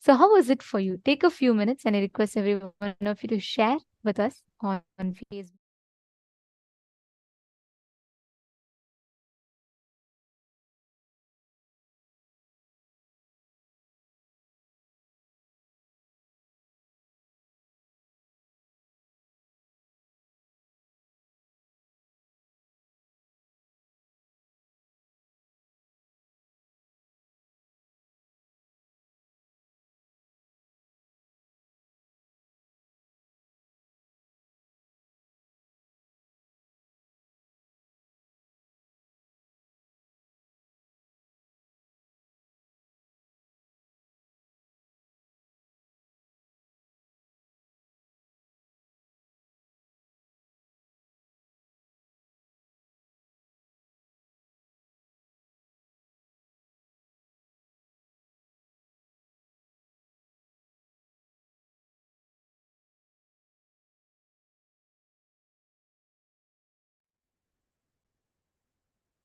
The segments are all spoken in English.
So how was it for you? Take a few minutes and I request every one of you to share with us on Facebook.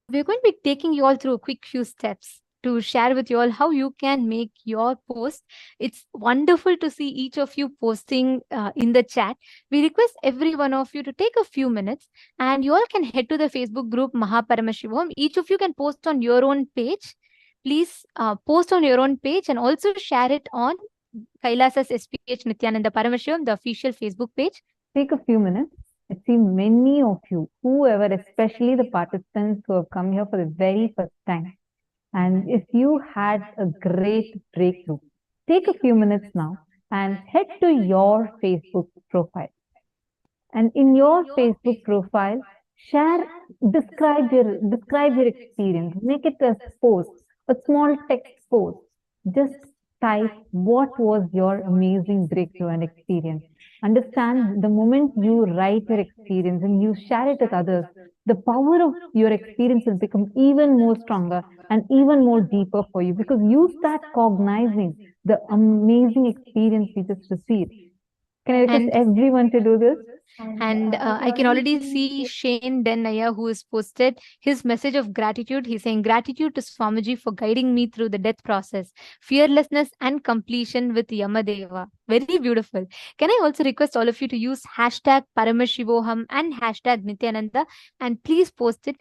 We're going to be taking you all through a quick few steps to share with you all how you can make your post. It's wonderful to see each of you posting in the chat. We request every one of you to take a few minutes and you all can head to the Facebook group Paramashivam. Each of you can post on your own page. Please post on your own page and also share it on Kailasa's SPH Nithyananda Paramashivam, the official Facebook page. Take a few minutes. I see many of you, whoever, especially the participants who have come here for the very first time. And if you had a great breakthrough, take a few minutes now and head to your Facebook profile. And in your Facebook profile, share, describe your experience. Make it a post, a small text post. Just type what was your amazing breakthrough and experience. Understand the moment you write your experience and you share it with others, the power of your experience will become even more stronger and even more deeper for you because you start cognizing the amazing experience you just received. Can I request everyone to do this? And I can already see Shane Denaya, who has posted his message of gratitude. He's saying, gratitude to Swamiji for guiding me through the death process, fearlessness and completion with Yamadeva. Very beautiful. Can I also request all of you to use hashtag Paramashivoham and hashtag Nityananda and please post it.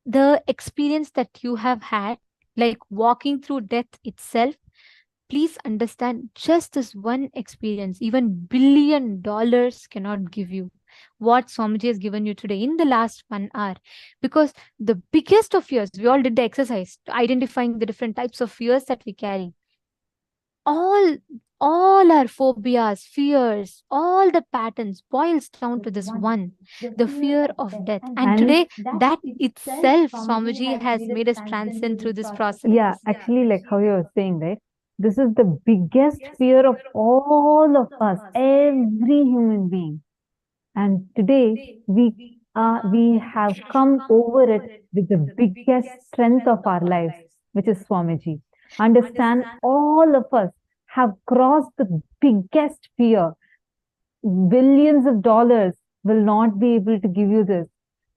The experience that you have had, like walking through death itself, please understand just this one experience, even $1 billion cannot give you what Swamiji has given you today in the last 1 hour. Because the biggest of fears, we all did the exercise, identifying the different types of fears that we carry. All our phobias, fears, all the patterns boils down to this one, the fear of death. And today, that itself, Swamiji has made us transcend through this process. Yeah, actually, like how you were saying, right? This is the biggest fear of all of us, every human being. And today we have come over it with the biggest strength of our lives, which is Swamiji. Understand, all of us have crossed the biggest fear. Billions of dollars will not be able to give you this.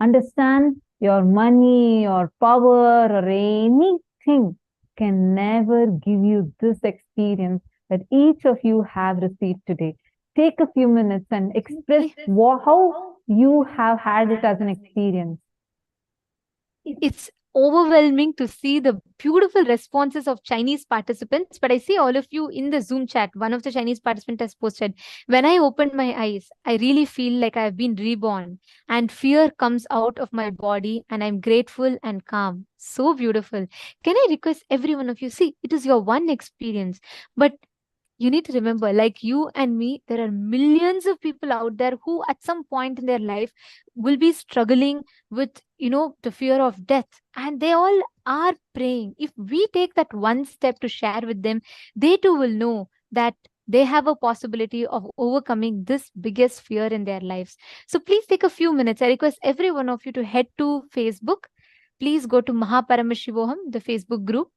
Understand, your money or power or anything can never give you this experience that each of you have received today. Take a few minutes and express how you have had it as an experience. It's overwhelming to see the beautiful responses of Chinese participants, but I see all of you in the Zoom chat. One of the Chinese participants has posted, when I opened my eyes, I really feel like I've been reborn and fear comes out of my body and I'm grateful and calm. So beautiful. Can I request every one of you, see, it is your one experience, but you need to remember, like you and me, there are millions of people out there who at some point in their life will be struggling with, the fear of death. And they all are praying. If we take that one step to share with them, they too will know that they have a possibility of overcoming this biggest fear in their lives. So please take a few minutes. I request every one of you to head to Facebook. Please go to Paramashivoham, the Facebook group.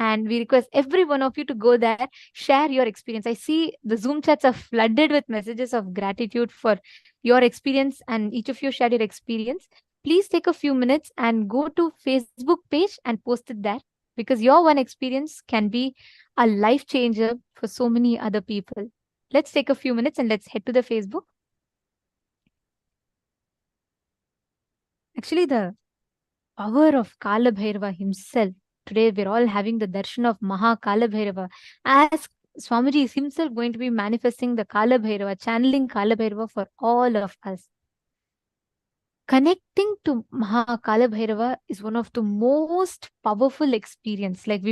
And we request every one of you to go there, share your experience. I see the Zoom chats are flooded with messages of gratitude for your experience, and each of you shared your experience. Please take a few minutes and go to Facebook page and post it there, because your one experience can be a life changer for so many other people. Let's take a few minutes and let's head to the Facebook. Actually, the power of Kalabhairava himself. Today, we're all having the darshan of Maha Kalabhairava. As Swamiji is himself going to be manifesting the Kalabhairava, channeling Kalabhairava for all of us. Connecting to Mahakalabhairava is one of the most powerful experience. Like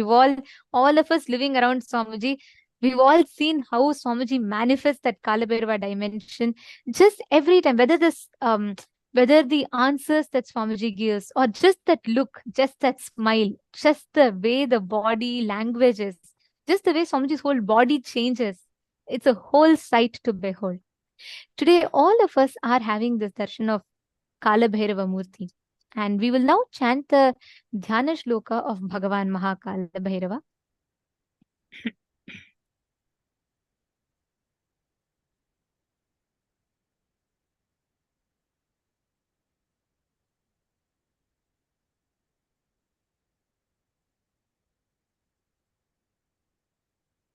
all of us living around Swamiji, we've all seen how Swamiji manifests that Kalabhairava dimension. Just every time, whether the answers that Swamiji gives, or just that look, just that smile, just the way the body language is, just the way Swamiji's whole body changes. It's a whole sight to behold. Today, all of us are having this darshan of Kalabhairava Murthy. And we will now chant the Dhyana Shloka of Bhagavan Mahakalabhairava.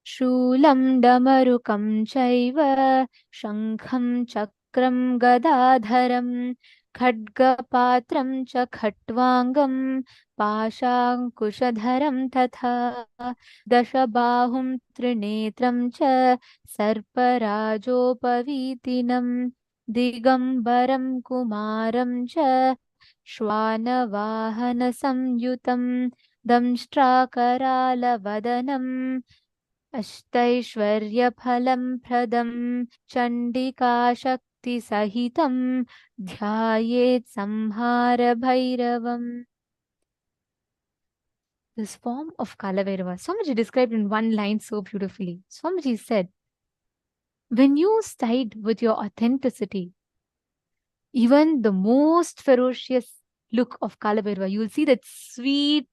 Shulam Damarukam Chaiva Shankham Chakram Gadadharam Khadgapatram Cha Khatvangam Pashankushadharam Tatha Dashabahum Trinetram Cha Sarparajopavitinam Digambaram Kumaram Cha Shwanavahana Samyutam Damshtrakarala अष्टैश्वर्यफलं प्रदं चण्डिकाशक्तिसहितं ध्यायेत् संहारभैरवम्. This form of Kalabhairava, Swamiji described in one line so beautifully. Swamiji said, when you side with your authenticity, even the most ferocious look of Kalabhairava, you will see that sweet,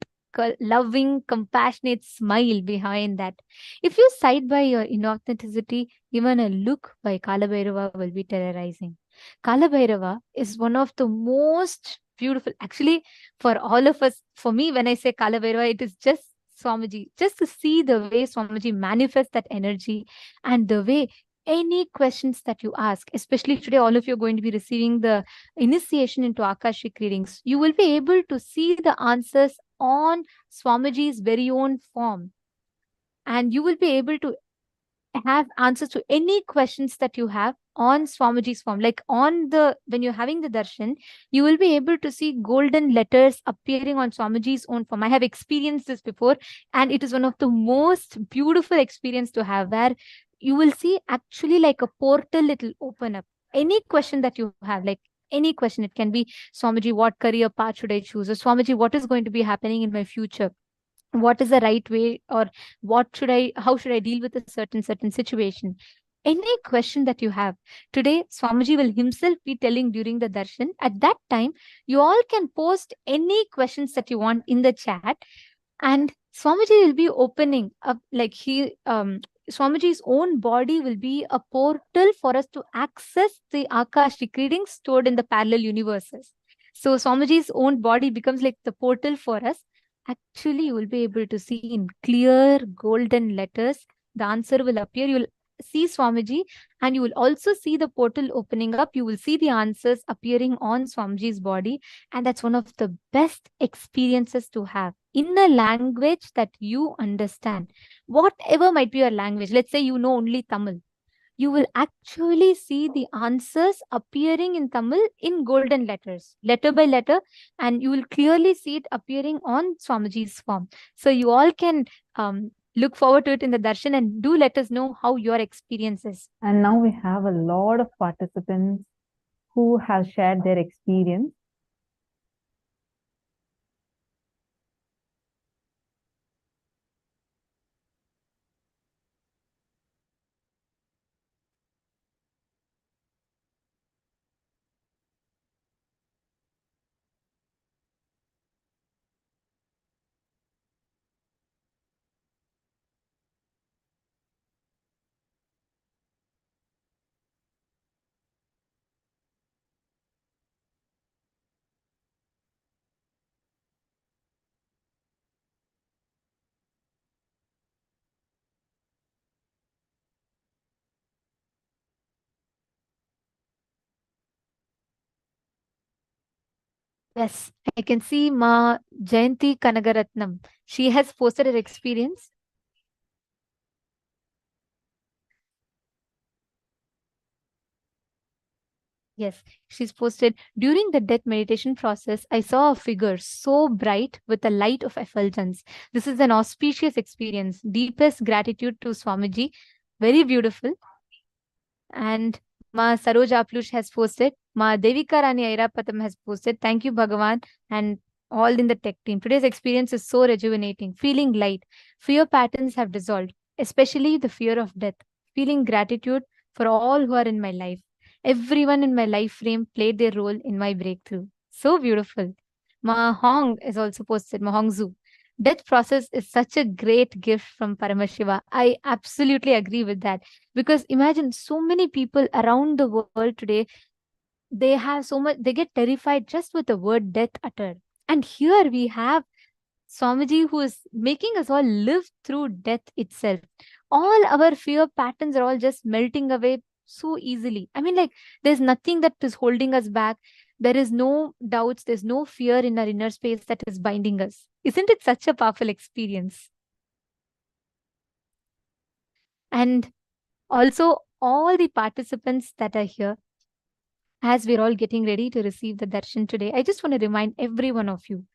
loving, compassionate smile behind that. If you side by your inauthenticity, even a look by Kalabhairava will be terrorizing. Kalabhairava is one of the most beautiful, actually, for all of us. For me, when I say Kalabhairava, it is just Swamiji, just to see the way Swamiji manifests that energy and the way any questions that you ask, especially today, all of you are going to be receiving the initiation into Akashic readings. You will be able to see the answers on Swamiji's very own form. And you will be able to have answers to any questions that you have on Swamiji's form. Like when you're having the darshan, you will be able to see golden letters appearing on Swamiji's own form. I have experienced this before, and it is one of the most beautiful experience to have, where you will see actually like a portal, it will open up. Any question that you have, like any question, it can be, Swamiji, what career path should I choose? Or Swamiji, what is going to be happening in my future? What is the right way, or how should I deal with a certain situation? Any question that you have today, Swamiji will himself be telling during the darshan. At that time, you all can post any questions that you want in the chat, and Swamiji will be opening up, like Swamiji's own body will be a portal for us to access the Akashic readings stored in the parallel universes. So Swamiji's own body becomes like the portal for us. Actually, you will be able to see in clear golden letters. The answer will appear. You will see Swamiji, and you will also see the portal opening up. You will see the answers appearing on Swamiji's body. And that's one of the best experiences to have in a language that you understand. Whatever might be your language, let's say you know only Tamil, you will actually see the answers appearing in Tamil in golden letters, letter by letter, and you will clearly see it appearing on Swamiji's form. So you all can look forward to it in the darshan, and do let us know how your experience is. And now we have a lot of participants who have shared their experience. Yes, I can see Ma Jayanti Kanagaratnam. She has posted her experience. Yes, she's posted during the death meditation process. I saw a figure so bright with the light of effulgence. This is an auspicious experience. Deepest gratitude to Swamiji. Very beautiful. And Ma Saroja Aplush has posted. Ma Devika Rani Airapatam has posted. Thank you, Bhagavan, and all in the tech team. Today's experience is so rejuvenating. Feeling light. Fear patterns have dissolved, especially the fear of death. Feeling gratitude for all who are in my life. Everyone in my life frame played their role in my breakthrough. So beautiful. Ma Hong is also posted. Ma Hong Zhu. Death process is such a great gift from Paramashiva. I absolutely agree with that. Because imagine so many people around the world today, they have so much, they get terrified just with the word death uttered. And here we have Swamiji who is making us all live through death itself. All our fear patterns are all just melting away so easily. I mean, like, there's nothing that is holding us back. There is no doubts, there's no fear in our inner space that is binding us. Isn't it such a powerful experience? And also, all the participants that are here, as we're all getting ready to receive the darshan today, I just want to remind every one of you,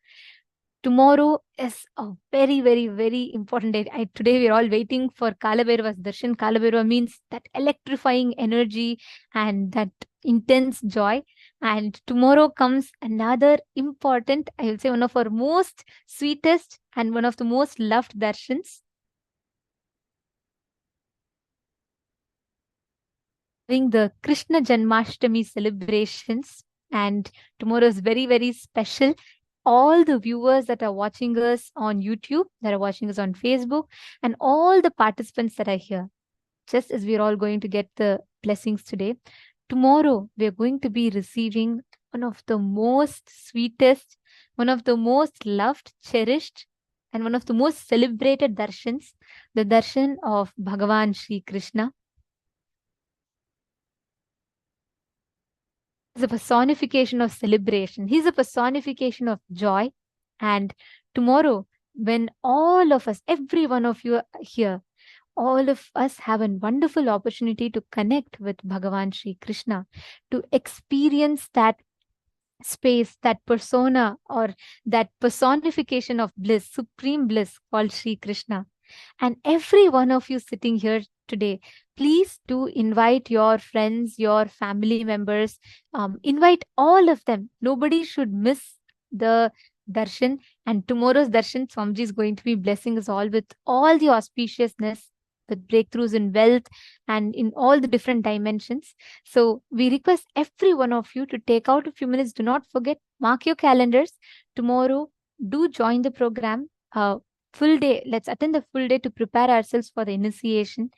tomorrow is a very, very, very important day. Today we're all waiting for Kalabhairava's darshan. Kalabhairava means that electrifying energy and that intense joy. And tomorrow comes another important, I will say one of our most sweetest and one of the most loved darshans. During the Krishna Janmashtami celebrations, and tomorrow is very, very special. All the viewers that are watching us on YouTube, that are watching us on Facebook, and all the participants that are here, just as we're all going to get the blessings today, tomorrow we're going to be receiving one of the most sweetest, one of the most loved, cherished, and one of the most celebrated darshans, the darshan of Bhagavan Shri Krishna. He's a personification of celebration. He's a personification of joy. And tomorrow, when all of us, every one of you are here, all of us have a wonderful opportunity to connect with Bhagavan Shri Krishna, to experience that space, that persona, or that personification of bliss, supreme bliss called Shri Krishna. And every one of you sitting here today, please do invite your friends, your family members, invite all of them. Nobody should miss the darshan. And tomorrow's darshan, Swamiji is going to be blessing us all with all the auspiciousness, with breakthroughs in wealth and in all the different dimensions. So we request every one of you to take out a few minutes. Do not forget, mark your calendars. Tomorrow, do join the program. Full day. Let's attend the full day to prepare ourselves for the initiation.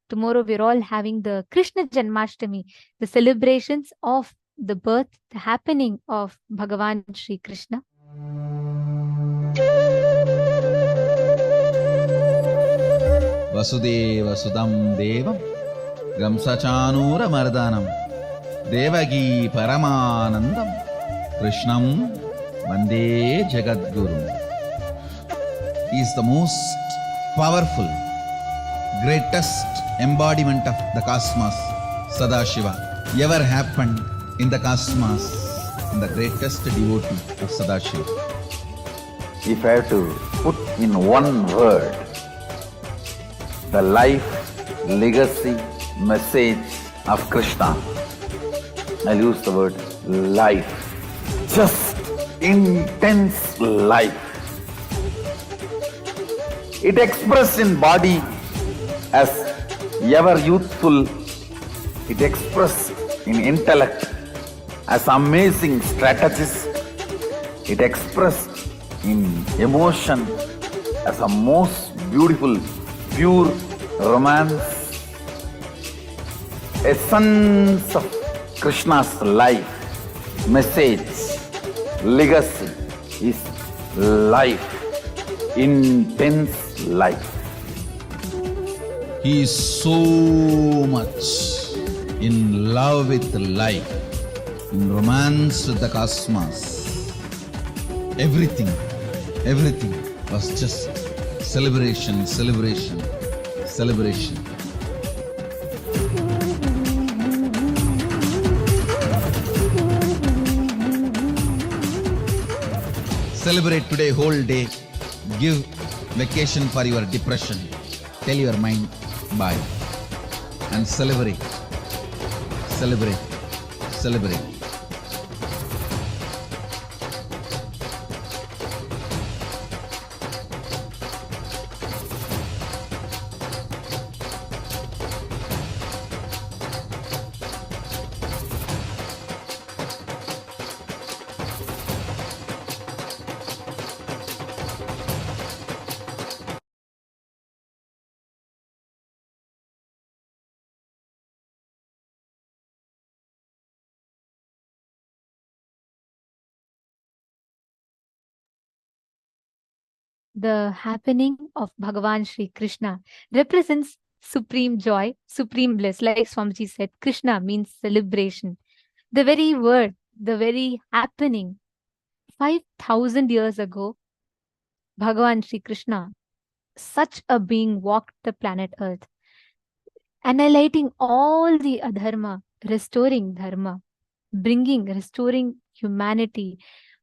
Tomorrow, we're all having the Krishna Janmashtami, the celebrations of the birth, the happening of Bhagavan Shri Krishna. Vasudeva Sudam Devam Gamsachanura Mardanam Devagi Paramanandam Krishnam Vande Jagadguru. He is the most powerful, greatest embodiment of the cosmos, Sadashiva, ever happened in the cosmos, and the greatest devotee of Sadashiva. If I have to put in one word the life, legacy, message of Krishna, I'll use the word life. Just intense life. It expressed in body as ever youthful. It expressed in intellect as amazing strategist. It expressed in emotion as a most beautiful, pure romance. Essence of Krishna's life, message, legacy is life, intense life. He is so much in love with life, in romance with the cosmos. Everything, everything was just celebration, celebration, celebration. Celebrate today whole day. Give vacation for your depression. Tell your mind bye. And celebrate, celebrate, celebrate. The happening of Bhagavan Sri Krishna represents supreme joy, supreme bliss. Like Swamiji said, Krishna means celebration. The very word, the very happening, 5,000 years ago, Bhagavan Sri Krishna, such a being, walked the planet Earth, annihilating all the adharma, restoring dharma, restoring humanity,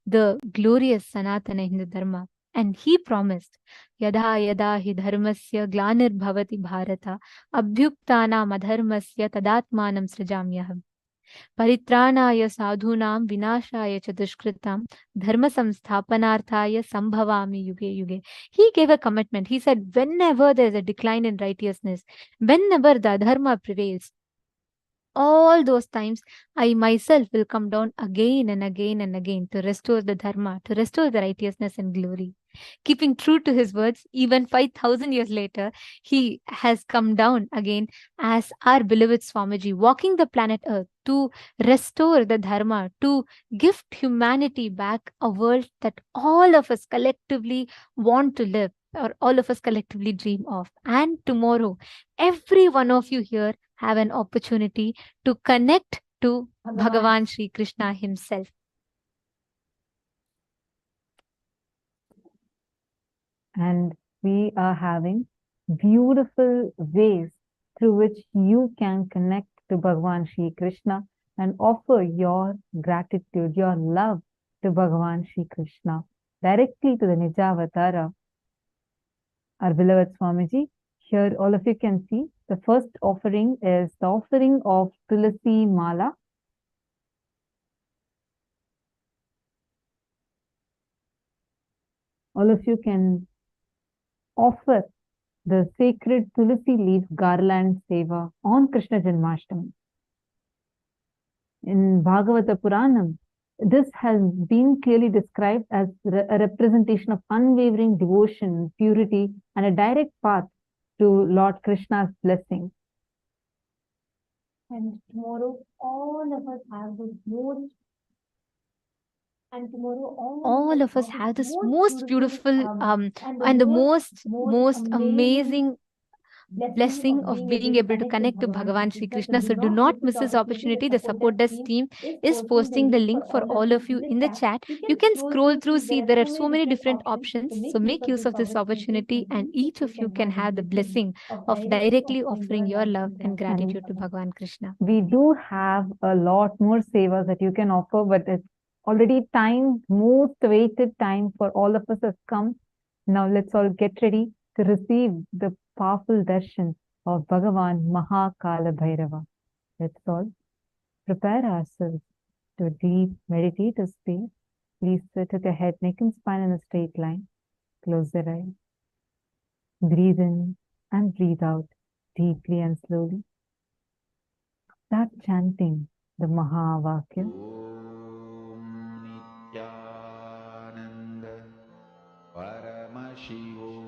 the glorious Sanatana Hindu Dharma. And he promised, Yada yada hi dharmasya glanir bhavati bharata abhyuktanam adharmasya tadatmanam srijamyaham. Paritranaya sadhunam vinashaya cha dushkritam dharma samsthapanarthaya sambhavami yuge yuge. He gave a commitment. He said, whenever there is a decline in righteousness, whenever the adharma prevails, all those times I myself will come down again and again and again to restore the dharma, to restore the righteousness and glory. Keeping true to his words, even 5,000 years later, he has come down again as our beloved Swamiji, walking the planet Earth to restore the dharma, to give humanity back a world that all of us collectively want to live, or all of us collectively dream of. And tomorrow, every one of you here have an opportunity to connect to Bhagavan Sri Krishna himself. And we are having beautiful ways through which you can connect to Bhagavan Sri Krishna and offer your gratitude, your love to Bhagavan Sri Krishna directly to the Nijavatara, our beloved Swamiji. Here all of you can see the first offering is the offering of Tulasi Mala. All of you can offer the sacred Tulasi leaf garland seva on Krishna Janmashtami. In Bhagavata Puranam, this has been clearly described as a representation of unwavering devotion, purity, and a direct path to Lord Krishna's blessing. And tomorrow, all of us have this most All of us have this most beautiful and the most amazing blessing of being able to connect to Bhagavan Sri Krishna. So do not miss this opportunity. The support desk team is posting the link for all of you in the chat. You can scroll through, see there are so many different options. So make use of this opportunity, and each of you can have the blessing of directly offering your love and gratitude to Bhagavan Krishna. We do have a lot more sevas that you can offer, but it's already time, most awaited time for all of us has come. Now let's all get ready to receive the powerful darshan of Bhagavan Kalabhairava. Let's all prepare ourselves to a deep meditative state. Please sit with your head, neck and spine in a straight line. Close your eyes. Breathe in and breathe out deeply and slowly. Start chanting the Mahavakya. Nithyananda Paramashivam.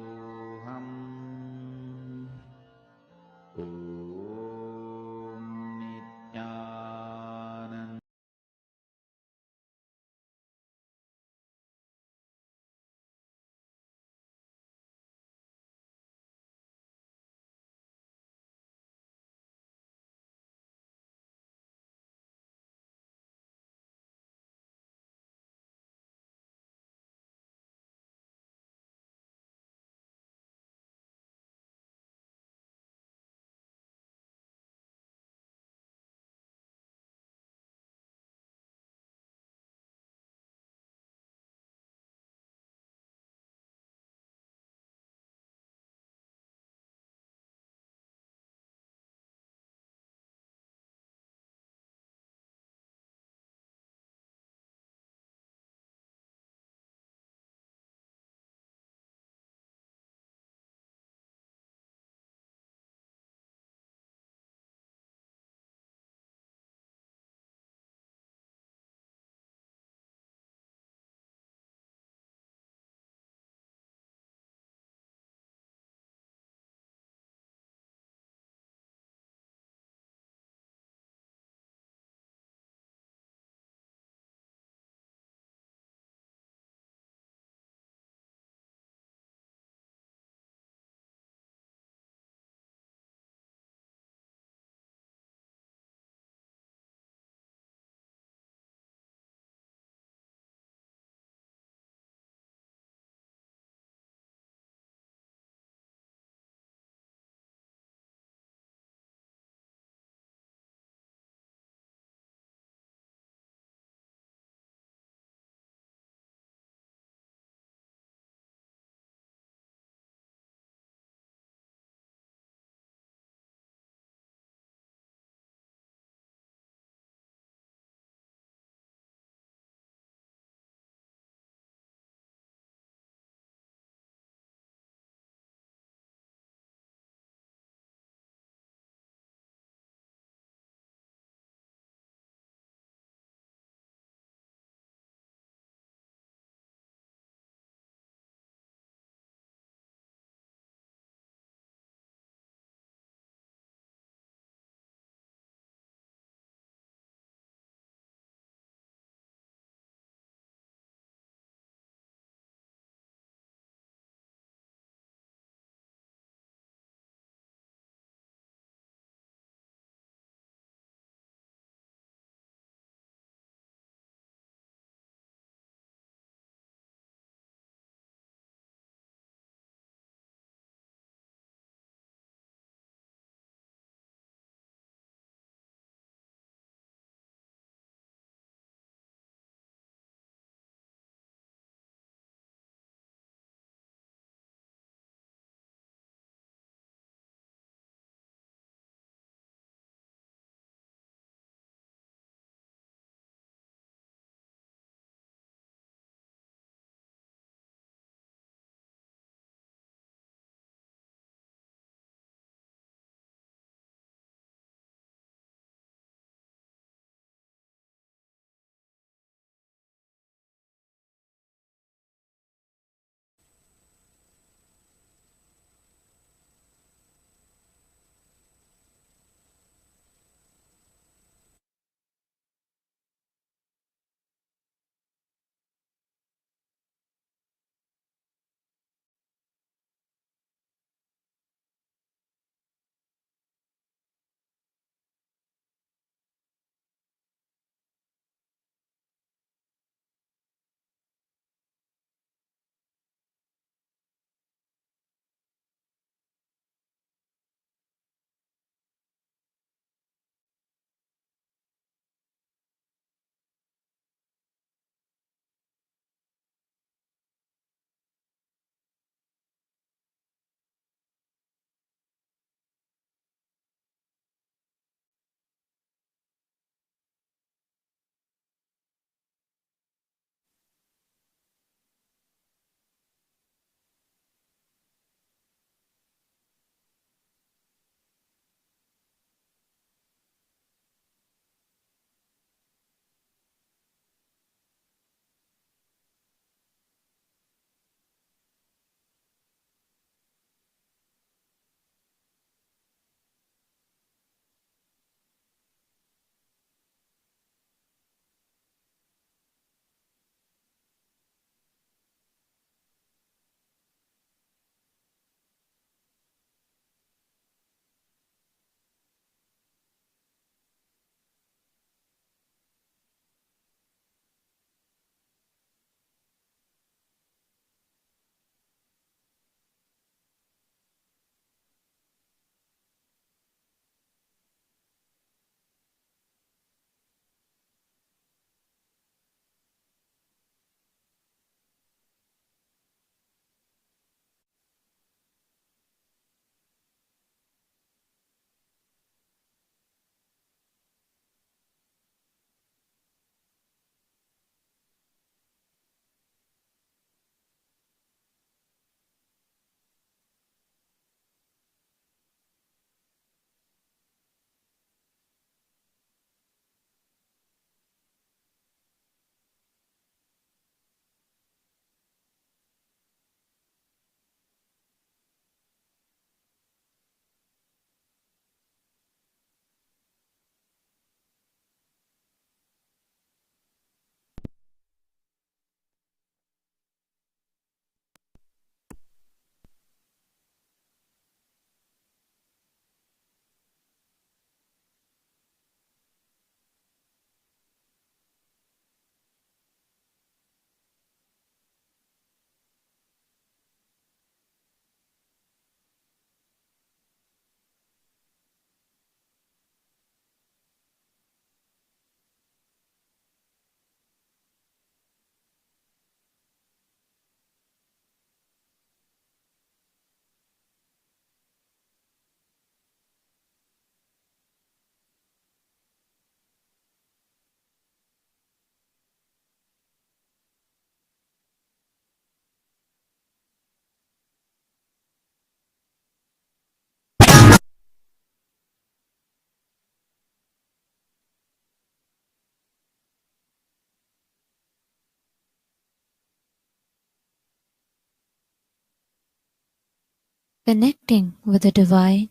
Connecting with the divine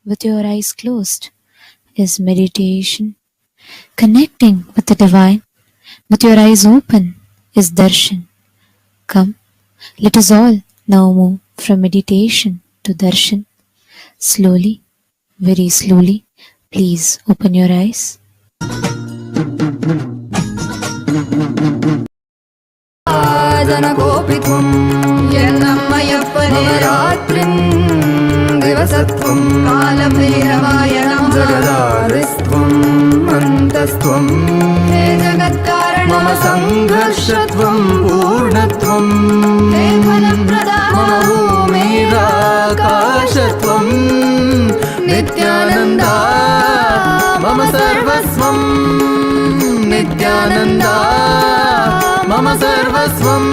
with your eyes closed is meditation. Connecting with the divine with your eyes open is darshan. Come, let us all now move from meditation to darshan. Slowly, very slowly, please open your eyes. जनकोऽपित्वं यन्नम्मयप्पने रात्रिं दिवसत्वं कालभैरवाय नमः जगदादिस्त्वम् अन्तस्त्वं हे जगत्कारणं मम सङ्घर्षत्वं पूर्णत्वं हे फलप्रदाता मम भूमिराकाशत्वं नित्यानन्दा मम सर्वस्वं नित्यानन्दा मम सर्वस्वम्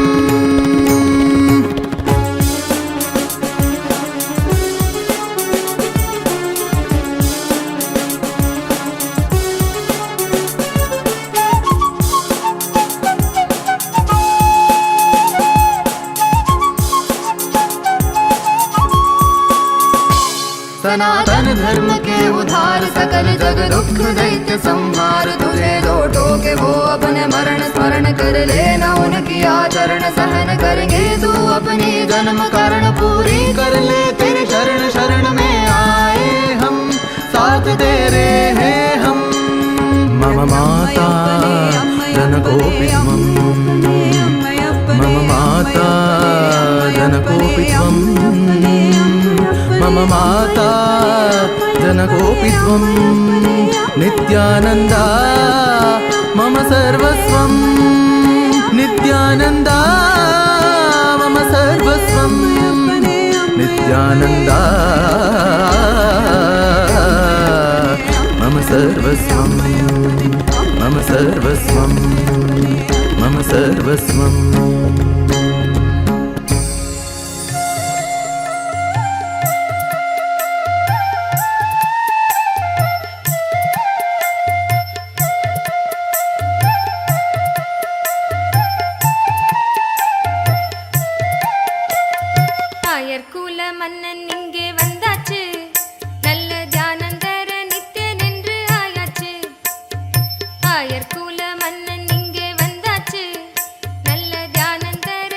सनातन धर्म के उधार सकल जग दुख दैत्य संहार तुझे जो टोके वो अपने मरण स्मरण कर लेना उनकी आचरण सहन करेंगे तू अपनी जन्म कारण पूरी कर ले तेरी शरण शरण में आए हम साथ तेरे हैं हम मम माता जनकोऽपित्वं मम माता जनकोऽपित्वं मम माता जनकोऽपित्वं नित्यानन्दा मम सर्वस्वं नित्यानन्दा मम सर्वस्वं नित्यानन्दा मम सर्वस्वं मम सर्वस्वं मम सर्वस्वं ஆயர்குல மன்னன் இங்கே வந்தாச்சு நல்ல தியானந்தர நித்தியன் என்று ஆயாச்சு ஆயர்குல மன்னன் இங்கே வந்தாச்சு நல்ல தியானந்தர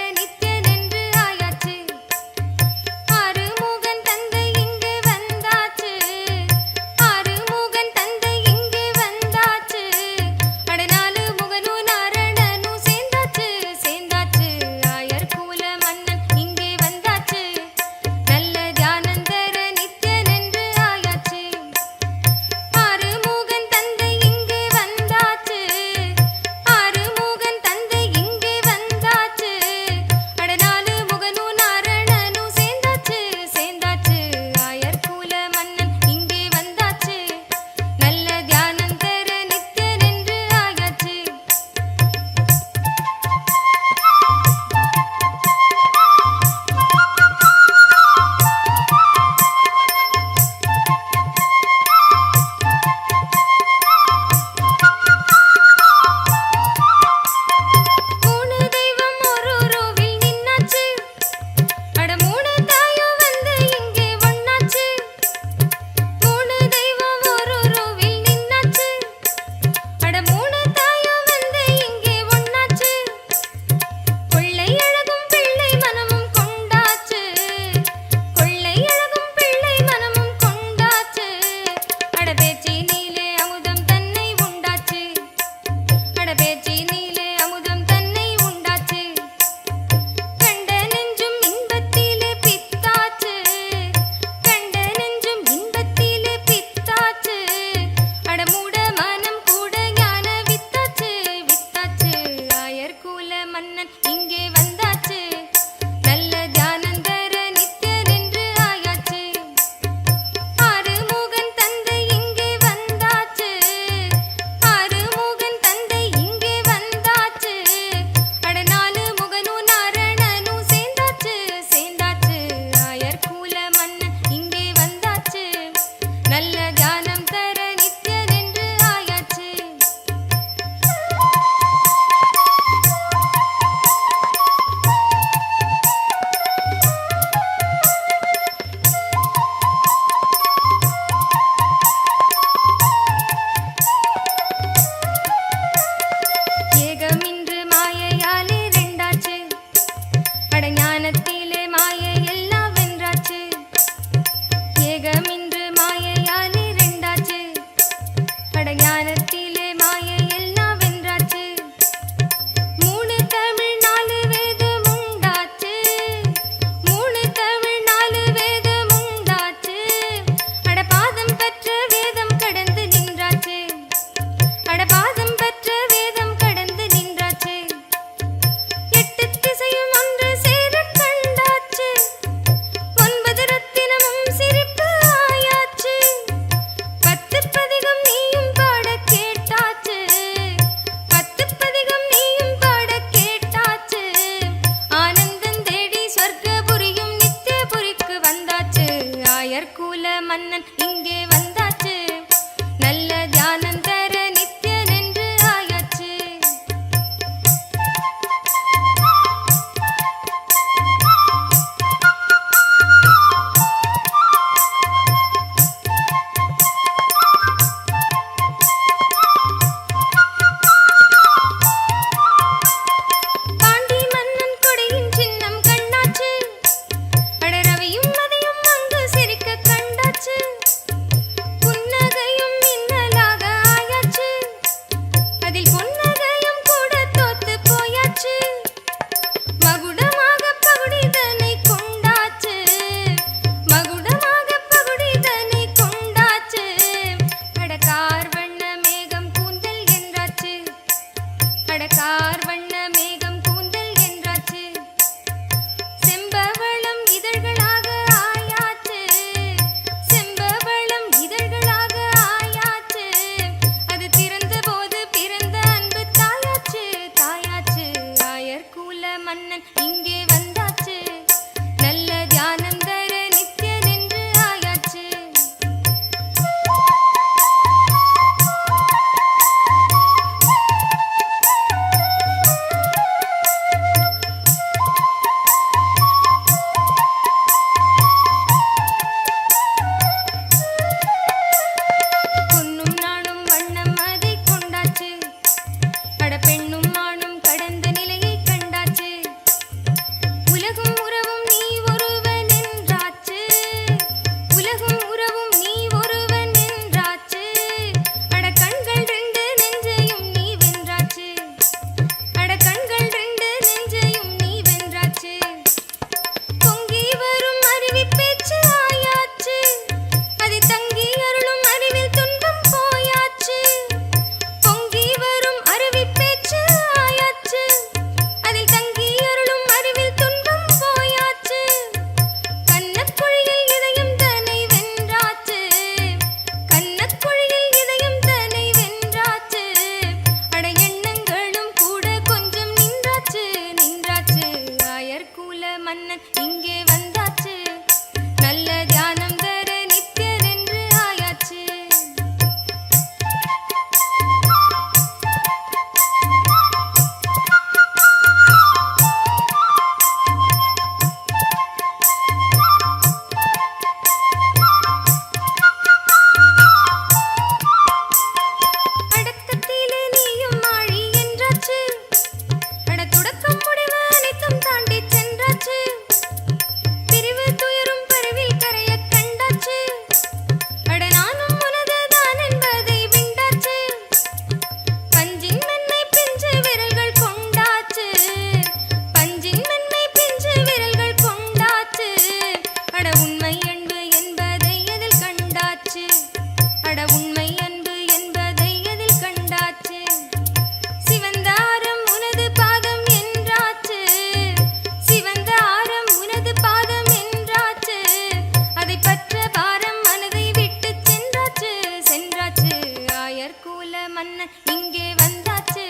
மன்னன் இங்கே வந்தாச்சு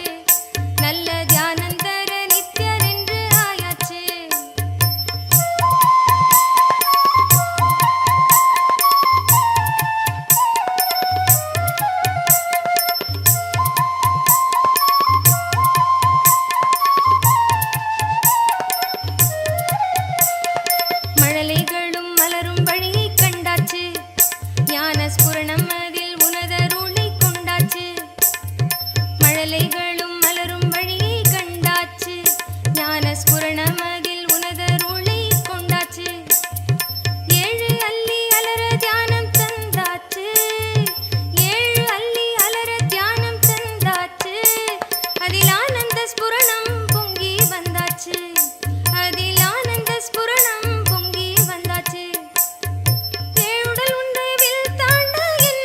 நல்ல தியானம் தர நித்யன் என்று ஆயாச்சு மழலைகளும் மலரும் வழியை கண்டாச்சு ஞான ஸ்புரணம் அதில் உனதருளை கொண்டாச்சு மழலைகளும் மலரும் வழியை கண்டாச்சு ஞான ஸ்புரணம் அதில் உனதருளை கொண்டாச்சு ஏழு அள்ளி அலர தியானம் தந்தாச்சு ஏழு அள்ளி அலர தியானம் தந்தாச்சு அதில் ஆனந்த ஸ்புரணம் பொங்கி வந்தாச்சு அதில் ஆனந்த ஸ்புரணம் பொங்கி வந்தாச்சு ஏழுடல் உண்டு வில் தாண்ட என்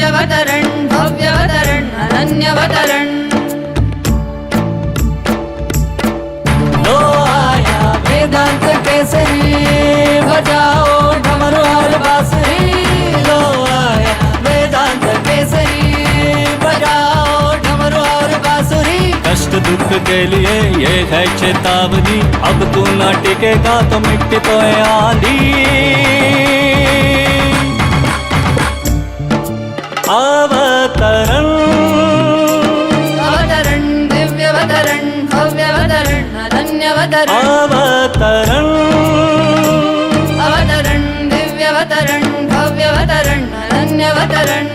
दिव्यवतरन् भव्यवतरन् अनन्यवतरन् लो आया वेदांत केसरी बजाओ डमरू और बांसुरी लो आया वेदांत केसरी बजाओ डमरू और बांसुरी कष्ट दुख के लिए ये है चेतावनी अब तू न टिकेगा तो मिट्टी तो आंधी अवतरण अवतरन् दिव्यवतरन् भव्यवतरन् अनन्यवतरन् अवतरण अवतरन् दिव्यवतरन् भव्यवतरन् अनन्यवतरन्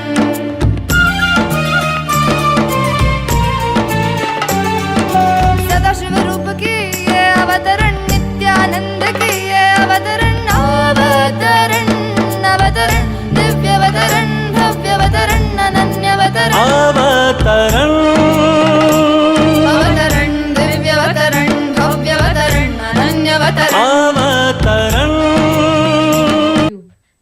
सदाशिव रूप की ये अवतरण नित्यानंद की ये अवतरण अवतरण अवतरण दिव्यवतरण भव्यवतरण अनन्यवतरण अवतरण अवतरण दिव्यवतरण भव्यवतरण अनन्यवतरण अवतरण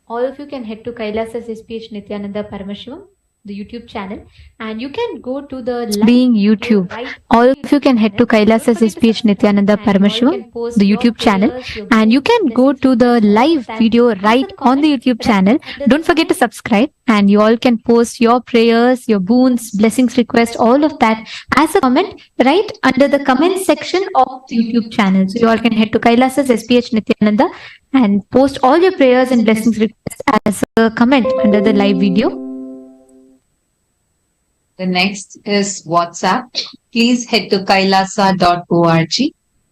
All of you can head to Kailasa's SPH Nithyananda Paramashivam, the YouTube channel, and you can go to the being YouTube. All of you can head to Kailasa's SPH Nithyananda Paramashivam, the YouTube channel, and you can go to the live video right on the YouTube channel. Don't forget to subscribe, and you all can post your prayers, your boons, blessings, requests, all of that as a comment right under the comment section of the YouTube channel. So you all can head to Kailasa's SPH Nithyananda and post all your prayers and blessings requests as a comment under the live video. The next is WhatsApp. Please head to kailasa.org.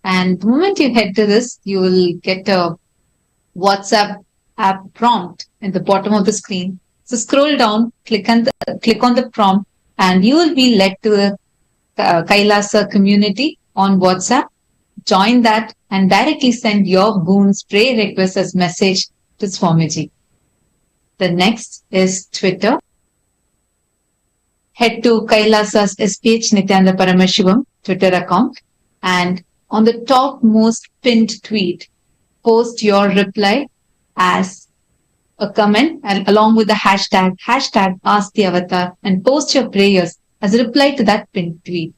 And the moment you head to this, you will get a WhatsApp app prompt at the bottom of the screen. So scroll down, click on the prompt, and you will be led to the Kailasa community on WhatsApp. Join that and directly send your boons, prayer requests as message to Swamiji. The next is Twitter. Head to Kailasa's SPH Nithyananda Paramashivam Twitter account, and on the topmost pinned tweet, post your reply as a comment and along with the hashtag Ask the Avatar, and post your prayers as a reply to that pinned tweet.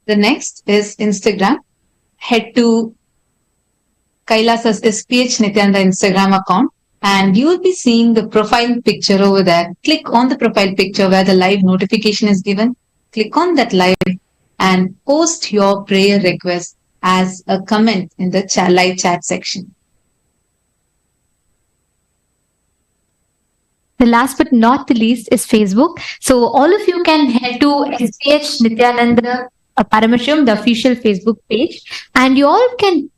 The next is Instagram. Head to Kailasa's SPH Nithyananda Instagram account, and you will be seeing the profile picture over there. Click on the profile picture where the live notification is given. Click on that live and post your prayer request as a comment in the live chat section. The last but not the least is Facebook. So all of you can head to SPH Nithyananda Paramashivam, the official Facebook page, and you all can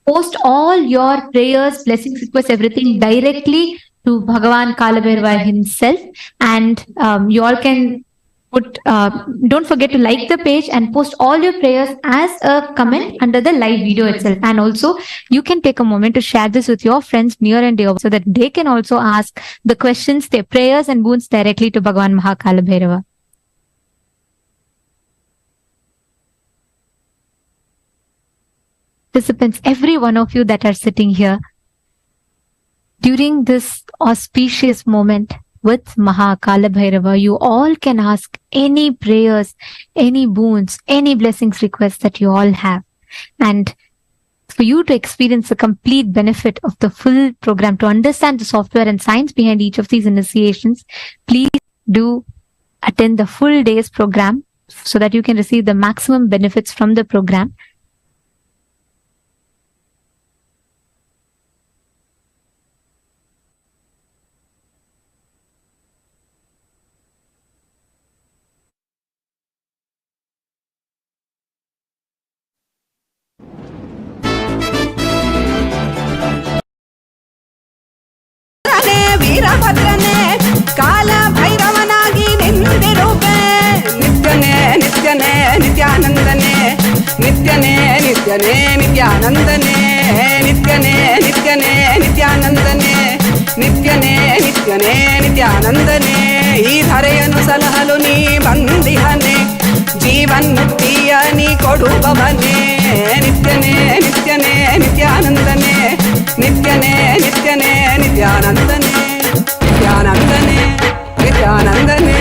post all your prayers, blessings, requests, everything directly to Bhagavan Kalabhairava himself. And you all can don't forget to like the page and post all your prayers as a comment under the live video itself. And also you can take a moment to share this with your friends near and dear so that they can also ask the questions, their prayers and boons directly to Bhagavan Kalabhairava. Participants, every one of you that are sitting here, during this auspicious moment with Kalabhairava, you all can ask any prayers, any boons, any blessings requests that you all have. And for you to experience the complete benefit of the full program, to understand the software and science behind each of these initiations, please do attend the full day's program so that you can receive the maximum benefits from the program. वीरभद्रने कालभैरवनागी निन्दिरूपे नित्यने नित्यने नित्यानन्दने नित्यने नित्यने नित्यानन्दने नित्यने नित्यने नित्यानन्दने ನಿತ್ಯನೇ ನಿತ್ಯಾನಂದನೇ ಈ ಧರೆಯನ್ನು ಸಲಹಲು ನೀ ಬಂದಿಹನೆ ಜೀವನ್ಮುಕ್ತಿಯ ನೀ ಕೊಡುವವನೇ ನಿತ್ಯನೇ ನಿತ್ಯನೇ ನಿತ್ಯಾನಂದನೇ ನಿತ್ಯನೇ ನಿತ್ಯನೇ ನಿತ್ಯಾನಂದನೇ ನಿತ್ಯಾನಂದನೇ ನಿತ್ಯಾನಂದನೇ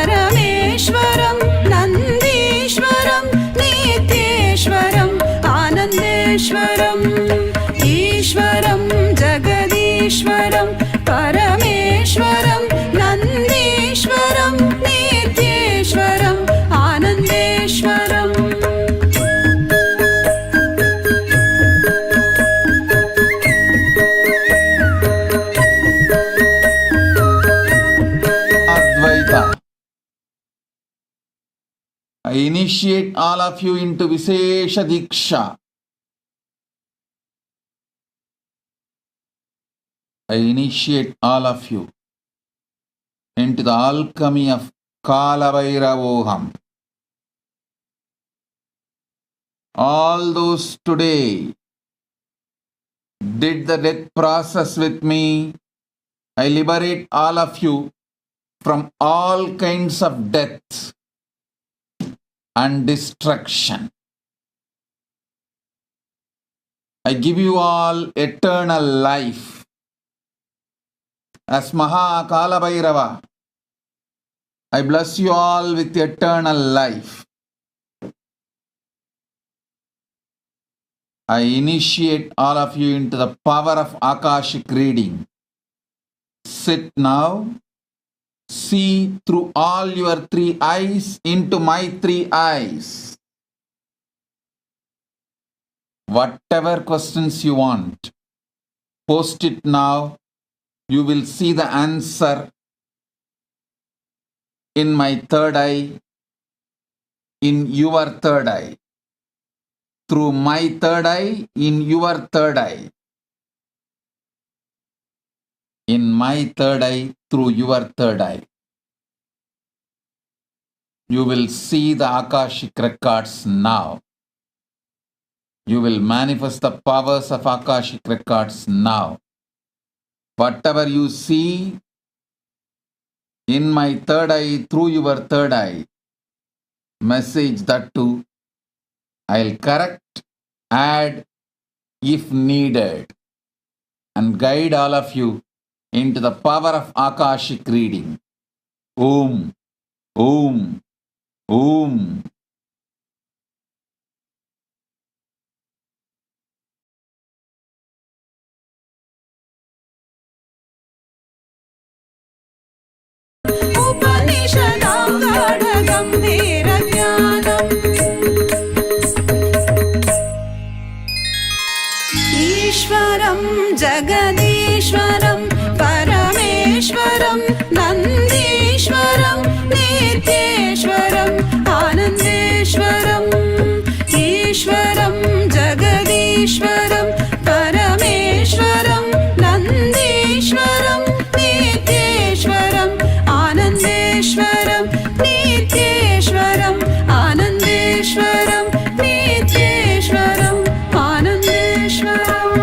परमेश्वरं नन्दीश्वरं नित्येश्वरं आनन्देश्वरम् ईश्वरं जगदीश्वरं परमेश्वरं नन्दीश्वरं नित्येश्वरम् आनन्देश्वरम् I initiate all of you into Vishesha Diksha. I initiate all of you into the alchemy of Kalabhairavoham. All those today did the death process with me. I liberate all of you from all kinds of death and destruction. I give you all eternal life. As Maha Kalabhairava, I bless you all with eternal life. I initiate all of you into the power of Akashic reading. Sit now. See through all your three eyes into my three eyes. Whatever questions you want, post it now. You will see the answer in my third eye, in your third eye, through my third eye, in your third eye, in my third eye, through your third eye. You will see the Akashic records now. You will manifest the powers of Akashic records now. Whatever you see in my third eye, through your third eye, message that too. I'll correct, add if needed, and guide all of you into the power of Akashic reading. Om, Om, Om. उपनिषदां गाढगम्भीरज्ञानम् ईश्वरं जगदीश्वरं परमेश्वरं नन्दीश्वरं नित्येश्वरम् आनन्देश्वरम् ईश्वरं जगदीश्वरं परमेश्वरं नन्दीश्वरं नित्येश्वरम् आनन्देश्वरं नित्येश्वरम् आनन्देश्वरं नित्येश्वरम् आनन्देश्वरम्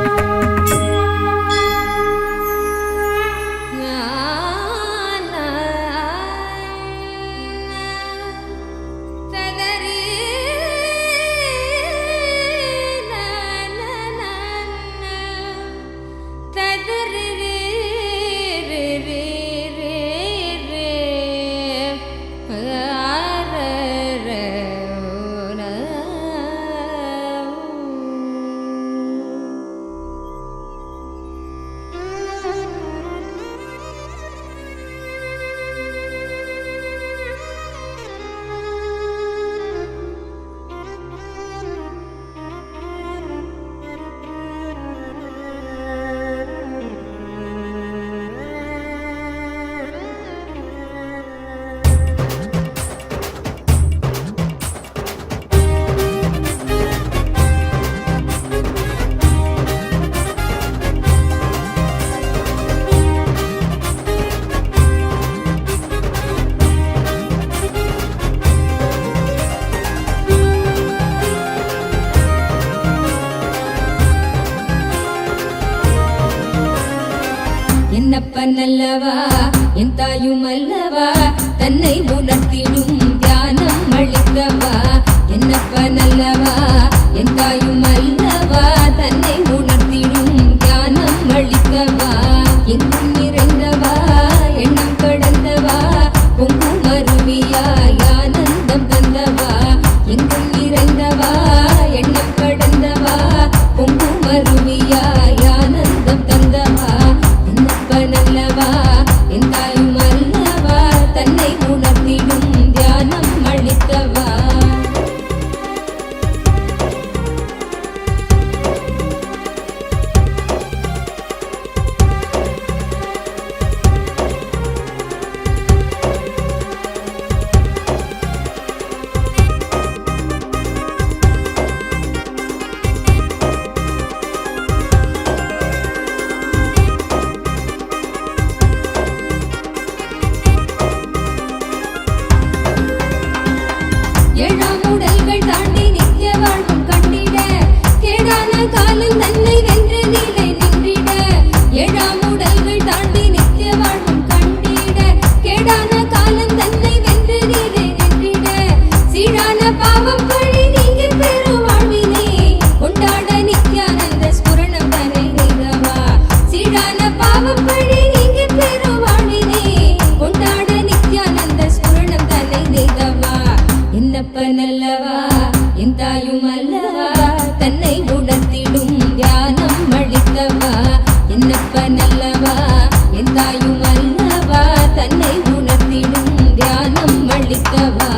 என்னப்பன் அல்லவா என் தாயும் அல்லவா தன்னை உணர்த்திடும் தியானம் அளித்தவா என்னப்பன் அல்லவா என் தாயும் அல்லவா தன்னை உணர்த்திடும் தியானம் அளித்தவா எங்கும் நிறைந்தவா எண்ணம் கடந்தவா பொங்கும் அருவியாய் ஆனந்தம் தந்தவா எங்கும் நிறைந்தவா எண்ணம் கடந்தவா பொங்கும் அருவியாய் ஆனந்தம் தந்தவா என்னப்பன் அல்லவா என் தாயும் அல்லவா தன்னை உணர்த்திடும் தியானம் அளித்தவா ஏழாம் உடல்கள் தாண்டி நித்திய வாழ்வும் கண்டிட கேடான காலில் தன்னை வென்று நீலை நின்றிட ஏழாம் உடல்கள் தாண்டி நித்திய வாழ்வும் கண்டிட கேடான காலம் தன்னை வென்று நீலை நின்றிட சீரான பாவம் பழி நீங்கி பெரு வாழ்வினை கொண்டாட நித்யானந்த ஸ்புரணம் தன்னை நீதவா சீரான பாவம் பழி நீங்கி பெரு வாழ்வினை கொண்டாட நித்யானந்த ஸ்புரணம் தன்னை நீதவா என்னப்பன் அல்லவா என் தாயும் அல்லவா தன்னை உணர்த்திடும் தியானம் அளித்தவா என்னப்பன் அல்லவா என் தாயும் அல்லவா தன்னை உணர்த்திடும் தியானம் அளித்தவா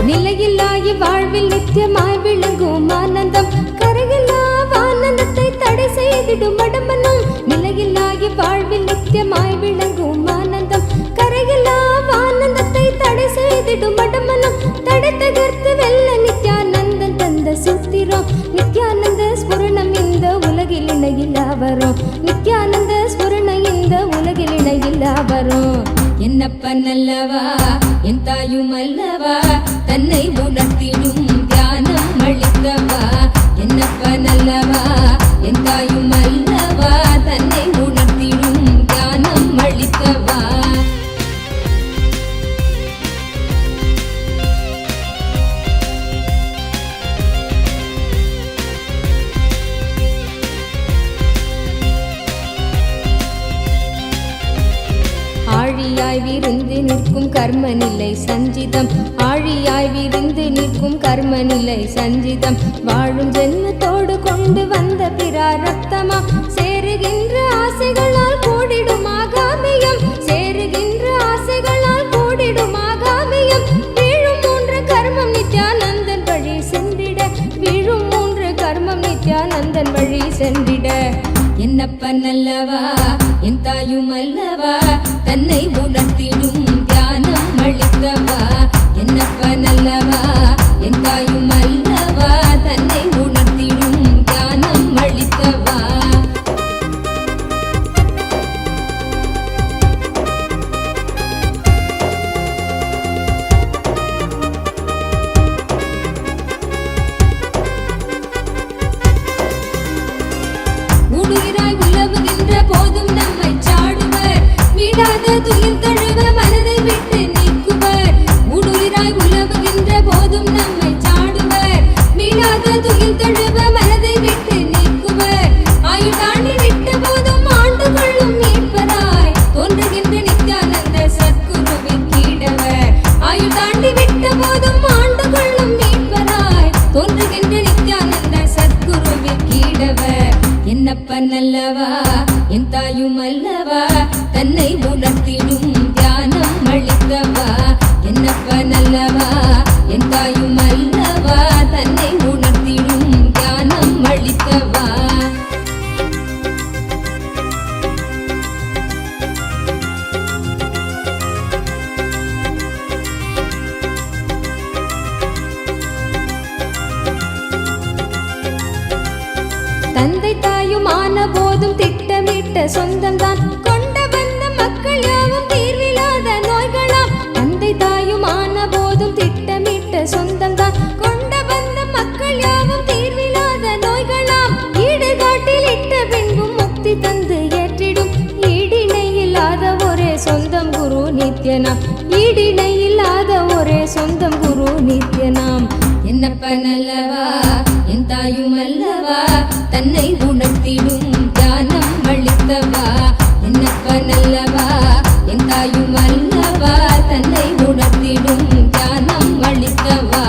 நிலையில்லாய் வாழ்வில் நித்தியமாய் விளங்கும் ஆனந்தம் கரையில்லா ஆனந்தத்தை தடை செய்திடும் அடம்பனும் நிலையில்லாய் வாழ்வில் நித்தியமாய் விளங்கும் ஆனந்தம் கரையில்லா ஆனந்தத்தை தடை செய்திடும் அடம்பனும் தடை தகர்த்து வெல்ல நித்யானந்தன் தந்த சூத்திரம் நித்யானந்த ஸ்புரணம் இந்த உலகில் இணையில்லா வரும் நித்யானந்த ஸ்புரணம் இந்த உலகில் இணையில்லா வரும் என்னப்பன் அல்லவா என் தாயும் அல்லவா தன்னை உணர்த்திடும் தியானம் அளித்தவா என்னப்பன் அல்லவா என் தாயும் அல்லவா தன்னை உணர்த்திடும் தியானம் அளித்தவா ஆழியாய் விருந்து நிற்கும் கர்ம நிலை சஞ்சிதம் ஆழியாய் விருந்து நிற்கும் கர்ம நிலை சஞ்சிதம் வாழும் ஜென்மத்தோடு கொண்டு வந்த பிராரப்தமா சேருகின்ற ஆசைகளால் கூடிடும் ஆகாமியம் சேருகின்ற ஆசைகளால் கூடிடும் ஆகாமியம் வீழும் மூன்று கர்மம் நித்யானந்தன் வழி சென்றிட வீழும் மூன்று கர்மம் நித்யானந்தன் வழி சென்றிட என்னப்பன் அல்லவா என் தாயும் அல்லவா தன்னை உணர்த்திடும் தியானம் அளித்தவா என்னப்பன் அல்லவா என் தாயும் அல்லவா தன்னை உணர்த்திடும் தியானம் அளித்தவா ஊடுகிறாய் உலவுகின்ற போதும் நம்மை சாடுவர் வீடாத துயிர்த்த போதும் திட்டமிட்ட சொந்தம்தான். கொண்ட வந்த மக்கள் யாவும் தீர்வில்லாத நோய்களாம். தந்தை தாயும் ஆன போதும் திட்டமிட்ட சொந்தம்தான். கொண்ட வந்த மக்கள் யாவும் தீர்வில்லாத நோய்களாம். ஈடுகாட்டில் இட்ட பின்பும் முக்தி தந்து ஏற்றிடும். ஈடிணை இல்லாத ஒரே சொந்தம் குரு நித்யனாம். ஈடிணை இல்லாத ஒரே சொந்தம் குரு நித்யனாம். என்னப்பன் அல்லவா என் தாயும் அல்லவா, தன்னை உணர்த்திடும் ஞானம் அளித்தவா. என்னப்பன் அல்லவா என் தாயும் அல்லவா, தன்னை உணர்த்திடும் ஞானம் அளித்தவா.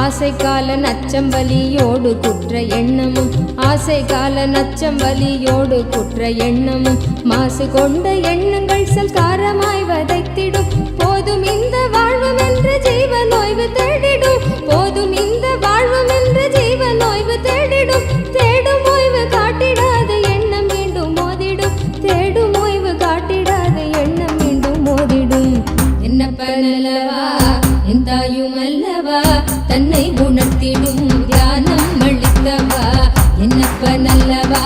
ஆசை கால நச்சம் வலியோடு குற்ற எண்ணமும், ஆசை கால நச்சம் வலியோடு குற்ற எண்ணமும், மாசு கொண்ட எண்ணங்கள் சல்காரமாய் வதைத்திடும். போதும் இந்த வாழ்வும் என்று ஜீவன் ஓய்வு தேடிடும். போதும் இந்த வாழ்வும் என்று ஜீவன் ஓய்வு தேடிடும். தேடும் ஓய்வு காட்டிடாத எண்ணம் மீண்டும் மோதிடும். தேடும் ஓய்வு காட்டிடாத எண்ணம் மீண்டும் மோதிடும். என்னப்பன் அல்லவா என் தாயும் அல்லவா, தன்னை உணர்த்திடும் தியானம் அளித்தவா. என்னப்பன் அல்லவா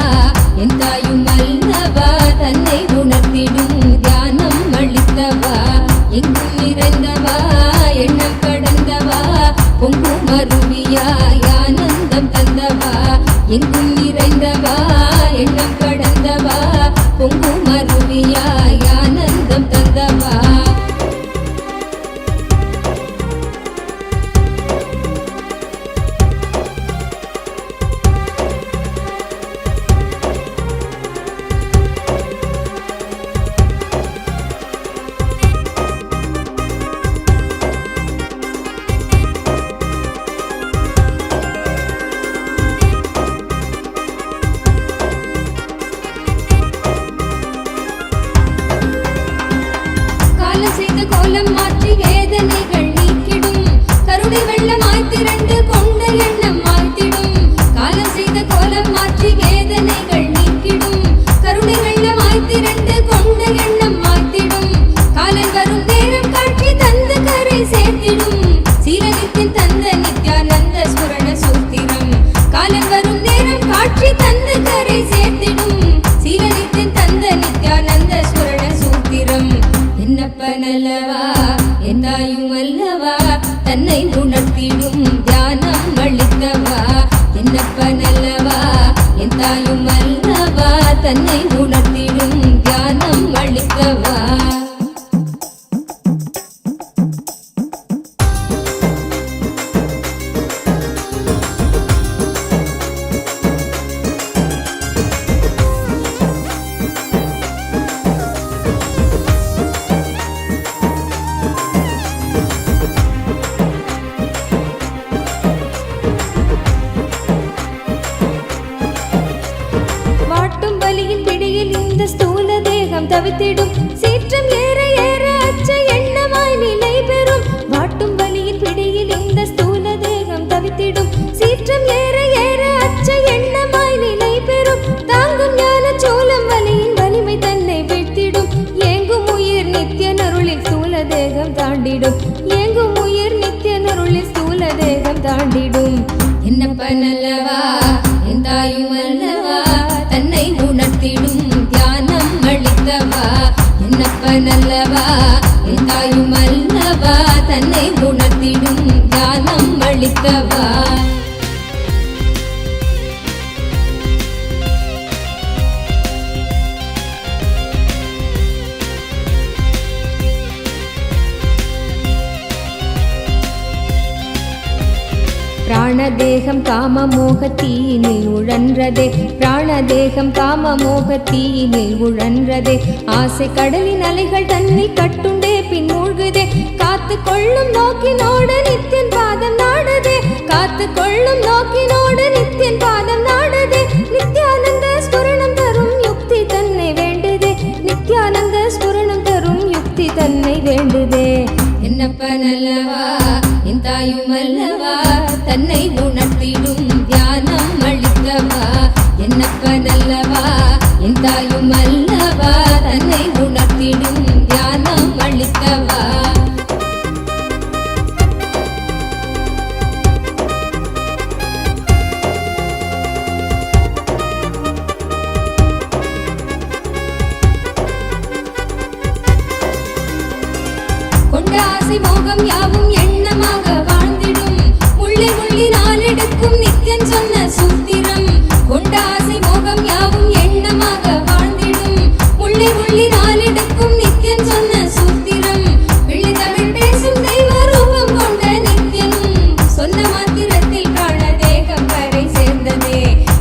என் தாயும் அல்லவா, தன்னை உணர்த்திடும் தியானம் அளித்தவா. எங்கும் நிறைந்தவா எண்ணம் கடந்தவா, பொங்கும் அருவியாய் ஆனந்தம் தந்தவா. எங்கும் நிறைந்தவா எண்ணம் கடந்தவா, பொங்கும் அருவியாய் ஆனந்தம் தந்தவா. கோலம் மாற்றி வேதனைகள் நீக்கிடும். கருணை வெள்ளமாய் திரண்டு கொண்ட எண்ணம் மாற்றிடும். காலம் செய்த கோலம் மாற்றி வேதனைகள் நீக்கிடும். கருணை வெள்ளமாய் திரண்டு கொண்ட எண்ணம் மாற்றிடும். காலன் வரும் நேரம் காட்சி தந்து கரை சேர்த்திடும். சீலனித்தின் தந்த நித்யானந்த ஸ்மரண சூத்திரம். காலன் வரும் நேரம் காட்சி தந்து கரை சேர்த்திடும். சீலனித்தின் தந்த நித்யானந்த ஸ்மரண சூத்திரம். என்னப்பன் அல்லவா என் தாயும் அல்லவா, தன்னை உணர்த்திடும் தியானம் அளித்தவா. என்னப்பன் அல்லவா என் தாயும் அல்லவா, தன்னை உணர்த்திடும் தியானம் அளித்தவா. தவித்திடும். சீற்றம் ஏற ஏற அச்ச எண்ணமாய் நிலை பெறும். வாட்டும் வலியின் பிடியில் இந்த ஸ்தூல தேகம் தவித்திடும். சீற்றம் ஏற ஏற அச்ச எண்ணமாய் நிலை பெறும். தாங்கும் ஞான சோளம் வலியின் வலிமை தன்னை வீழ்த்திடும். ஏங்கும் உயிர் நித்திய நருளில் ஸ்தூல தேகம் தாண்டிடும். ஏங்கும் உயிர் நித்திய நருளில் ஸ்தூல தேகம் தாண்டிடும். என்னப்பன் அல்லவா என் தாயும் அல்லவா, தன்னை உணர்த்திடும் தியானம் அளித்தவா. என்னப்பன் அல்லவா என் தாயும் அல்லவா, தன்னை உணர்த்திடும் தியானம் அளித்தவா. பிராணதேகம் காம மோகத்தீயினில் உழன்றதே. பிராணதேகம் காம மோகத்தீயினில் உழன்றதே. ஆசை கடலின் அலைகள் தன்னை கட்டுண்டே பின் மூழ்குதே. காத்து கொள்ளும் நோக்கினோடு நித்தியன் பாதம் நாடுதே. காத்து கொள்ளும் நோக்கினோடு நித்தியன் பாதம் நாடுதே. நித்யானந்த ஸ்புரணம் தரும் யுக்தி தன்னை வேண்டுதே. நித்யானந்த ஸ்புரணம் தரும் யுக்தி தன்னை வேண்டுதே. என்னப்பன் அல்லவா என் தாயும் அல்லவா, தன்னை உணர்த்திடும் தியானம் அளித்தவா. என்னப்பன் அல்லவா என் எந்தாயும் அல்லவா தன்னை உணர்த்திடும் தியானம் அளித்தவா. கொண்ட ஆசை மோகம் யாவும் எண்ணமாக வாழ்ந்திடும் முள்ளி முள்ளி நாளெடுக்கும் நித்யன் சொன்ன சூத்திரம். கொண்ட ஆசை மோகம் யாவும் எண்ணமாக வாழ்ந்திடும் முள்ளி முள்ளி நாளெடுக்கும் நித்யன் சொன்ன சூத்திரம். பிள்ளை தமிழ் பேசும் தெய்வ ரூபம் கொண்ட நித்யனும் சொன்ன மாத்திரத்தில் காண தேகம் கரை சேர்ந்ததே.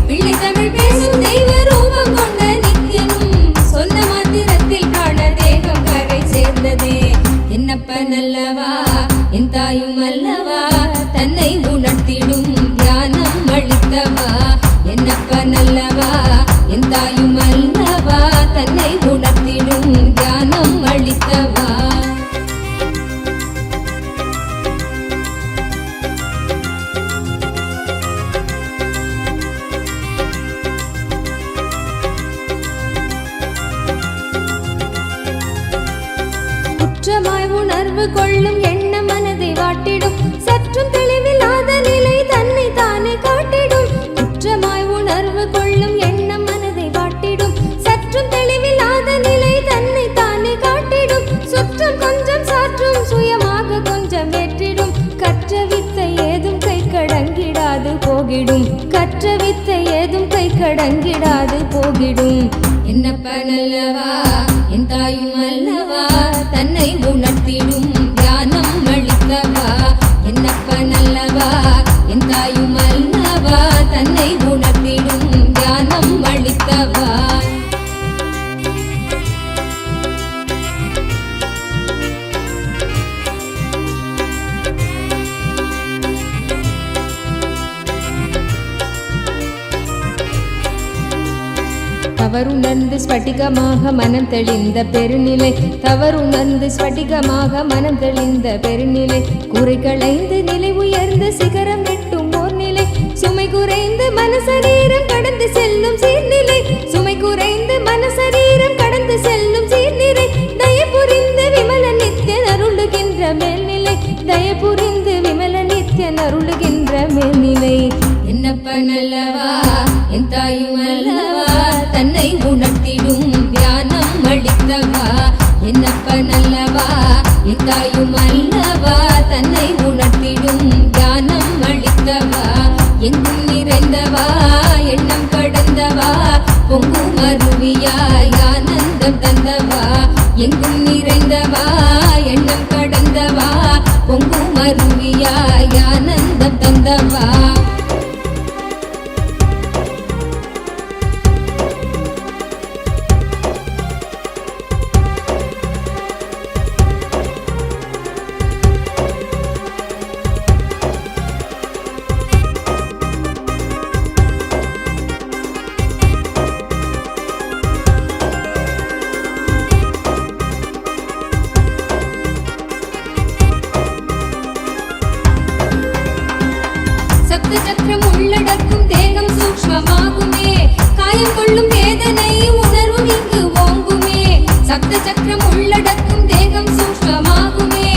பிள்ளை தமிழ் பேசும் தெய்வ ரூபம் கொண்ட நித்யனும் சொன்ன மாத்திரத்தில் காண தேகம் கரை சேர்ந்ததே. என்னப்பன் அல்லவா என் தாயும் அல்லவா தன்னை உணர்த்திடும் தியானம் அளித்தவா. என்னப்பன் அல்லவா என் தாயும் அல்லவா தன்னை உணர்த்திடும் தியானம் அளித்தவா. குற்றமாய் உணர்வு கொள்ளும் எண்ண மனதை வாட்டிடும் சற்றும் தெளிவில்லாத நிலை தன்னை தானே காட்டிடும். குற்றமாய் உணர்வு கொள்ளும் எண்ண மனதை வாட்டிடும் சற்றும் தெளிவில்லாத நிலை தன்னை தானே காட்டிடும். சுற்றம் கொஞ்சம் சாற்றும் சுயமாக கொஞ்சம் ஏற்றிடும். கற்ற வித்தை ஏதும் கை கடங்கிடாது போகிடும். கற்ற வித்தை ஏதும் கை கடங்கிடாது போகிடும். என்னப்பன் அல்லவா என் தாயும் அல்லவா தன்னை உணர்த்திடும் தியானம் அளித்தவா. என்னப்பன் அல்லவா என் தாயும் அல்லவா தன்னை உணர்த்திடும் தியானம் அளித்தவா. தவறுணர்ந்து ஸ்படிகமாக மனம் தெளிந்த பெருநிலை. தவறுணர்ந்து ஸ்படிகமாக மனம் தெளிந்த பெருநிலை. குறை களைந்து நிலை உயர்ந்து சிகரம் எட்டும் ஓர் நிலை. சுமை குறைந்து மனசரீரம் கடந்து செல்லும் சீர்நிலை. சுமை குறைந்து மனசரீரம் கடந்து செல்லும் சீர்நிலை. தயபுரிந்து விமல நித்யன் அருளுகின்ற மேல்நிலை. தயபுரிந்து விமல நித்யன் அருளுகின்ற மேல்நிலை. என்னப்பன் அல்லவா என் தாயும் அல்லவா தன்னை உணர்த்திடும் தியானம் அளித்தவா. என்னப்பன் அல்லவா என் தாயும் அல்லவா தன்னை உணர்த்திடும் தியானம் அளித்தவா. எங்கும் நிறைந்தவா எண்ணம் கடந்தவா பொங்கும் அருவியாய் ஆனந்தம் தந்தவா. எங்கும் நிறைந்தவா எண்ணம் கடந்தவா பொங்கும் அருவியாய் ஆனந்தம் தந்தவா. சக்கரம் உள்ளடக்கும் தேகம் சூக்ஷ்மமாகுமே. காயம் கொள்ளும் வேதனை உணர்வும் இங்கு ஓங்குமே. சப்த சக்கரம் உள்ளடக்கும் தேகம் சூக்ஷ்மமாகுமே.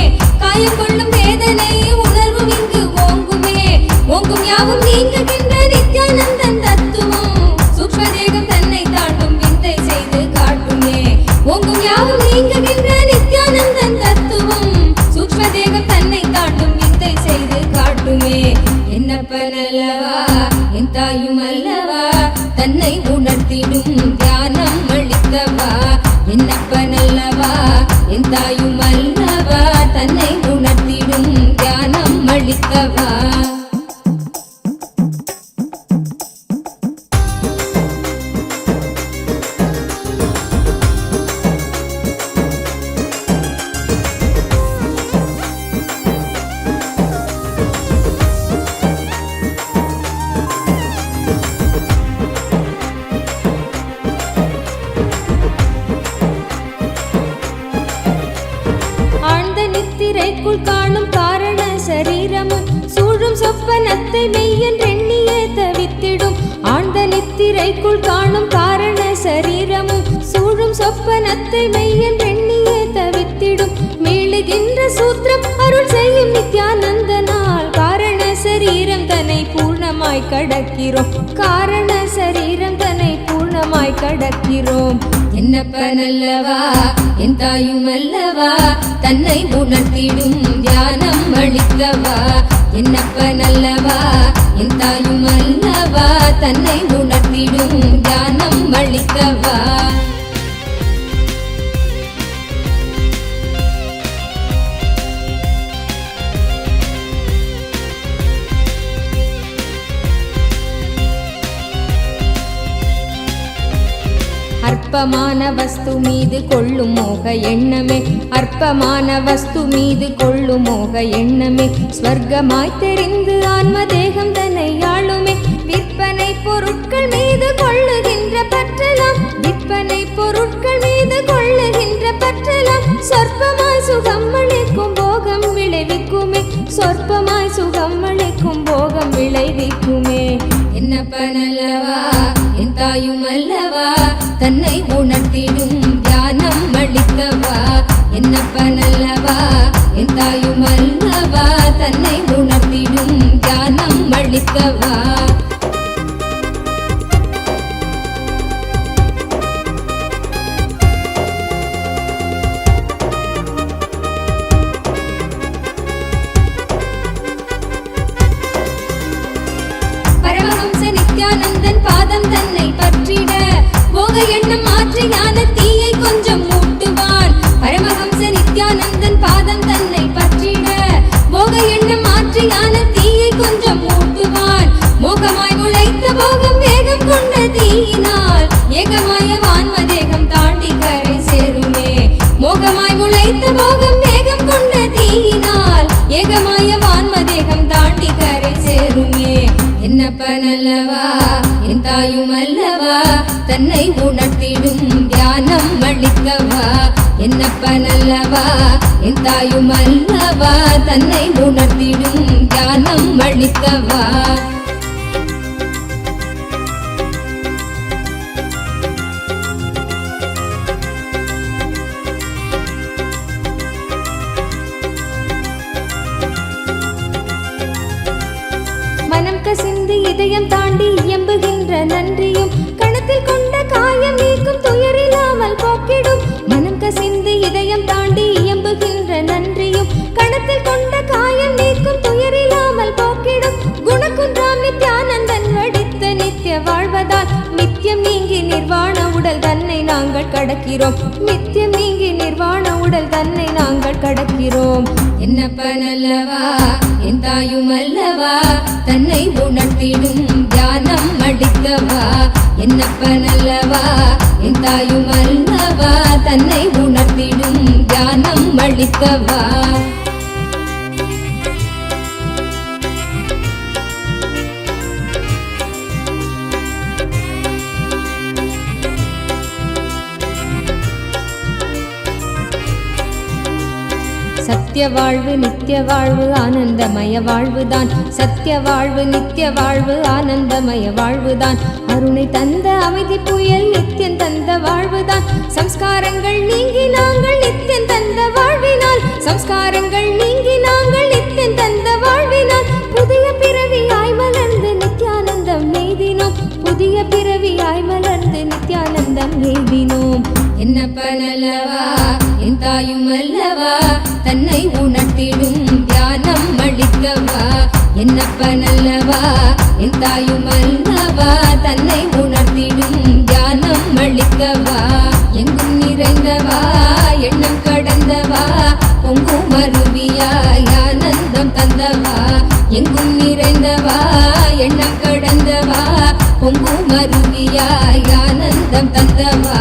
காயம் கொள்ளும் வேதனை உணர்வும் இங்கு ஓங்குமே. ஓங்கும் யாவும் நீங்குகின்ற நித்யானந்தன் தத்துவம் சூக்ஷ்ம தேகம் தன்னை தாண்டும் வித்தை செய்து காட்டுமே. ஓங்கும் யாவும் நீங்குகின்ற நித்யானந்தன் தத்துவம் சூக்ஷ்ம தேகம் தன்னை தாண்டும் வித்தை செய்து காட்டுமே. என்னப்பன் அல்லவா என் தாயும் அல்லவா தன்னை உணர்த்திடும் தியானம் அளித்தவா. என்னப்பன் அல்லவா என் தாயும் அல்லவா தன்னை உணர்த்திடும் தியானம் அளித்தவா. திரைக்குள் காணும் காரண சரீரமும் சூழும் சொப்பனத்தை மெய்யென்றெண்ணியே தவித்திடும். ஆழ்ந்த நித்திரைக்குள் காணும் காரண சரீரம் சொப்பனத்தை மெய்யன் எண்ணியே தவித்திடும் மீளுகின்ற சூத்திரம் அருள் செய்யும் நித்யானந்தனால் காரண சரீரம் தன்னை பூர்ணமாய் கடக்கிறோம். காரண சரீரம் தன்னை பூர்ணமாய் கடக்கிறோம். என்னப்பனல்லவா என் தாயும் அல்லவா தன்னை உணர்த்திடும் தியானம் அளித்தவா. என்னப்பனல்லவா என் தாயும் அல்லவா தன்னை உணர்த்திடும் தியானம் அளித்தவா. அற்பமான வஸ்து மீது கொள்ளும் மோக எண்ணமே, அற்பமான வஸ்து மீது கொள்ளும் மோக எண்ணமே ஸ்வர்க்கமாய் தெரிந்து ஆன்ம தேகம் தன்னை ஆளுமே. விற்பனை பொருட்கள் மீது கொள்ளுகின்ற பற்றலாம், விற்பனை பொருட்கள் மீது கொள்ளுகின்ற பற்றலாம் சொற்பமாய் சுகம் அளிக்கும் போகம் விளைவிக்குமே, சொற்பமாய் சுகம் அளிக்கும் போகம் விளைவிக்குமே. என்னப்பனல்லவா என் தாயும் அல்லவா தன்னை உணர்த்திடும் தியானம் அளித்தவா. என்னப்பனல்லவா என் தாயும் அல்லவா தன்னை உணர்த்திடும் தியானம் அளித்தவா. நித்யானந்தன் பாதம் தன்னை பற்றிட போக எண்ணம் மாற்றி ஞான தீயை கொஞ்சம் மூட்டுவான். பரமஹம்ச நித்யானந்தன் பாதம் தன்னை பற்றிட போக எண்ணம் மாற்றி ஞான தீயை கொஞ்சம் மூட்டுவான். மோகமாய் முளைத்த போகம் வேகம் கொண்ட தீயினால் ஏகமாய வான்ம தேகம் தாண்டி கரை சேருமே. மோகமாய் முளைத்த போகம் வேகம் கொண்ட தீயினால் ஏகமாய வான்ம தேகம் தாண்டி கரை சேருமே. என்னப்பனல்லவா என் தாயும் அல்லவா தன்னை உணர்த்திடும் தியானம் அளித்தவா. என்னப்பனல்லவா என் தாயும் அல்லவா தன்னை உணர்த்திடும் தியானம் அளித்தவா. மனம் கசிந்து இதயம் தாண்டி இயம்புகின்ற நன்றியும் கணத்தில் கொண்ட காயம் நீக்கும் துயரில்லாமல் போக்கிடும். மனம் கசிந்து இதயம் தாண்டி இயம்புகின்ற நன்றியும் கணத்தில் கொண்ட காயம் நீக்கும் துயரில்லாமல் போக்கிடும். குணகுன்றாம் நித்யானந்தன் வடித்த நித்திய வாழ்வதால் நித்தியம் நீங்கி நிர்வாண உடல் தன்னை நாங்கள் கடக்கிறோம். நித்தியம் நீங்கி நிர்வாண உடல் தன்னை நாங்கள் கடக்கிறோம். என்னப்பனல்லவா என் தாயும் அல்லவா தன்னை உணர்த்திடும் தியானம் அளித்தவா. என்னப்பனல்லவா என் தாயும் அல்லவா தன்னை உணர்த்திடும் தியானம் அளித்தவா. சத்திய வாழ்வு நித்திய வாழ்வு ஆனந்தமய வாழ்வுதான், சத்திய வாழ்வு நித்திய வாழ்வு ஆனந்தமய வாழ்வுதான். அருணை தந்த அமைதி புயல் நித்தியம் தந்த வாழ்வுதான். சம்ஸ்காரங்கள் நீங்கி நாங்கள் நித்தியம் தந்த வாழ்வினால், சம்ஸ்காரங்கள் நீங்கி நாங்கள் நித்தியம் தந்த வாழ்வினால் புதிய பிறவியாய் மலர்ந்து நித்யானந்தம் எய்தினோம். புதிய பிறவியாய் மலர்ந்து நித்யானந்தம் எய்தினோம். என்னப்பனல்லவா என் தாயும் அல்லவா தன்னை உணர்த்திடும் தியானம் அளித்தவா. என்னப்பனல்லவா என் தாயும் அல்லவா தன்னை உணர்த்திடும் தியானம் அளித்தவா. எங்கும் நிறைந்தவா எண்ணம் கடந்தவா பொங்கும் அருவியாய் ஆனந்தம் தந்தவா. எங்கும் நிறைந்தவா எண்ணம் கடந்தவா பொங்கும் அருவியாய் ஆனந்தம் தந்தவா.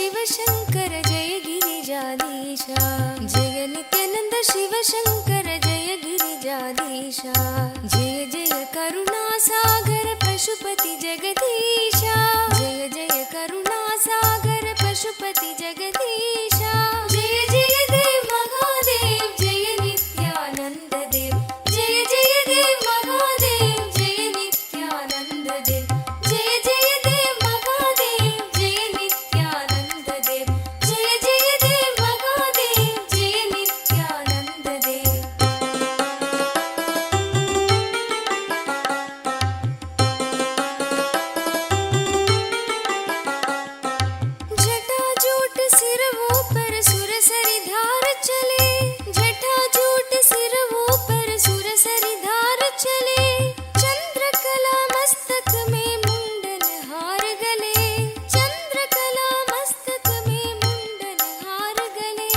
शिवशङ्कर जय गिरिजाधीशा जय नित्यानन्द शिवशङ्कर जय गिरिजाधीशा जय जय करुणासागर पशुपति जगदीशा जय जय करुणासागर पशुपति जगदीशा जय जय देव महादेव जय नित्यानन्द देव जय जय देव महादेव जय नित्यानन्द देव जय जय देव महादेव जय नित्यानन्द देव जय जय देव महादेव जय नित्यानन्द देव जटाजूट सिरवों पर सुरसरी धार चले जटाजूट सिरवों पर सुरसरी धार चले चंद्रकला मस्तक में मुंडन हार गले चंद्रकला मस्तक में मुंडन हार गले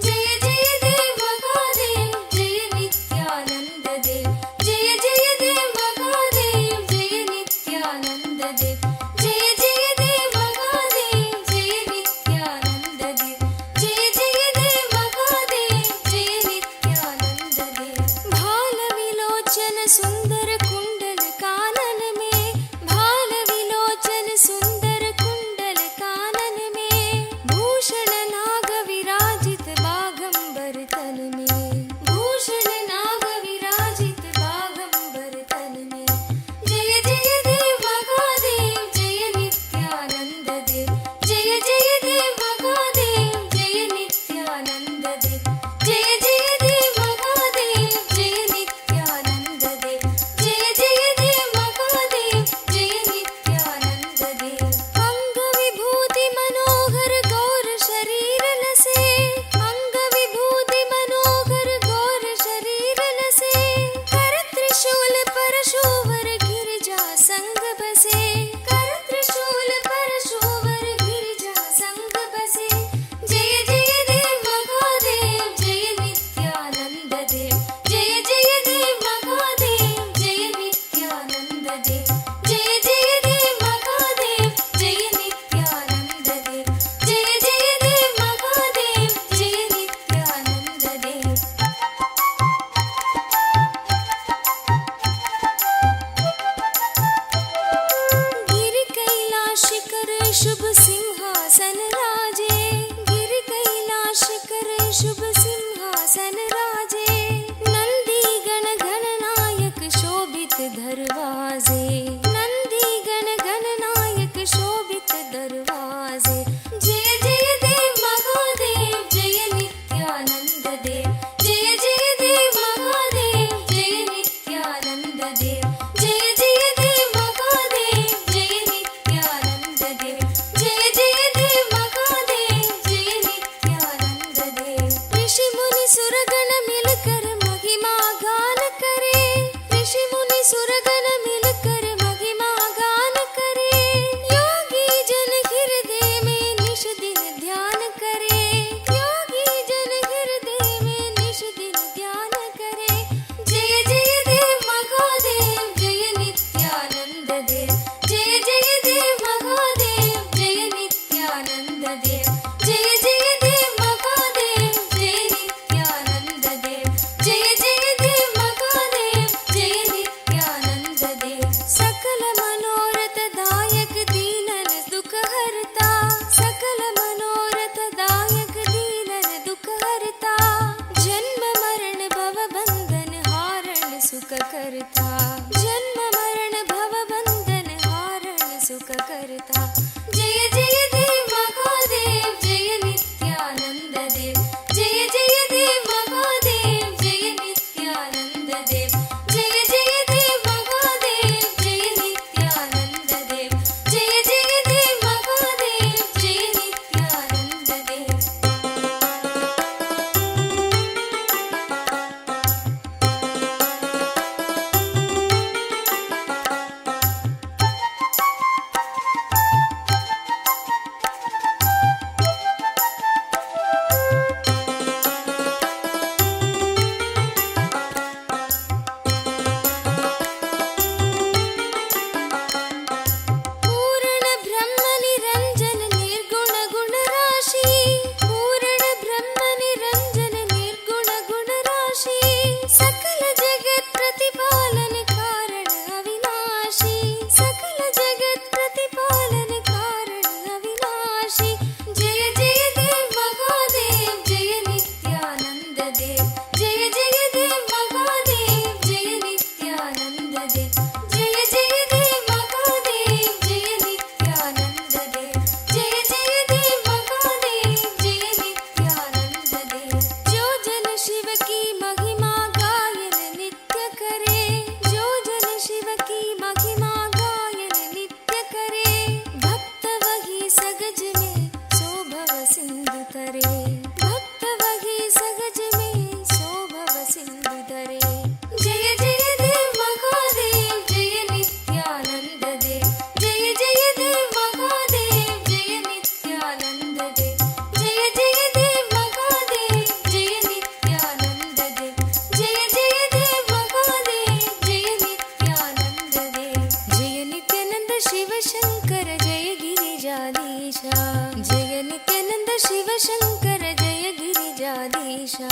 जय जय देव महादेव जय नित्यानंद देव जय जय देव महादेव जय नित्यानंद देव जय जय देव महादेव जय नित्यानंद देव जय जय देव महादेव जय नित्यानंद देव भाल विलोचन सुंदर कुंडल कानन में भाल विलोचन सुंदर कुंडल कानन में भूषण नाग विराजित बागंबर तन में भूषण नाग विराजित बागंबर तन में जय जय देव महादेव जय नित्यानंद देव जय जय देव महादेव जय नित्यानंद देव जय जय देव महादेव जय नित्यानंद देव जय जय देव महादेव जय नित्यानंद देव अंग विभूति मनोहर गौर शरीर लसे अंग विभूति मनोहर गौर शरीर लसे कर त्रिशूल परशुवर गिरिजा संग बसे कर त्रिशूल परशुवर गिरिजा संग बसे जय जय देव महादेव जय नित्यानंद देव जय जय देव महादेव जय नित्यानंद देव जय जय देव महादेव जय नित्यानंद देव जय जय देव महादेव जय नित्यानंद देव गिरि कैलाश कर शुभ सिंहासन राजे गिरि कैलाश कर शुभ सिंहासन राजे नंदी गण गणनायक शोभित दरवाजे नंदी गण गणनायक शोभित दरवाजे जय जय देव महादेव जय नित्यानंद देव जय जय देव महादेव जय नित्यानंद देव जय जय देव महादेव जय नित्यानंद देव जय जय देव महादेव जय नित्यानंद देव ऋषि मुनि सुरगण मिलकर महिमा गान करे ऋषि मुनि सुरगण मिलकर महिमा गान करे योगी जन हृदय में निश दिन ध्यान करे योगी जन हृदय में निश दिन ध्यान करे जय जय देव महादेव जय नित्यानंद देव जय जय देव महादेव जय नित्यानंद देव जय जय देव महादेव जय नित्यानंद देव जय जय देव महादेव जय नित्यानंद देव सकल मनोरथ दायक दीनन दुख हरता सकल मनोरथ दायक दीनन दुख हरता जन्म मरण भव बंधन हारण सुख करता जन्म मरण भव बंधन हारण सुख करता जय जय देव महादेव शिवशङ्कर जय गिरिजाधीशा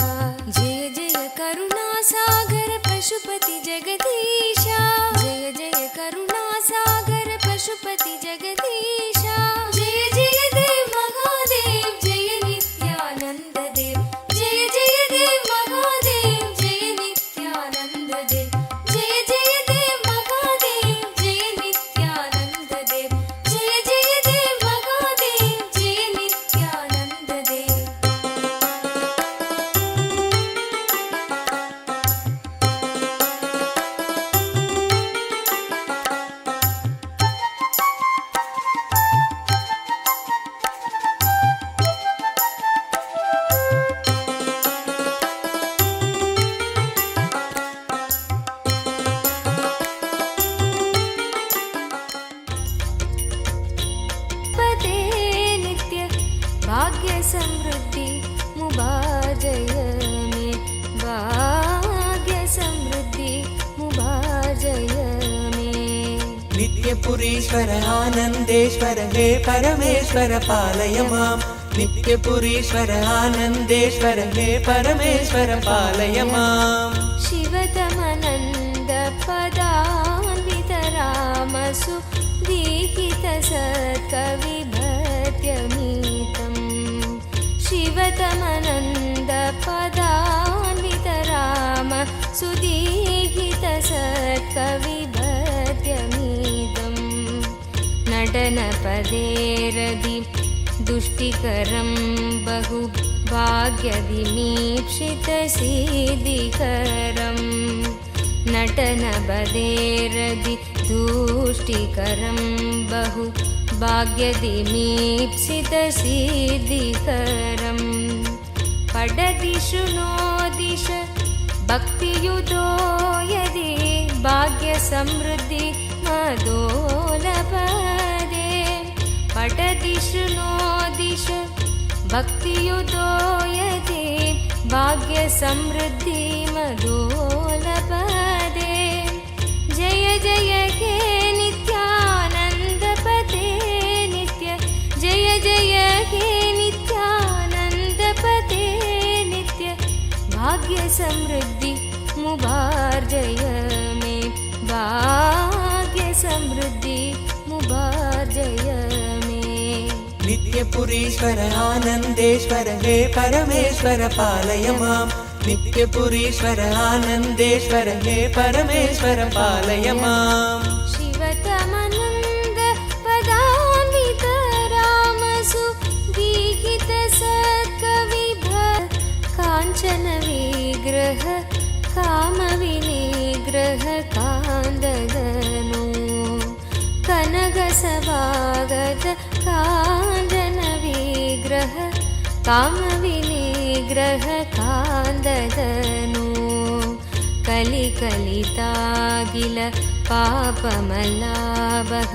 जय जय करुणासागर पशुपति जगदीशा जय जय करुणासागर पशुपति जगदीशा जय जय देव महादेव जय नित्यानंद देव जय जय देव महादेव जय नित्यानंद देव जय जय देव महादेव जय नित्यानंद देव जय जय देव महादेव जय नित्यानंद देव पदे नित्य भाग्य समृद्धि मुबाजय में भाग्य समृद्धि मुबाजय में नित्यपुरीश्वर आनन्देश्वर हे परमेश्वर पालय माम् नित्यपुरीश्वर आनन्देश्वर हे परमेश्वर पालय माम् शिवतमनन्द पदान्वित रामसु दीहित सत्कविभत्यमीतम् शिवतमनन्द पदान्वित राम सुदीहित सत्कविभत्यमीतम् नटनपदेरदि दुष्टिकरं बहु भाग्यदिमीप्सितसिद्धिकरम् नटनपदेरदि दुष्टिकरं बहु भाग्यदिमीप्सितसिद्धिकरम् पडदिषु नो दिश भक्तियुतो यदि भाग्यसमृद्धि मदोलपदे पडदिषु नो दिश भक्तियुतो यदि भाग्यसमृद्धि मदोलपदे जय जय हे नित्यानन्दपते नित्य जय जय हे नित्यानन्दपते नित्य भाग्य समृद्धि मुबार्जय में भाग्य समृद्धि मुबार्जय में नित्यपुरीश्वर आनन्देश्वर हे परमेश्वर पालय माम् नित्यपुरीश्वर आनन्देश्वर हे परमेश्वर पालय माम् शिवतमनन्द पदान्वित रामसु दीहित सत्कविभ काञ्चन विग्रह कामविनिग्रह कान्ददनु कनकसभागत काञ्चन विग्रह कामविनिग्रह कान्ददनु कलिकलितागिल पापमलाभः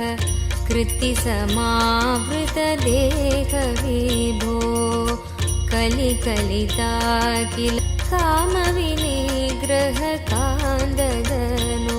कृत्तिसमावृत देहविभो कलिकलितागिल कामविनिग्रह कान्ददनु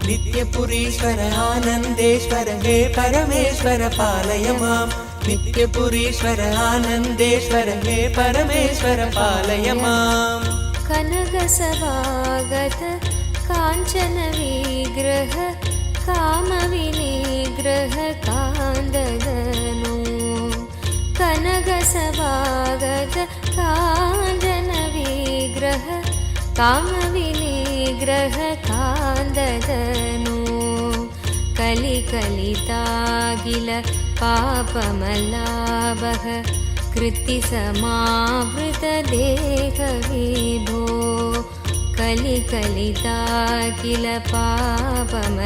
नित्यपुरीश्वर आनन्देश्वर हे परमेश्वर पालय माम् नित्यपुरीश्वर आनन्देश्वर हे परमेश्वर पालय माम् कनकसभागत काञ्चन विग्रह कामविनिग्रह कान्ददनु कनकसभागत काञ्चन विग्रह कामविनिग्रह कान्ददनु कलिकलितागिल पापमलाभः कृत्तिसमावृत देहविभो कलिकलितागिल पापमलाभः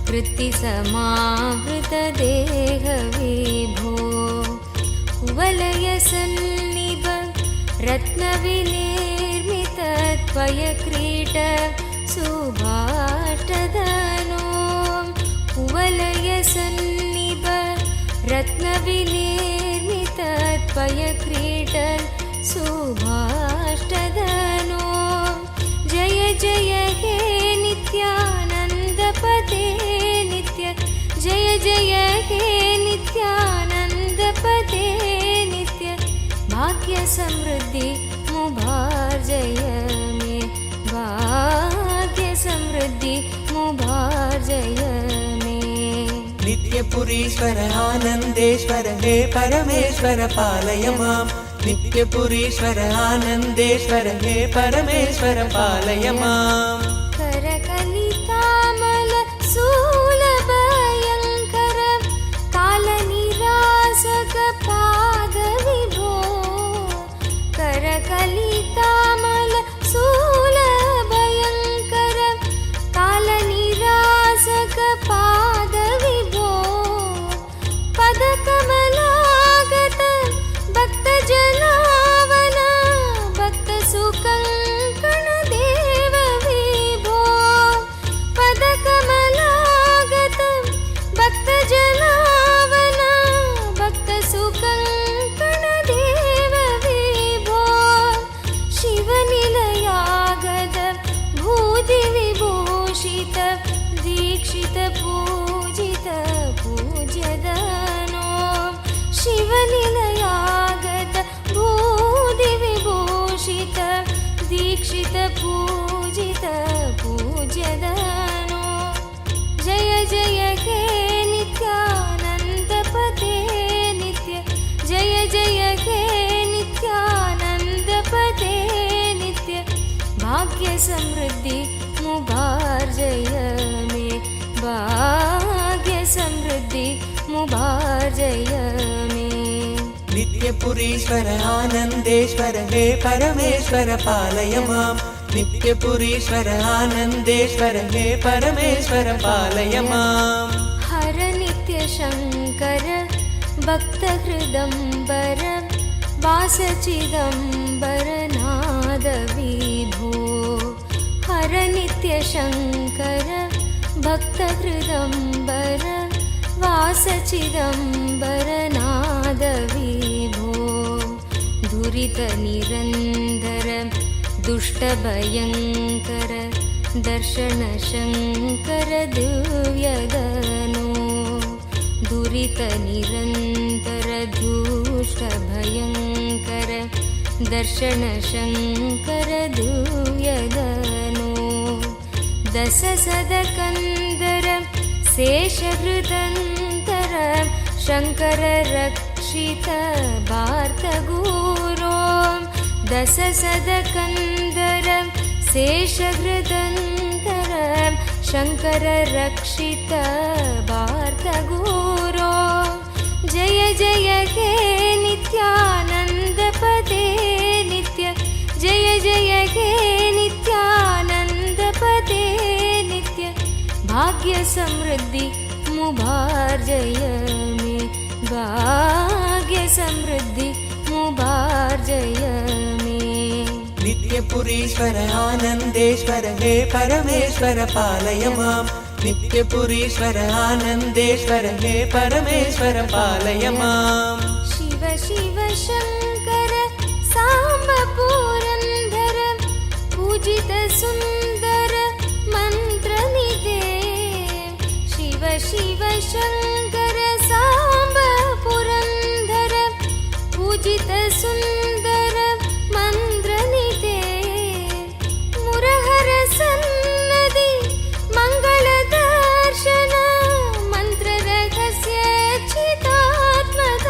कृत्तिसमावृत देहविभो कुवलय सन्नि रत्नविनिर्मितत्वयक्रीट सुभाष्टधनो कुवलयसन्निभ रत्नविनिर्मितत्वयक्रीट सुभाष्टधनो जय जय हे नित्यानन्दपते नित्य जय जय हे नित्यानन्दपते नित्य भाग्य समृद्धि मुभार्जय मे भाग्य समृद्धि मुभार्जय मे नित्यपुरीश्वर आनन्देश्वर हे परमेश्वर पालय माम् नित्यपुरीश्वर आनन्देश्वर हे परमेश्वर पालय माम् करकलितामल शूलभयङ्कर कालनिरासक पादविभो करकलितामल शूलभयङ्कर कालनिरासक पादविभो पदकमलागत भक्तजनावन भक्तसुकङ्कण देव विभो पदकमलागत भक्तजनावन भक्तसुकङ्कण देव विभो शिवनिलयागत भूतिविभूषित दीक्षित पूजित पूज्यदनो शिवनिलयागत भूतिविभूषित दीक्षित पूजित पूज्यदनो जय जय हे नित्यानन्दपते नित्य जय जय हे नित्यानन्दपते नित्य भाग्य समृद्धि मुभार्जय मे भाग्य समृद्धि मुभार्जय मे नित्यपुरीश्वर आनन्देश्वर हे परमेश्वर पालय माम् नित्यपुरीश्वर आनन्देश्वर हे परमेश्वर पालय माम् हर नित्य शङ्कर भक्तहृदम्बर वासचिदम्बर नाद विभो हर नित्य शङ्कर भक्तहृदम्बर वासचिदम्बर नाद विभो दुरितनिरन्तर दुष्टभयङ्कर दर्शनशङ्कर दिव्यदनो दुरितनिरन्तर दुष्टभयङ्कर दर्शनशङ्कर दिव्यदनो दशसदकन्दर शेषहृदन्तर शङ्कर रक्षित वार्तगुरो दशसदकन्दर शेषहृदन्तर शङ्कर रक्षित वार्तगुरो जय जय हे नित्यानन्दपते नित्य जय जय हे नित्यानन्दपते नित्य भाग्य समृद्धि मुभार्जय मे भाग्य समृद्धि मुभार्जय मे नित्यपुरीश्वर आनन्देश्वर हे परमेश्वर पालय माम् नित्यपुरीश्वर आनन्देश्वर हे परमेश्वर पालय माम् शिव शिव शङ्कर साम्ब पुरन्दर पूजित सुन्दर मन्त्रनिधे शिव शिव शङ्कर साम्ब पुरन्दर पूजित सुन्दर मन्त्रनिधे मुरहर सन्नदि मङ्गलदर्शन मन्त्ररहस्य चितात्मक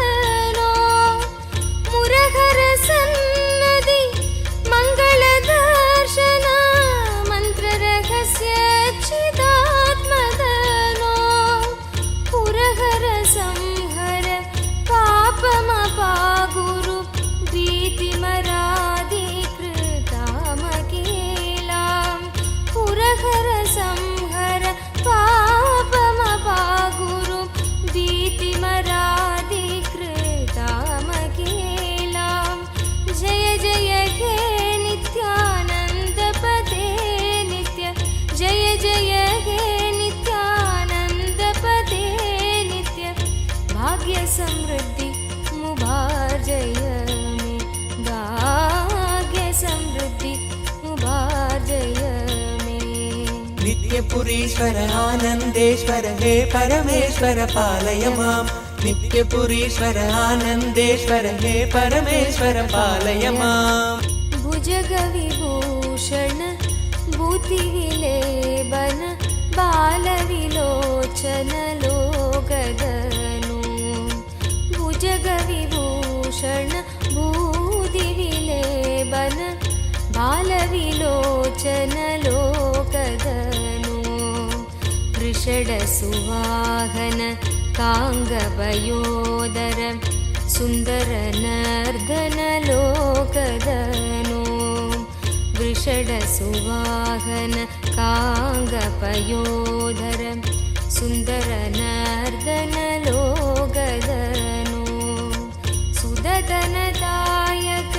नित्यपुरीश्वर आनन्देश्वर हे परमेश्वर पालय मां नित्यपुरीश्वर आनन्देश्वर हे परमेश्वर पालय मां भुजगविभूषण भूतिविलेबन बालविलोचन लोकदनु भुजगविभूषण भूतिविलेबन बालविलोचन लोकदनु वृषडसुवाहन काङ्गभयोदर सुन्दर नर्दन लोकदनु वृषडसुवाहन काङ्गपयोधर सुन्दर नर्दन लोकदनु सुददनदायक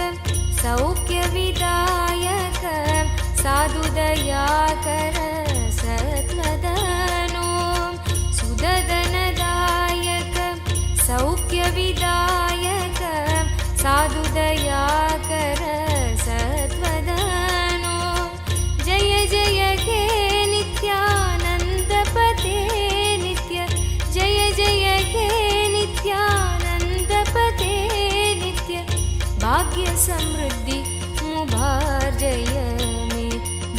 सौख्यविदायक साधुदयाकर सत्वदनु सुददनदायक सौख्यविदायक साधुदयाकर सत्वदनु जय जय हे नित्यानन्दपते नित्य जय जय हे नित्यानन्दपते नित्य भाग्य समृद्धि मुभार्जय मे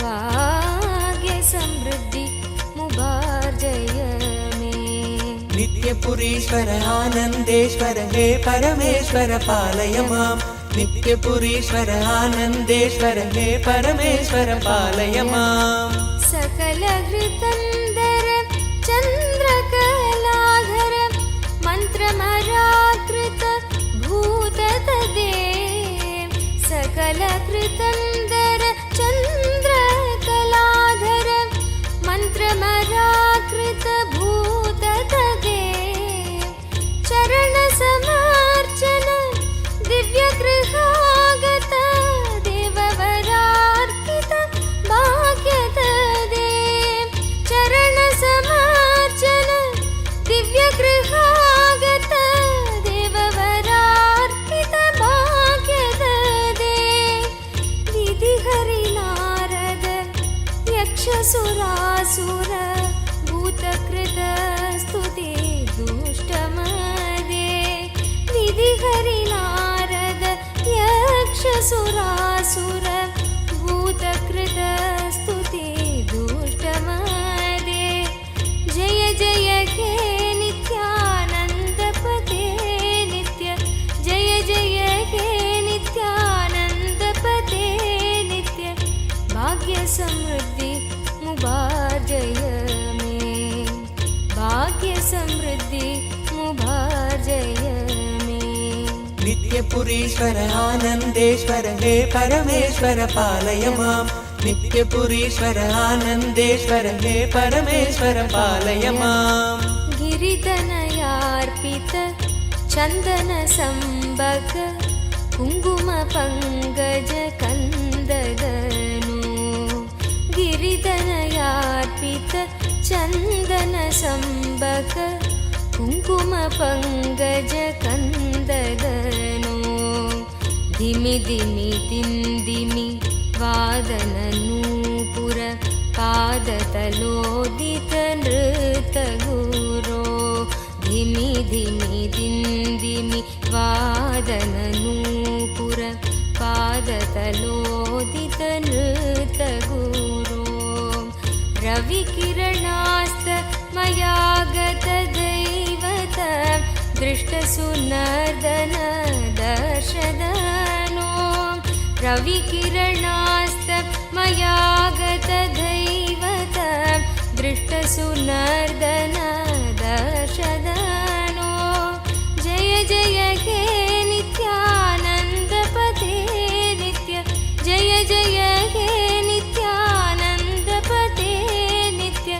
भाग्य समृद्धि मुभार्जय मे नित्यपुरीश्वर आनन्देश्वर हे परमेश्वर पालय मां नित्यपुरीश्वर आनन्देश्वर हे परमेश्वर पालय मां सकलहृतन्दर चन्द्रकलाधर मन्त्रमराकृत भूततदे सकलहृतन्दर चन्द्रकलाधर मन्त्रमराकृत भूततदे चरणसमार्चन दिव्यगृहागत देववरार्पित भाग्यददे चरणसमार्चन दिव्यगृहागत देववरार्पित भाग्यददे विधिहरिनारद यक्षसुरासुर भूतकृत स्तुति दुष्टमदे विधिहरिनारद यक्षसुरासुर भूतकृत स्तुति दुष्टमदे जय जय हे नित्यानन्दपते नित्य जय जय हे नित्यानन्दपते नित्य भाग्य समृद्धि मुभार्जय मे भाग्य समृद्धि मुभार्जय मे नित्यपुरीश्वर आनन्देश्वर हे परमेश्वर पालय मां नित्यपुरीश्वर आनन्देश्वर हे परमेश्वर पालय मां गिरिधनयार्पित चन्दन संबक कुङ्कुम पङ्कज कन्ददनु गिरिधनयार्पित चन्दन संबक कुङ्कुम पङ्कज कन्ददनु धिमि धिमि दिन्दिमि वादन नूपुर पादतलोदित नृतगुरो धिमि धिमि दिन्दिमि वादन नूपुर पादतलोदित नृतगुरो रविकिरणास्त मया गत दैवत दृष्टसुनर्दन दर्शदनो रविकिरणास्त मया गत दैवत दृष्टसुनर्दन दर्शदनो जय जय हे नित्यानन्दपते नित्य जय जय हे नित्यानन्दपते नित्य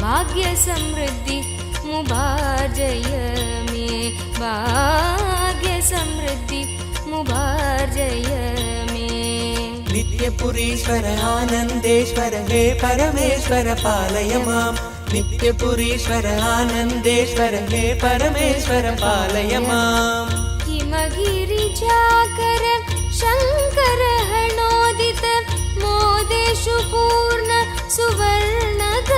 भाग्य समृद्धि मुभार्जय मे भाग्य समृद्धि मुभार्जय मे नित्यपुरीश्वर आनन्देश्वर हे परमेश्वर पालय मां नित्यपुरीश्वर आनन्देश्वर हे परमेश्वर पालय मां हिमगिरिजाकर शङ्कर हणोदित मोदेषु पूर्ण सुवर्णद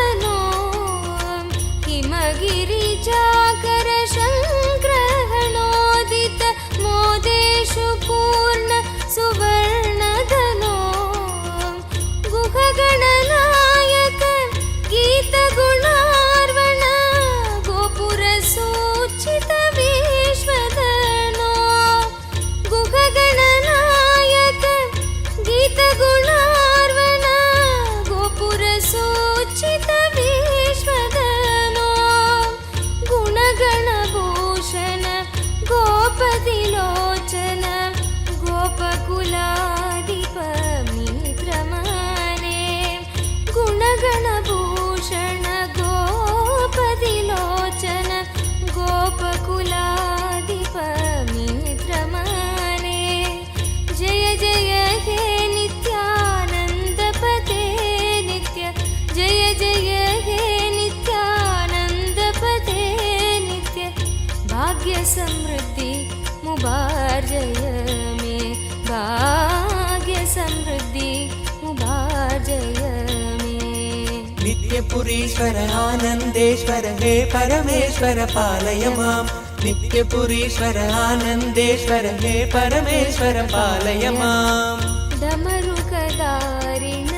नित्यपुरीश्वर आनन्देश्वर हे परमेश्वर पालय माम् नित्यपुरीश्वर आनन्देश्वर हे परमेश्वर पालय माम् डमरुकदारिण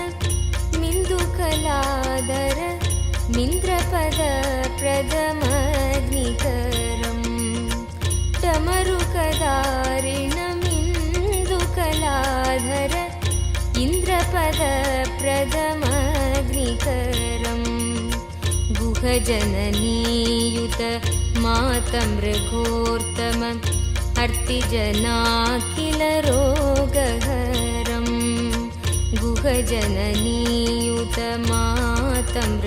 मिन्दुकलादर मिन्द्रपद प्रदमग्निकरम् डमरुकदारिण मिन्दुकलाधर इन्द्रपद प्रदमग्निकरम् गुहजननीयुत मातमृगोत्तम अर्तिजनाखिल रोगहरम् गुहजननीयुत मातमृगोत्तम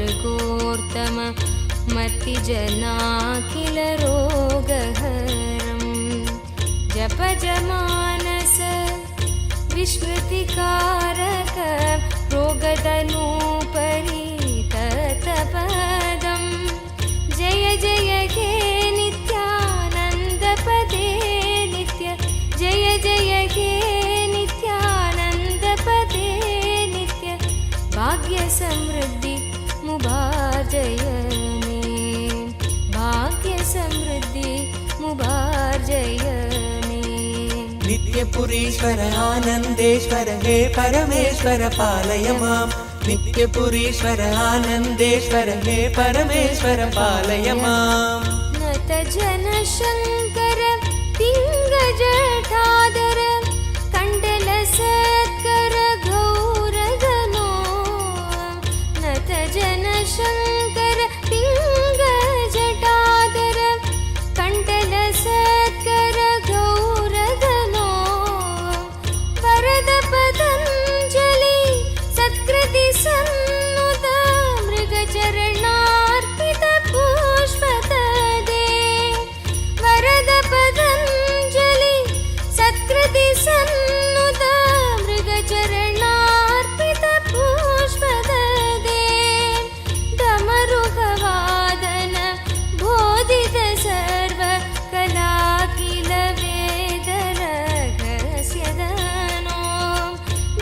मर्तिजनाखिल रोगहरम् जपजमानस विस्मृतिकारक रोगतनूपरिततपदम् जय जय हे नित्यानन्दपदे नित्य जय जय हे नित्यानन्दपदे नित्य भाग्यसमृद्धि मुभार्जय मे भाग्यसमृद्धि मुभार्जय मे नित्यपुरीश्वर आनन्देश्वर हे परमेश्वर पालय माम् नित्यपुरीश्वर आनन्देश्वर हे परमेश्वर पालय माम् नत जनशङ्कर पिङ्गजटाधर कण्डल सत्कर गौरगनो नत जनशङ्कर पिङ्गजटाधर कण्डल सत्कर गौरगनो वरद पतञ्जलि सत्कृति सन्नुत मृगचरणार्पित पुष्पतदे वरद पतञ्जलि सत्कृति सन्नुत मृगचरणार्पित पुष्पतदे डमरुकवादन बोधित सर्व कलाकिल वेद रहस्यदनो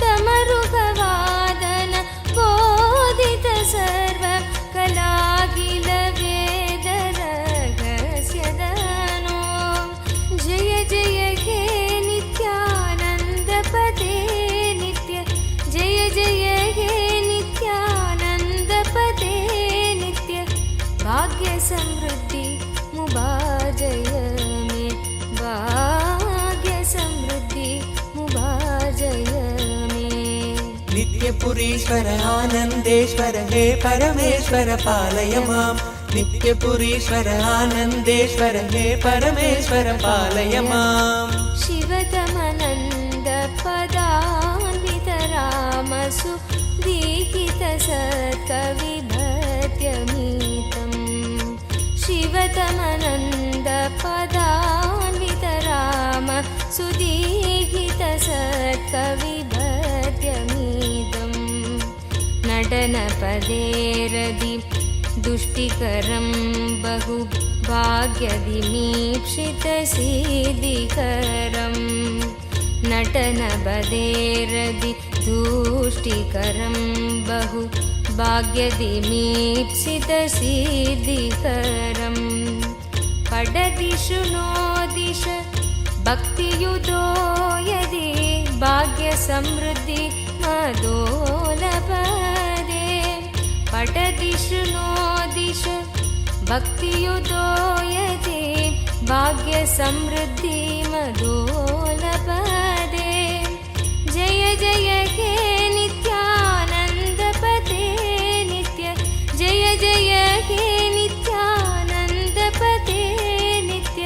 डमरुकवादन बोधित सर्व कलाकिल वेद रहस्यदनो जय जय हे नित्यानन्दपदे नित्य जय जय हे नित्यानन्दपदे नित्य भाग्यसमृद्धि मुभार्जय मे भाग्यसमृद्धि मुभार्जय मे नित्यपुरीश्वर आनन्देश्वर हे परमेश्वर पालय माम् नित्यपुरीश्वर आनन्देश्वर हे परमेश्वर पालय माम् शिवतमनन्द पदान्वित रामसु दीहित सत्कविभत्यमीतम् शिवतमनन्द पदान्वित राम सुदीहित सत्कविभत्यमीतम् नटनपदेरदि दुष्टिकरं बहु भाग्यदिमीप्सित सिद्धिकरम् नटनपदेरदि दुष्टिकरं बहु भाग्यदिमीप्सित सिद्धिकरम् पडदिषु नो दिश भक्तियुतो यदि भाग्यसमृद्धि मदोलपदे पटदिषु नो दिश भक्तियुतो यदि भाग्यसमृद्धि मदोलपदे जय जय हे नित्यानन्दपदे नित्य जय जय हे नित्यानन्दपदे नित्य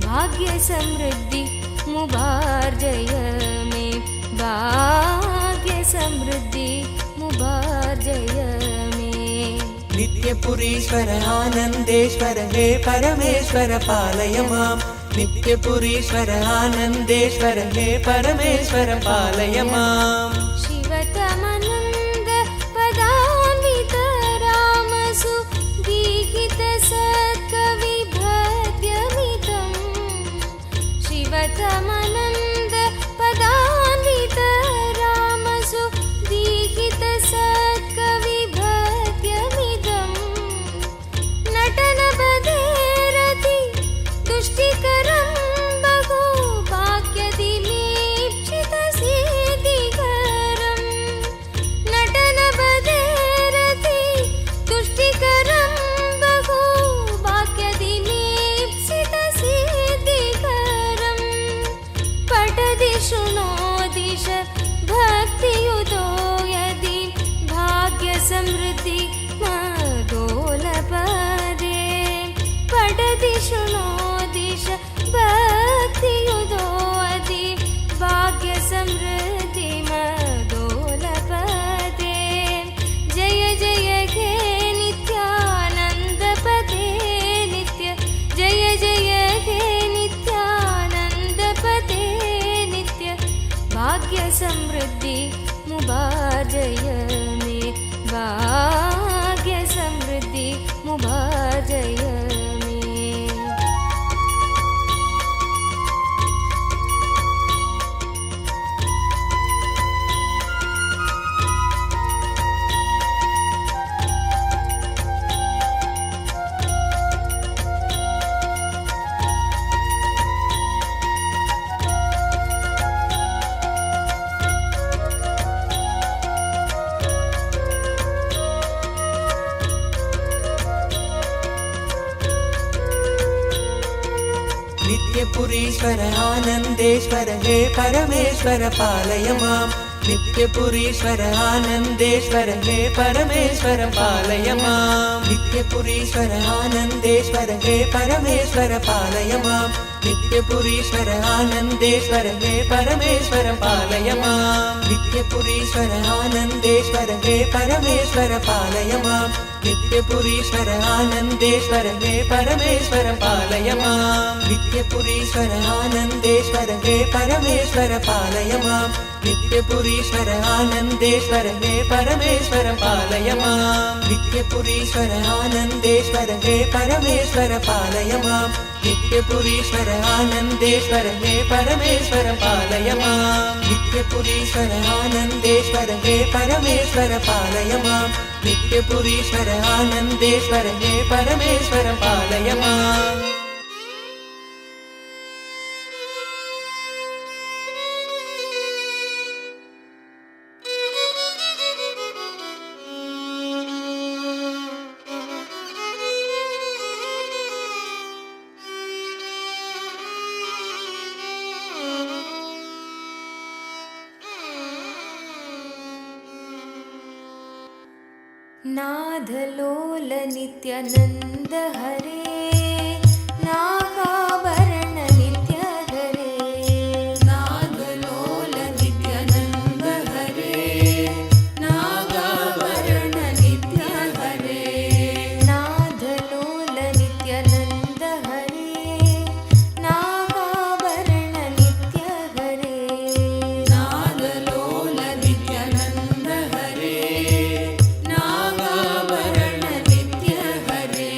भाग्यसमृद्धि मुभार्जय मे भाग्यसमृद्धि मुभार्जय मे नित्यपुरीश्वर आनन्देश्वर हे परमेश्वर पालय माम् नित्यपुरीश्वर आनन्देश्वर हे परमेश्वर पालय माम् शिवतमनन्द पदान्वित रामसु दीहित सत्कविभत्यमितम् शिवतमनन्द पदान्वित रामसु दीहित सत्कविभत्यमितम् समृद्धि मदोलपते जय जय हे नित्यानंद पते नित्य जय जय हे नित्यानंद पते नित्य भाग्य समृद्धि मुबाजय मे भाग्य समृद्धि मुबाजय मे नित्यपुरीश्वर आनन्देश्वर हे परमेश्वर पालय माम् नित्यपुरीश्वर आनन्देश्वर हे परमेश्वर पालय माम् नित्यपुरीश्वर आनन्देश्वर हे परमेश्वर पालय माम् नित्यपुरीश्वर आनन्देश्वर हे परमेश्वर पालय माम् नित्यपुरीश्वर आनन्देश्वर हे परमेश्वर पालय माम् नित्यपुरीश्वर आनन्देश्वर हे परमेश्वर पालय माम् नित्यपुरीश्वर आनन्देश्वर हे परमेश्वर पालय माम् नित्यपुरीश्वर आनन्देश्वर हे परमेश्वर पालय माम् नित्यपुरीश्वर आनन्देश्वर हे परमेश्वर पालय माम् नित्यपुरीश्वर आनन्देश्वर हे परमेश्वर पालय माम् नित्यपुरीश्वर आनन्देश्वर हे परमेश्वर पालय माम् नित्यपुरीश्वर आनन्देश्वर हे परमेश्वर पालय माम् नादलोल नित्यानंद हरे नागाभरण नित्य हरे नादलोल नित्यानंद हरे नागाभरण नित्य हरे नादलोल नित्यानंद हरे नागाभरण नित्य हरे नादलोल नित्यानंद हरे नागाभरण नित्य हरे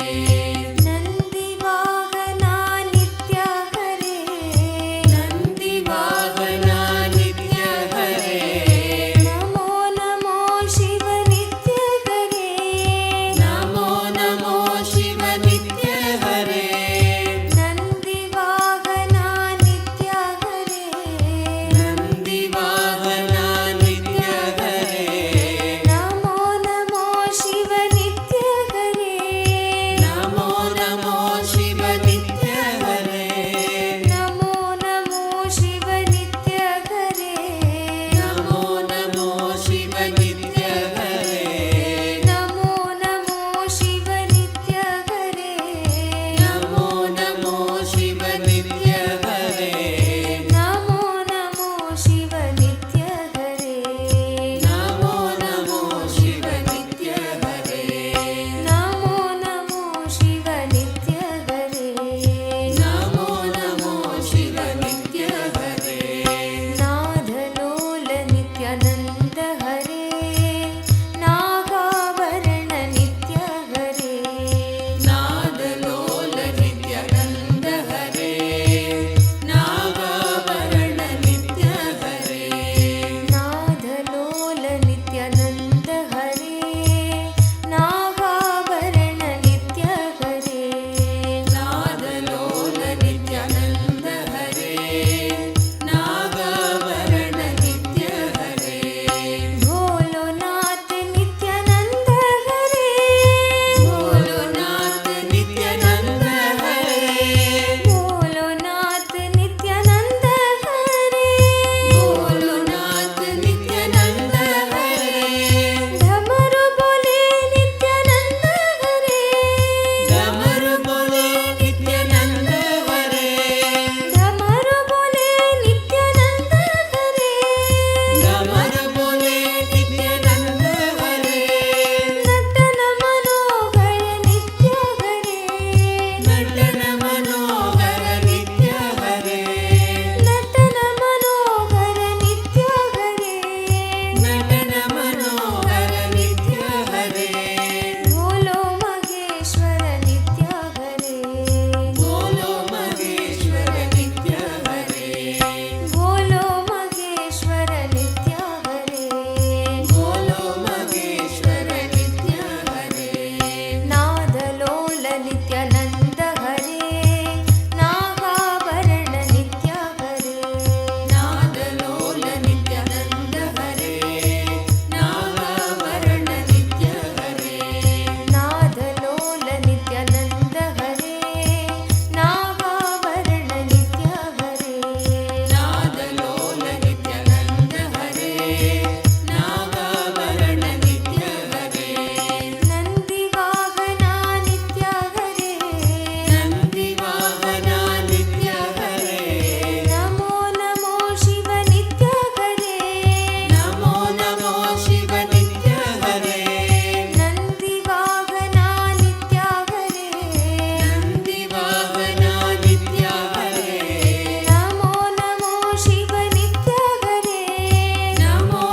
नागाभरण नित्य हरे नन्दिवाहना नित्य हरे नन्दिवाहना नित्य हरे नमो नमो शिव नित्य हरे नमो नमो शिव नित्य हरे नन्दिवाहना नित्य हरे नन्दिवाहना नित्य हरे नमो नमो शिव नित्य हरे नमो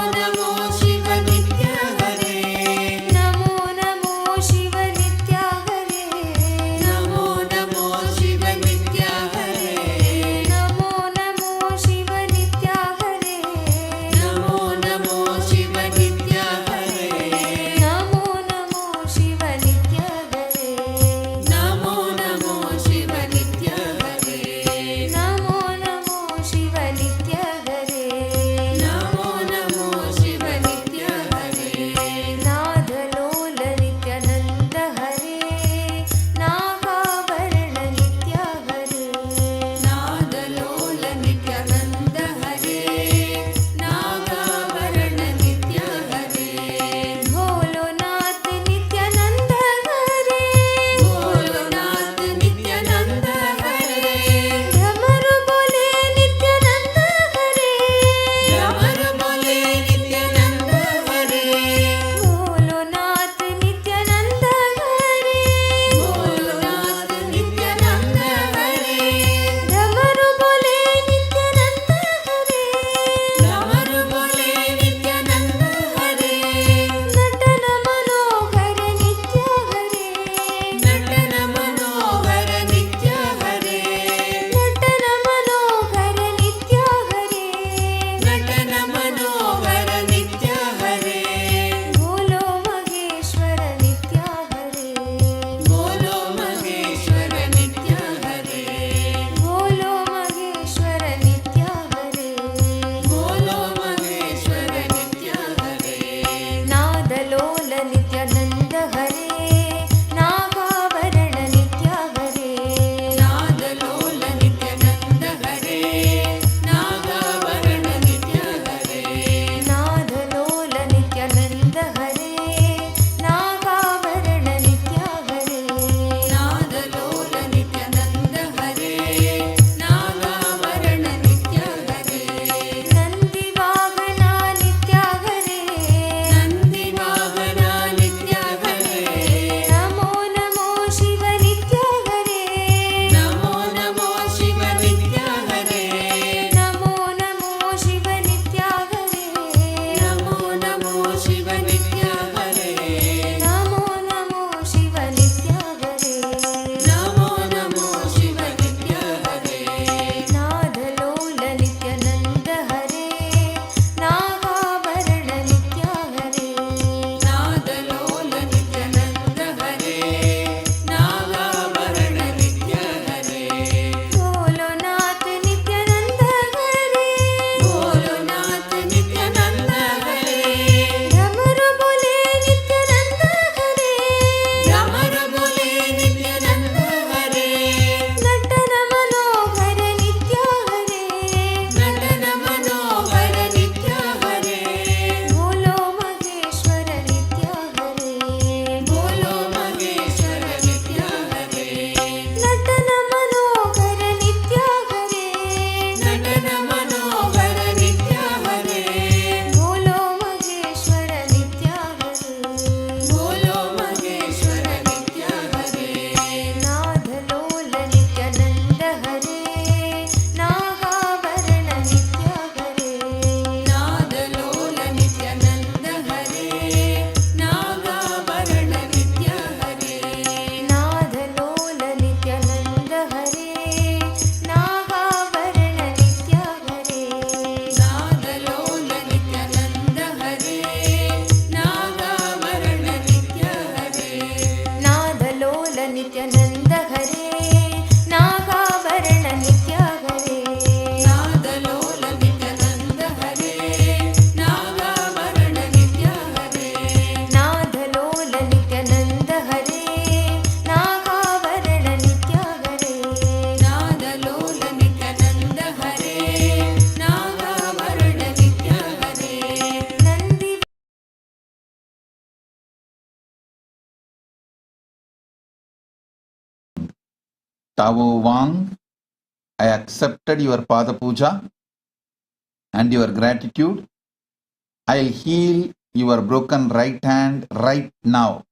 Tavo Wang, I accepted your Pada Puja and your gratitude. I'll heal your broken right hand right now.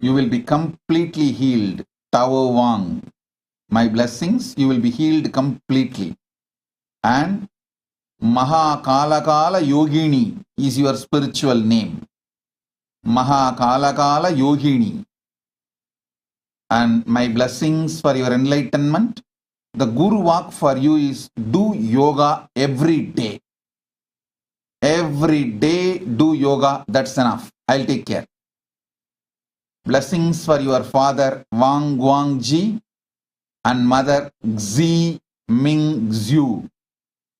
You will be completely healed. Tavo Wang. My blessings, you will be healed completely. And Maha Kala Yogini is your spiritual name. Maha Kala Yogini. And my blessings for your enlightenment. The Guru walk for you is do yoga every day. Every day do yoga, that's enough. I'll take care. Blessings for your father Wang Guangji and mother Xi Ming Zhu.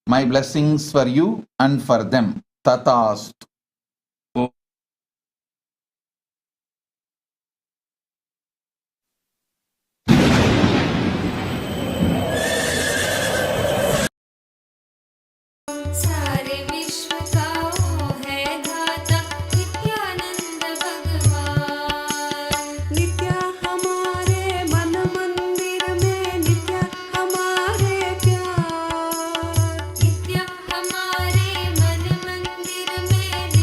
My blessings for you and for them. Tatast. सारे विश्व का वो है दाता नित्यानंद भगवान। नित्या हमारे मन मंदिर में नित्या हमारे प्यार। नित्या हमारे मन मंदिर में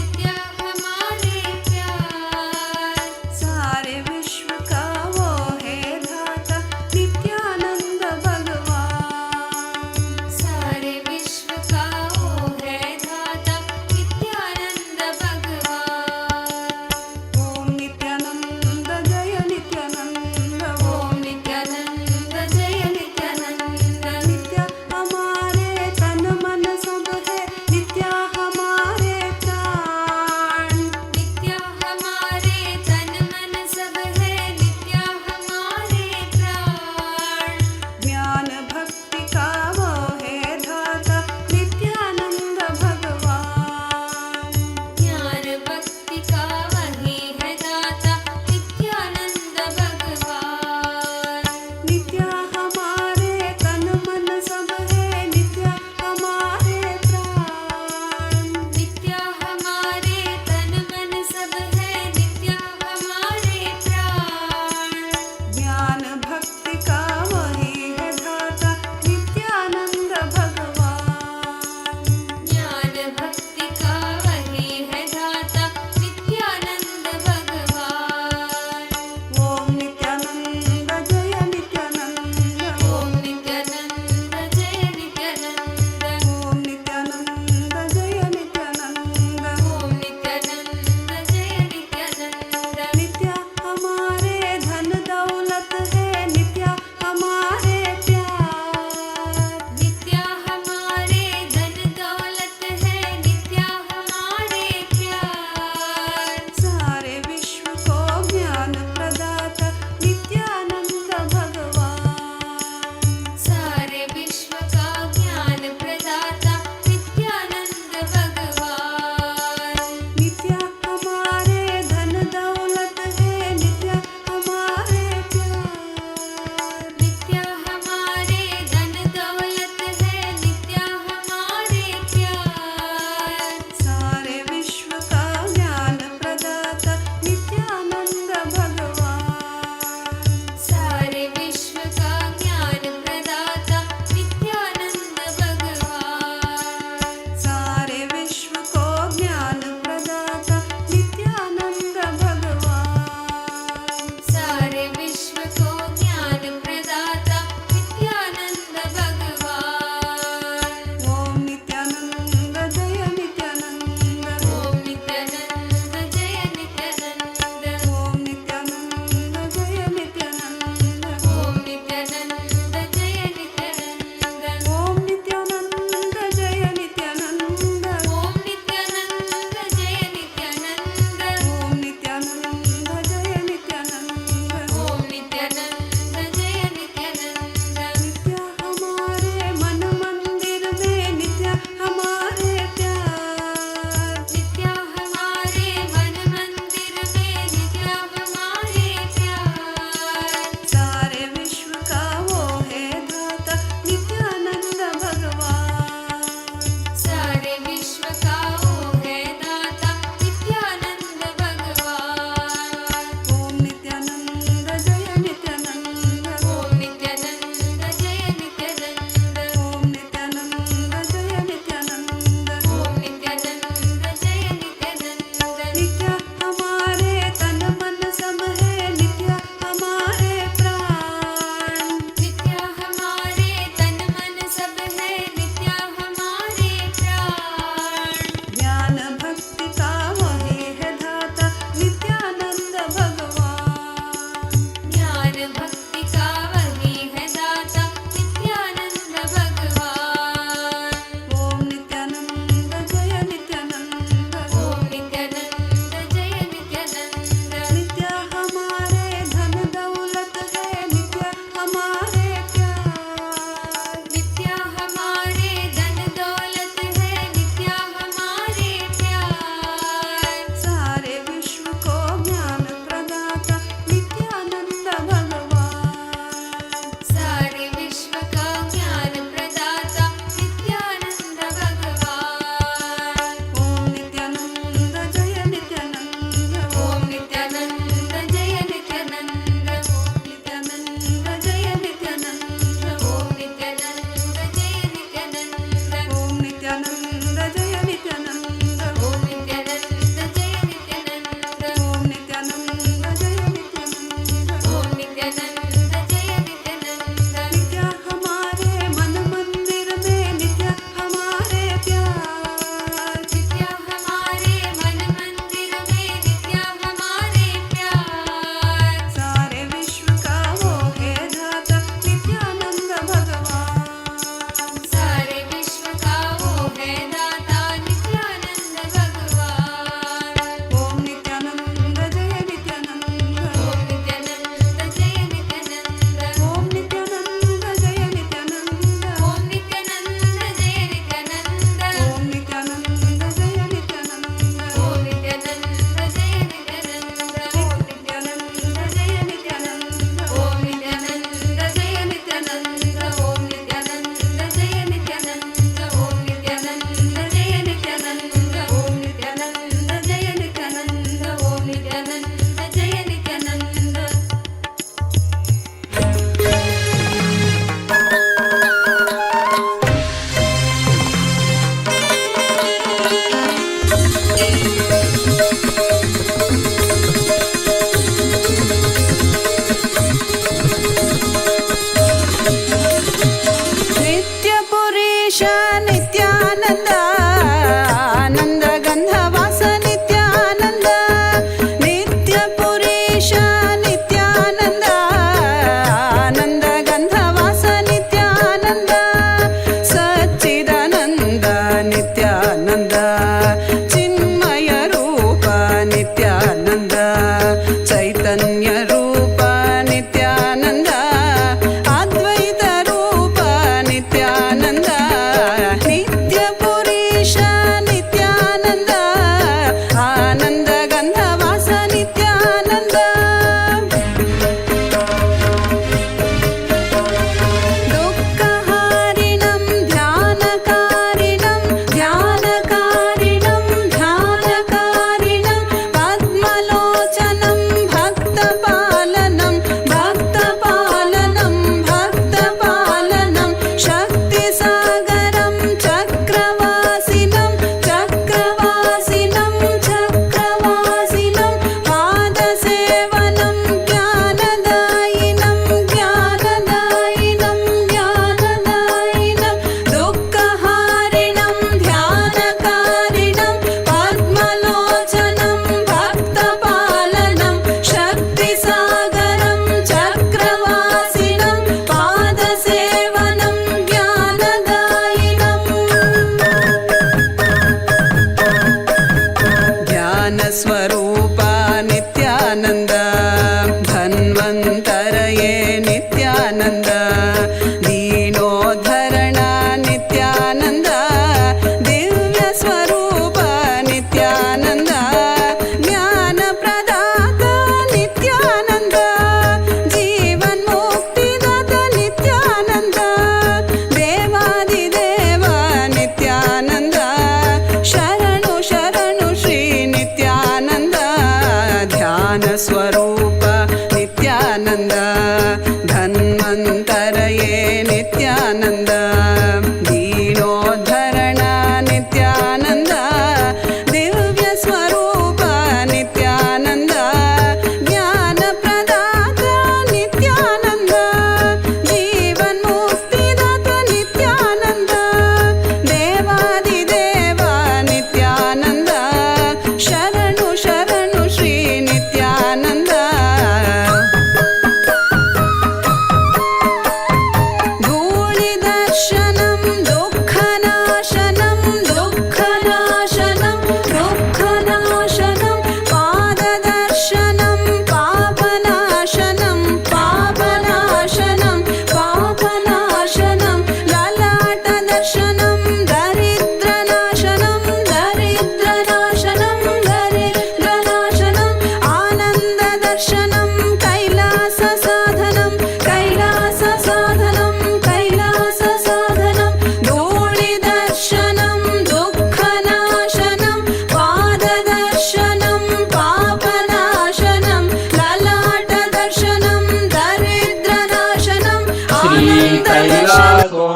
नित्यानन्द चिन्मय रूप नित्यानन्द चैतन्य रूप नित्यानन्द अद्वैत रूप नित्यानन्द नित्य पुरुष नित्यानन्द आनन्द गन्धवास नित्यानन्द दुःखहारिणं ध्यानकारिणं ध्यानकारिणं ध्यानकारिणं पद्मलोचनं भक्तपालनं भक्तपालनं भक्तपालनं शक्तिसागरं चक्रवासिनं चक्रवासिनं चक्रवासिनं पादसेवनं ज्ञानदायिनं ज्ञानदायिनं ज्ञानदायिनं दुःखहारिणं ध्यानकारिणं पद्मलोचनं भक्तपालनं शक्तिसागरं चक्रवासिनं पादसेवनं ज्ञानदायिनम् ज्ञानस्वरूप नित्यानन्द धन्वन्तरये नित्यानन्द दीनोद्धरण नित्यानन्द दिव्यस्वरूप नित्यानन्द ज्ञानप्रदाता नित्यानन्द जीवन्मुक्तिदाता नित्यानन्द देवादिदेव नित्यानन्द शरणु शरणु श्री नित्यानन्द ध्यानस्वरूप नित्यानन्द धन्वन्तरये नित्यानन्द दीनोद्धरण नित्यानन्द दिव्यस्वरूप नित्यानन्द ज्ञानप्रदाता नित्यानन्द जीवन्मुक्तिदाता नित्यानन्द देवादिदेव नित्यानन्द शरणु शरणु श्री नित्यानन्द धूलिदर्शनं दुःखनाशनं दुःखनाशनं दुःखनाशनं पाददर्शनं पापनाशनं पापनाशनं पापनाशनं ललाटदर्शनं दरिद्रनाशनं दरिद्रनाशनं दरिद्रनाशनं आनन्ददर्शनं कैलाससाधनं कैलाससाधनं कैलाससाधनं धूलिदर्शनं दुःखनाशनं पाददर्शनं पापनाशनं ललाटदर्शनं दरिद्रनाशनं आनन्ददर्शनं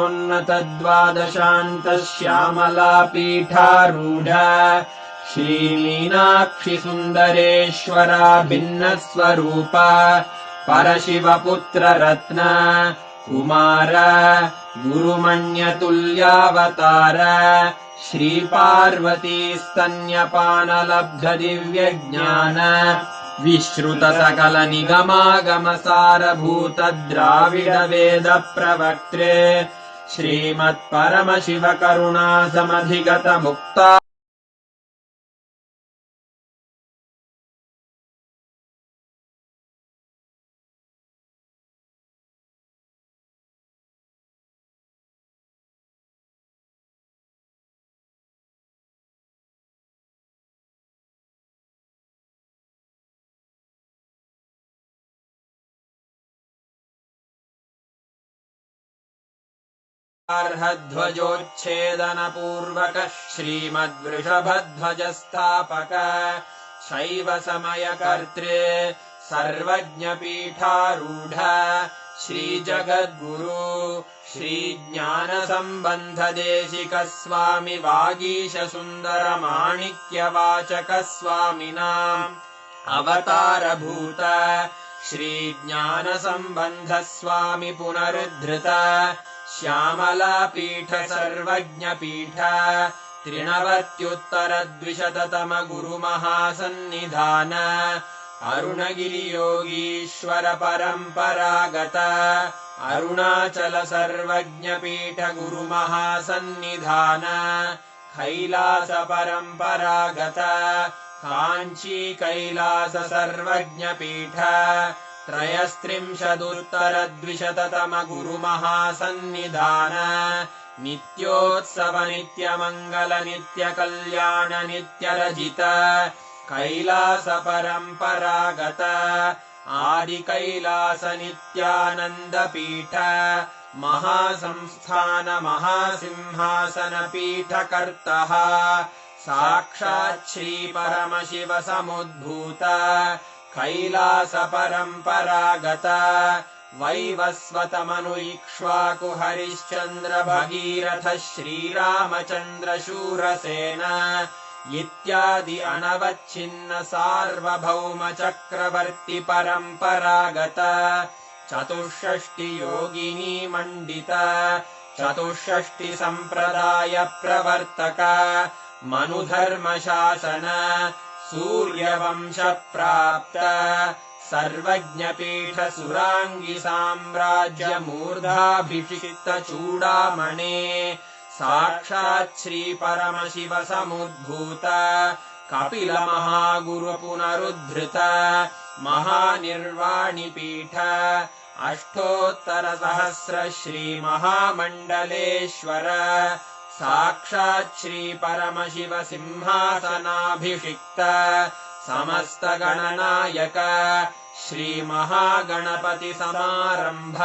कैलासोन्नतद्वादशान्तश्यामला पीठारूढ श्रीमीनाक्षि सुन्दरेश्वरा भिन्नस्वरूप परशिवपुत्र रत्न कुमार गुरुमण्यतुल्यावतार श्रीपार्वती स्तन्यपानलब्ध दिव्यज्ञान विश्रुत सकल निगमागमसारभूत द्राविड वेद प्रवक्त्रे श्रीमत्परमशिव करुणा समधिगत मुक्ता ध्वजोच्छेदनपूर्वक श्रीमद्वृषभध्वजस्थापक शैव समयकर्त्रे सर्वज्ञपीठारूढ श्रीजगद्गुरु श्रीज्ञानसम्बन्धदेशिक स्वामि वागीश सुन्दर माणिक्यवाचक स्वामिनाम् अवतारभूत श्रीज्ञानसम्बन्ध स्वामि पुनरुद्धृत श्यामलापीठ सर्वज्ञपीठ त्रिणवत्युत्तरद्विशततम गुरुमहासन्निधान अरुणगिरियोगीश्वर परम्परागत अरुणाचल सर्वज्ञपीठ गुरुमहासन्निधान कैलास परम्परागत काञ्ची कैलास सर्वज्ञपीठ त्रयस्त्रिंशदुत्तरद्विशततम गुरुमहासन्निधान नित्योत्सव नित्यमङ्गल नित्यकल्याण नित्यरजित कैलास परम्परागत आदिकैलास नित्यानन्दपीठ महासंस्थान महासिंहासन पीठकर्तः साक्षात् श्री परमशिव समुद्भूत कैलास परम्परागत वैवस्वतमनु इक्ष्वाकु हरिश्चन्द्र भगीरथ श्रीरामचन्द्र शूरसेन इत्यादि अनवच्छिन्न सार्वभौम चक्रवर्ति परम्परागत चतुष्षष्टि योगिनी मण्डित चतुष्षष्टि सम्प्रदाय प्रवर्तक मनुधर्मशासन सूर्यवंश प्राप्त सर्वज्ञपीठ सुराङ्गि साम्राज्य मूर्धाभिषिक्त चूडामणे साक्षात् श्री परमशिव समुद्भूत कपिल महागुरु पुनरुद्धृत महानिर्वाणिपीठ अष्टोत्तर सहस्र श्री महामण्डलेश्वर साक्षात् श्री परमशिव सिंहासनाभिषिक्त समस्त गणनायक श्री महागणपति समारंभ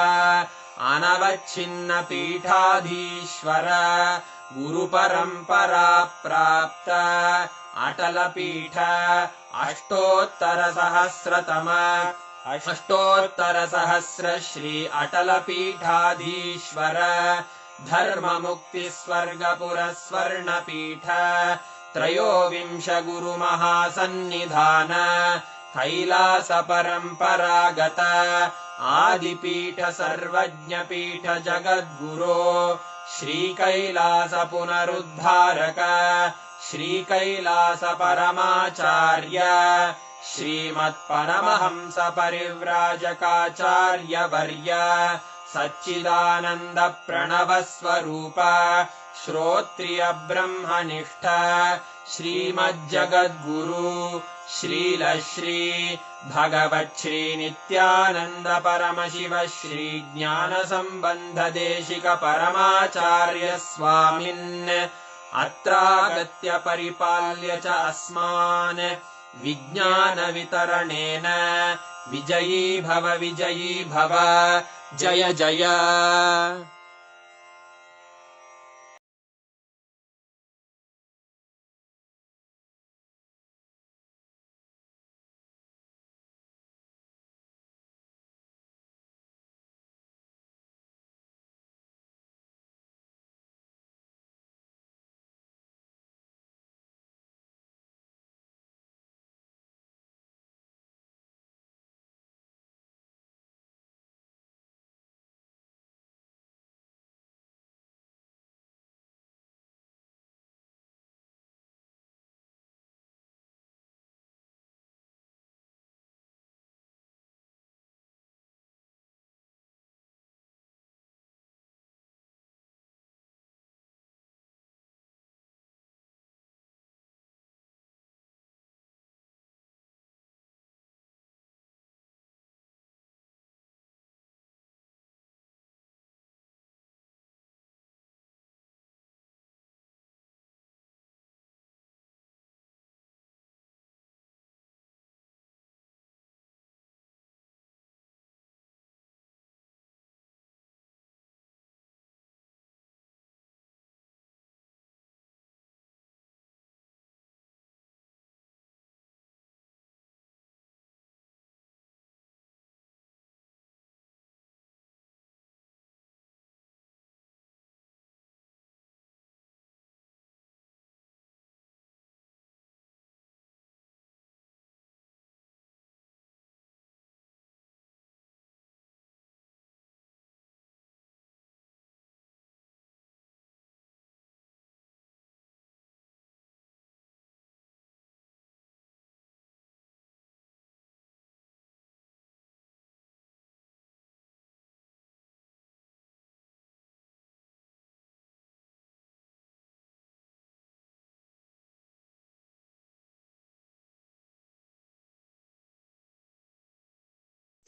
अनवच्छिन्न पीठाधीश्वर गुरु परंपरा प्राप्त अटल पीठ अष्टोत्तर सहस्र श्री अटल पीठाधीश्वर धर्म मुक्ति स्वर्गपुर स्वर्ण पीठ त्रयोविंश गुरु महासन्निधान कैलास परम्परागत आदिपीठ सर्वज्ञपीठ जगद्गुरो श्री कैलास पुनरुद्धारक श्री कैलास परमाचार्य श्रीमत्परमहंस परिव्राजकाचार्य वर्य सच्चिदानन्द प्रणव स्वरूप श्रोत्रिय ब्रह्मनिष्ठ श्रीमज्जगद्गुरु श्रील श्री भगवच्छ्री नित्यानन्द परमशिव श्री ज्ञान संबंध देशिक परमाचार्य स्वामिन् अत्रागत्य परिपाल्य च अस्मान् विज्ञान वितरणेन विजयी भव जय जय।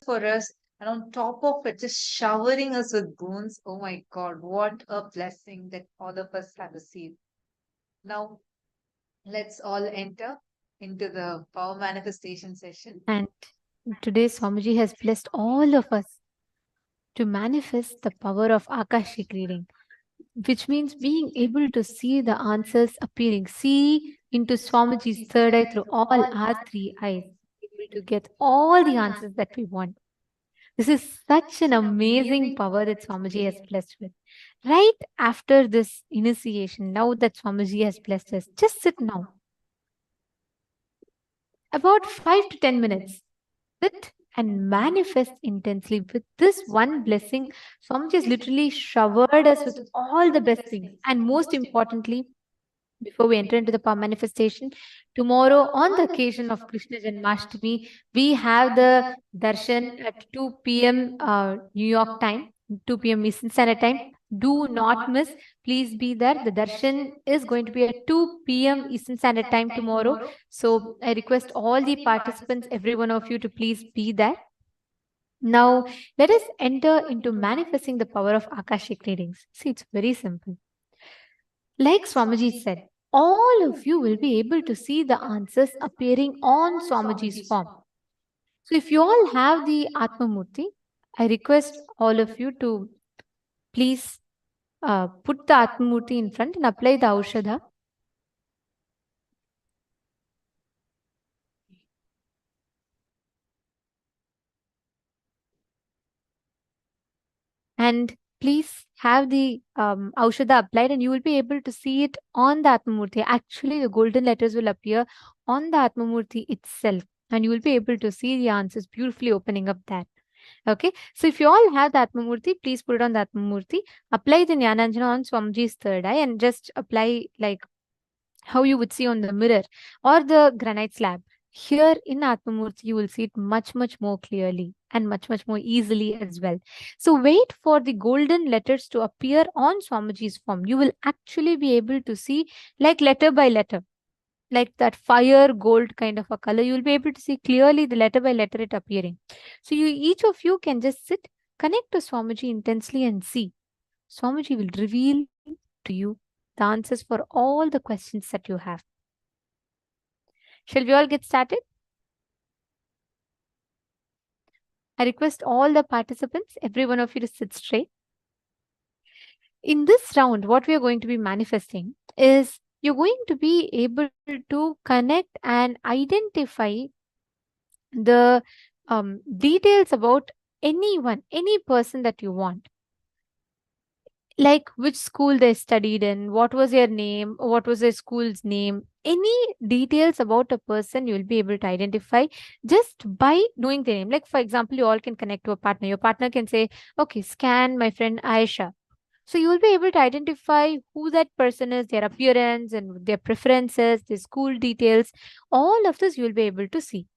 for us, and on top of it, just showering us with boons. Oh my God, what a blessing that all of us have received. Now, let's all enter into the power manifestation session. And today Swamiji has blessed all of us to manifest the power of Akashic reading, which means being able to see the answers appearing, see into Swamiji's third eye through all our three eyes, able to get all the answers that we want. This is such an amazing power that Swamiji has blessed with. Right after this initiation, now that Swamiji has blessed us, just sit now. About 5 to 10 minutes. Sit and manifest intensely with this one blessing. Swamiji has literally showered us with all the best things. And most importantly, before we enter into the power manifestation, tomorrow on the occasion of Krishna Janmashtami, we have the darshan at 2 p.m. New York time, 2 p.m. Eastern Standard Time. Do not miss. Please be there. The darshan is going to be at 2 p.m. Eastern Standard Time tomorrow. So I request all the participants, every one of you, to please be there. Now, let us enter into manifesting the power of Akashic readings. See, it's very simple. Like Swamiji said, all of you will be able to see the answers appearing on Swamiji's form. So if you all have the Atma Murthy, I request all of you to please put the Atma Murthy in front and apply the Aushadha. And please have the Aushadha applied, and you will be able to see it on the Atma Murthy. Actually, the golden letters will appear on the Atma Murthy itself, and you will be able to see the answers beautifully opening up there. Okay, so if you all have the Atma Murthy, please put it on the Atma Murthy. Apply the Jnananjana on Swamiji's third eye, and just apply like how you would see on the mirror or the granite slab. Here in Atma Murthy, you will see it much more clearly and much more easily as well. So wait for the golden letters to appear on Swamiji's form. You will actually be able to see like letter by letter, like that fire gold kind of a color. You will be able to see clearly the letter by letter it appearing. So each of you can just sit, connect to Swamiji intensely and see. Swamiji will reveal to you the answers for all the questions that you have. Shall we all get started? I request all the participants, every one of you, to sit straight. In this round, what we are going to be manifesting is you're going to be able to connect and identify the details about anyone, any person that you want. Like which school they studied in, what was their name, what was their school's name, any details about a person you'll be able to identify just by knowing their name. Like for example, you all can connect to a partner. Your partner can say, okay, scan my friend Aisha. So you will be able to identify who that person is, their appearance and their preferences, their school details. All of this you will be able to see.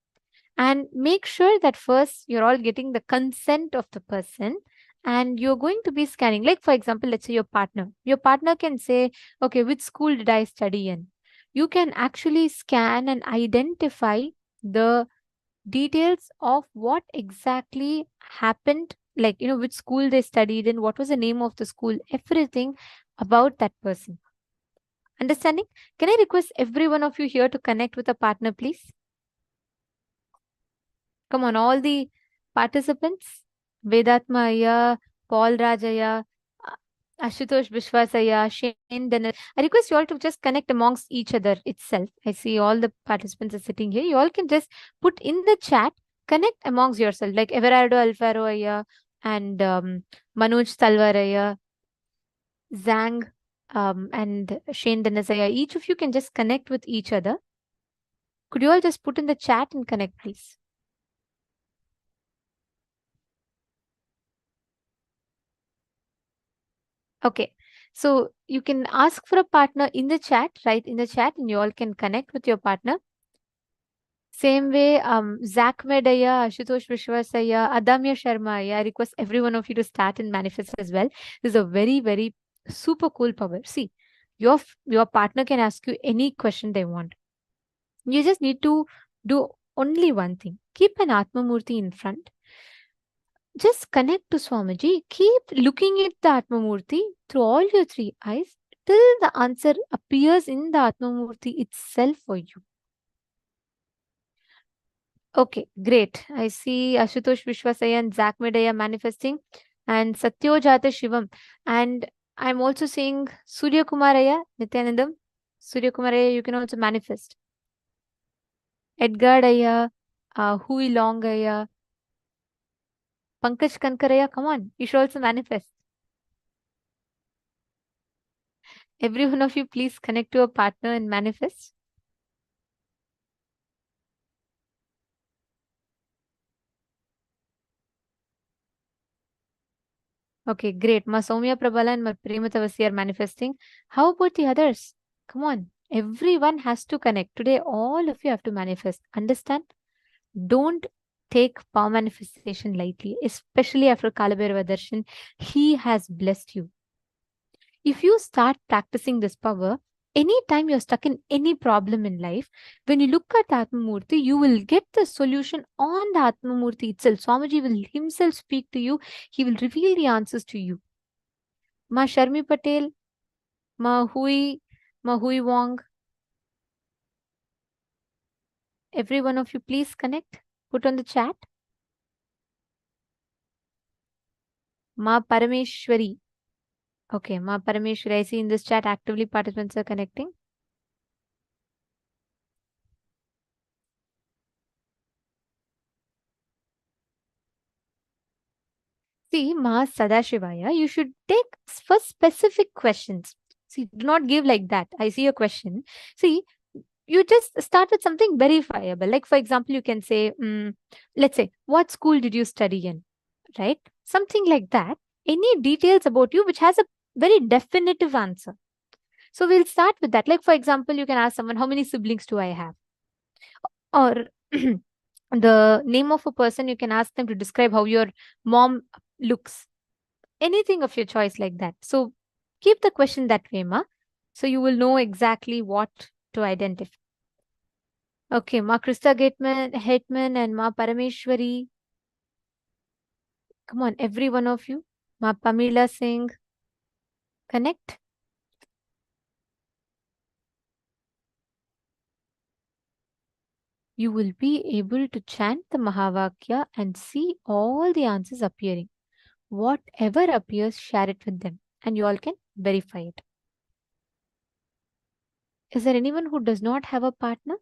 And make sure that first you're all getting the consent of the person, and you're going to be scanning. Like for example, let's say your partner can say, okay, which school did I study in? You can actually scan and identify the details of what exactly happened, like, which school they studied in, what was the name of the school, everything about that person. Understanding? Can I request every one of you here to connect with a partner, please? Come on, all the participants. Vedatma Aya, Paul Rajaya, Ashutosh Vishwasaya, Shane Dennis. I request you all to just connect amongst each other itself. I see all the participants are sitting here. You all can just put in the chat, connect amongst yourself, like Everardo Alfaro Aya and Manoj Talvaraya, Zhang and Shane Dennis Aya. Each of you can just connect with each other. Could you all just put in the chat and connect, please? Okay, so you can ask for a partner in the chat, right? In the chat, and you all can connect with your partner. Same way, Zach Medaya, Ashutosh Vishwasaya, Adamya Sharma, I request every one of you to start and manifest as well. This is a very super cool power. See, your partner can ask you any question they want. You just need to do only one thing. Keep an Atma Murthy in front. Just connect to Swamiji. Keep looking at the Atmamurti through all your three eyes till the answer appears in the Atmamurti itself for you. Okay, great. I see Ashutosh Vishwasaya and Zach Medaya manifesting and Satyojata Shivam. And I'm also seeing Surya Kumaraya, Nityanandam. Surya Kumaraya, you can also manifest. Edgar Aya, Hui Longaya, Pankaj Kankaraya, come on, you should also manifest. Every one of you, please connect to a partner and manifest. Okay, great. Ma Soumya Prabhala and Ma Prematavasi are manifesting. How about the others? Come on. Everyone has to connect. Today, all of you have to manifest. Understand? Don't take power manifestation lightly, especially after Kalabhairava Darshan. He has blessed you. If you start practicing this power, anytime you're stuck in any problem in life, when you look at Atmamurti, you will get the solution on the Atmamurti itself. Swamiji will himself speak to you. He will reveal the answers to you. Ma Sharmi Patel, Ma Hui Wong. Every one of you, please connect. Put on the chat. Ma Parameshwari. Okay, Ma Parameshwari. I see in this chat actively participants are connecting. See, Ma Sadashivaya, you should take first specific questions. See, do not give like that. I see a question. See, you just start with something verifiable. Like, for example, you can say, let's say, what school did you study in? Right? Something like that. Any details about you which has a very definitive answer. So we'll start with that. Like, for example, you can ask someone, how many siblings do I have? Or the name of a person, you can ask them to describe how your mom looks. Anything of your choice like that. So keep the question that way, Ma. So you will know exactly what to identify. Okay, Ma Krista Hetman and Ma Parameshwari. Come on, every one of you. Ma Pamela Singh. Connect. You will be able to chant the Mahavakya and see all the answers appearing. Whatever appears, share it with them and you all can verify it. Is there anyone who does not have a partner?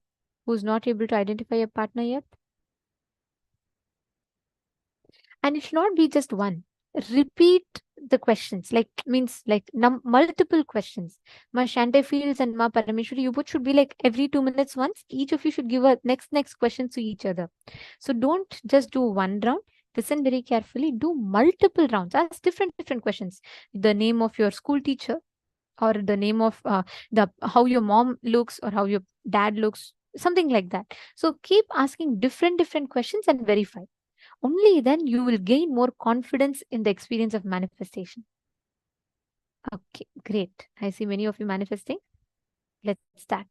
Who's not able to identify a partner yet? And it should not be just one. Repeat the questions, like multiple questions. Ma Shante Fields and Ma Parameshwari, you both should be like every 2 minutes once. Each of you should give a next question to each other. So don't just do one round. Listen very carefully. Do multiple rounds. Ask different questions. The name of your school teacher, or the name of how your mom looks, or how your dad looks, something like that. So keep asking different questions and verify. Only then you will gain more confidence in the experience of manifestation. Okay, great. I see many of you manifesting. Let's start.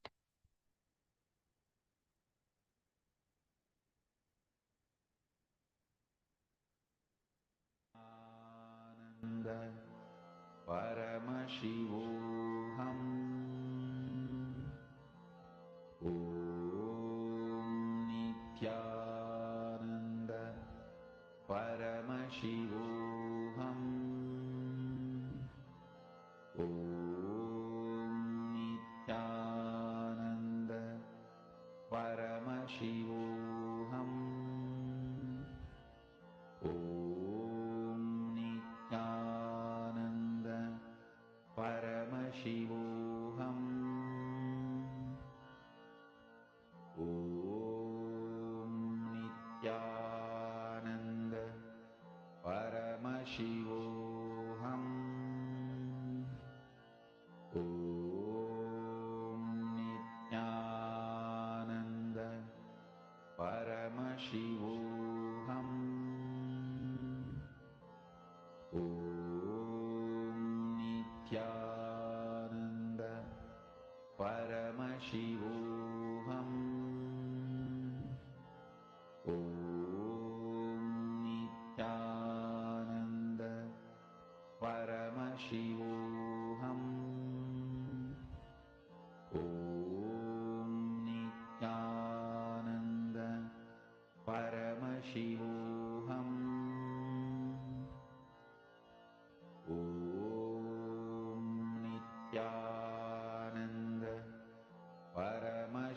Paramashivoham. Om Nithyananda Paramashivoham. Om Nithyananda Paramashivoham. Om Nithyananda Paramashivoham. Om Nithyananda Paramashivoham. Om Nithyananda Paramashivoham. Om Nithyananda Paramashivoham. Om Nithyananda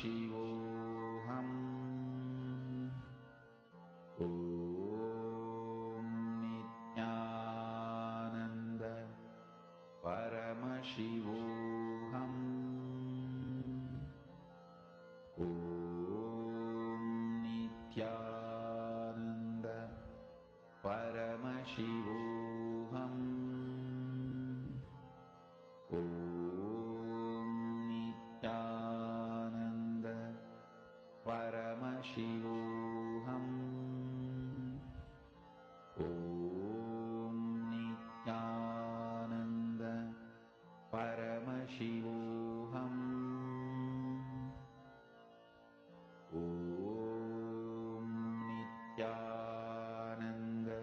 Paramashivoham. Om Nithyananda Paramashivoham. Om Nithyananda Paramashivoham. Om Nithyananda Paramashivoham. Om Nithyananda Paramashivoham. Om Nithyananda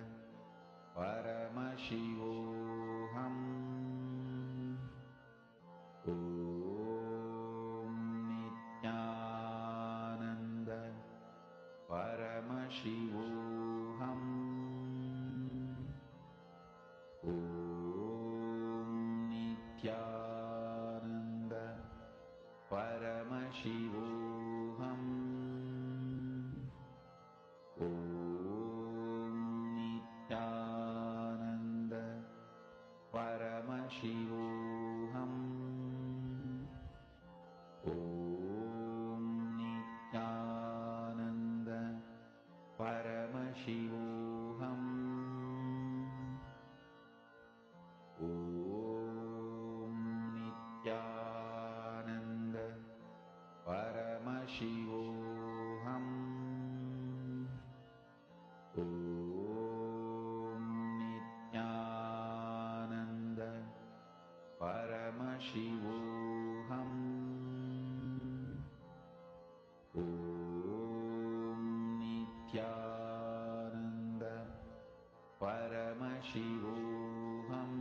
Paramashivoham. Om Nithyananda Paramashivoham. Om Nithyananda Paramashivoham. Om Nithyananda Paramashivoham. Om Nithyananda Paramashivoham. Om Nithyananda Paramashivoham. Om Nithyananda Paramashivoham. Om Nithyananda Paramashivoham.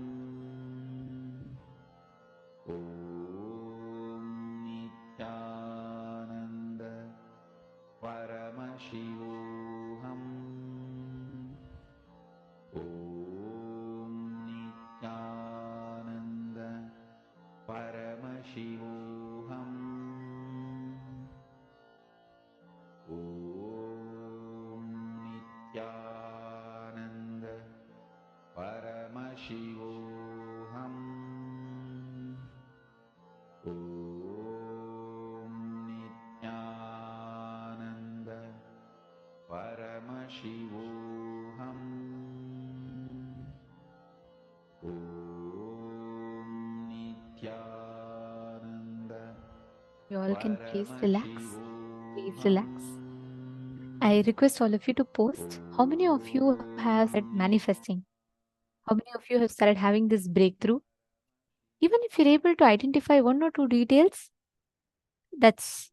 Om Nithyananda Paramashivoham. Om Nithyananda Paramashivoham. Om Nithyananda Paramashivoham. Om Nithyananda Paramashivoham. Om Nithyananda You all can please relax. Please relax. I request all of you to post how many of you have started manifesting. How many of you have started having this breakthrough? Even if you're able to identify one or two details, that's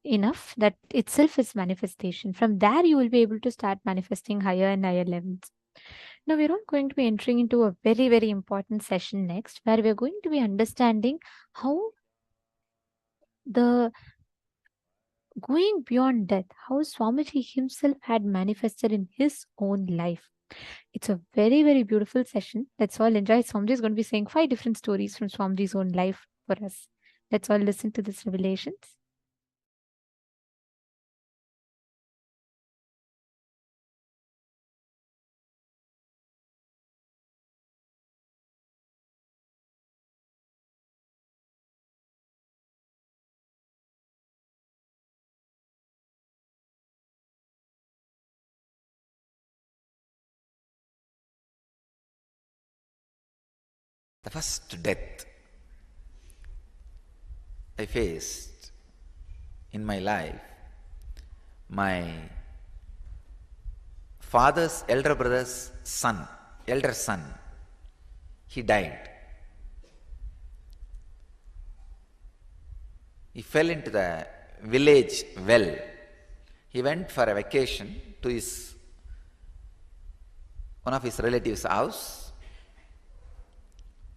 enough. That itself is manifestation. From there, you will be able to start manifesting higher and higher levels. Now, we're all going to be entering into a very, very important session next, where we're going to be understanding how the going beyond death, how Swamiji himself had manifested in his own life. It's a very, very beautiful session. Let's all enjoy. Swamiji is going to be saying 5 different stories from Swamiji's own life for us. Let's all listen to this revelations. The first death I faced in my life, my father's elder brother's son, elder son, he died. He fell into the village well. He went for a vacation to one of his relatives' house.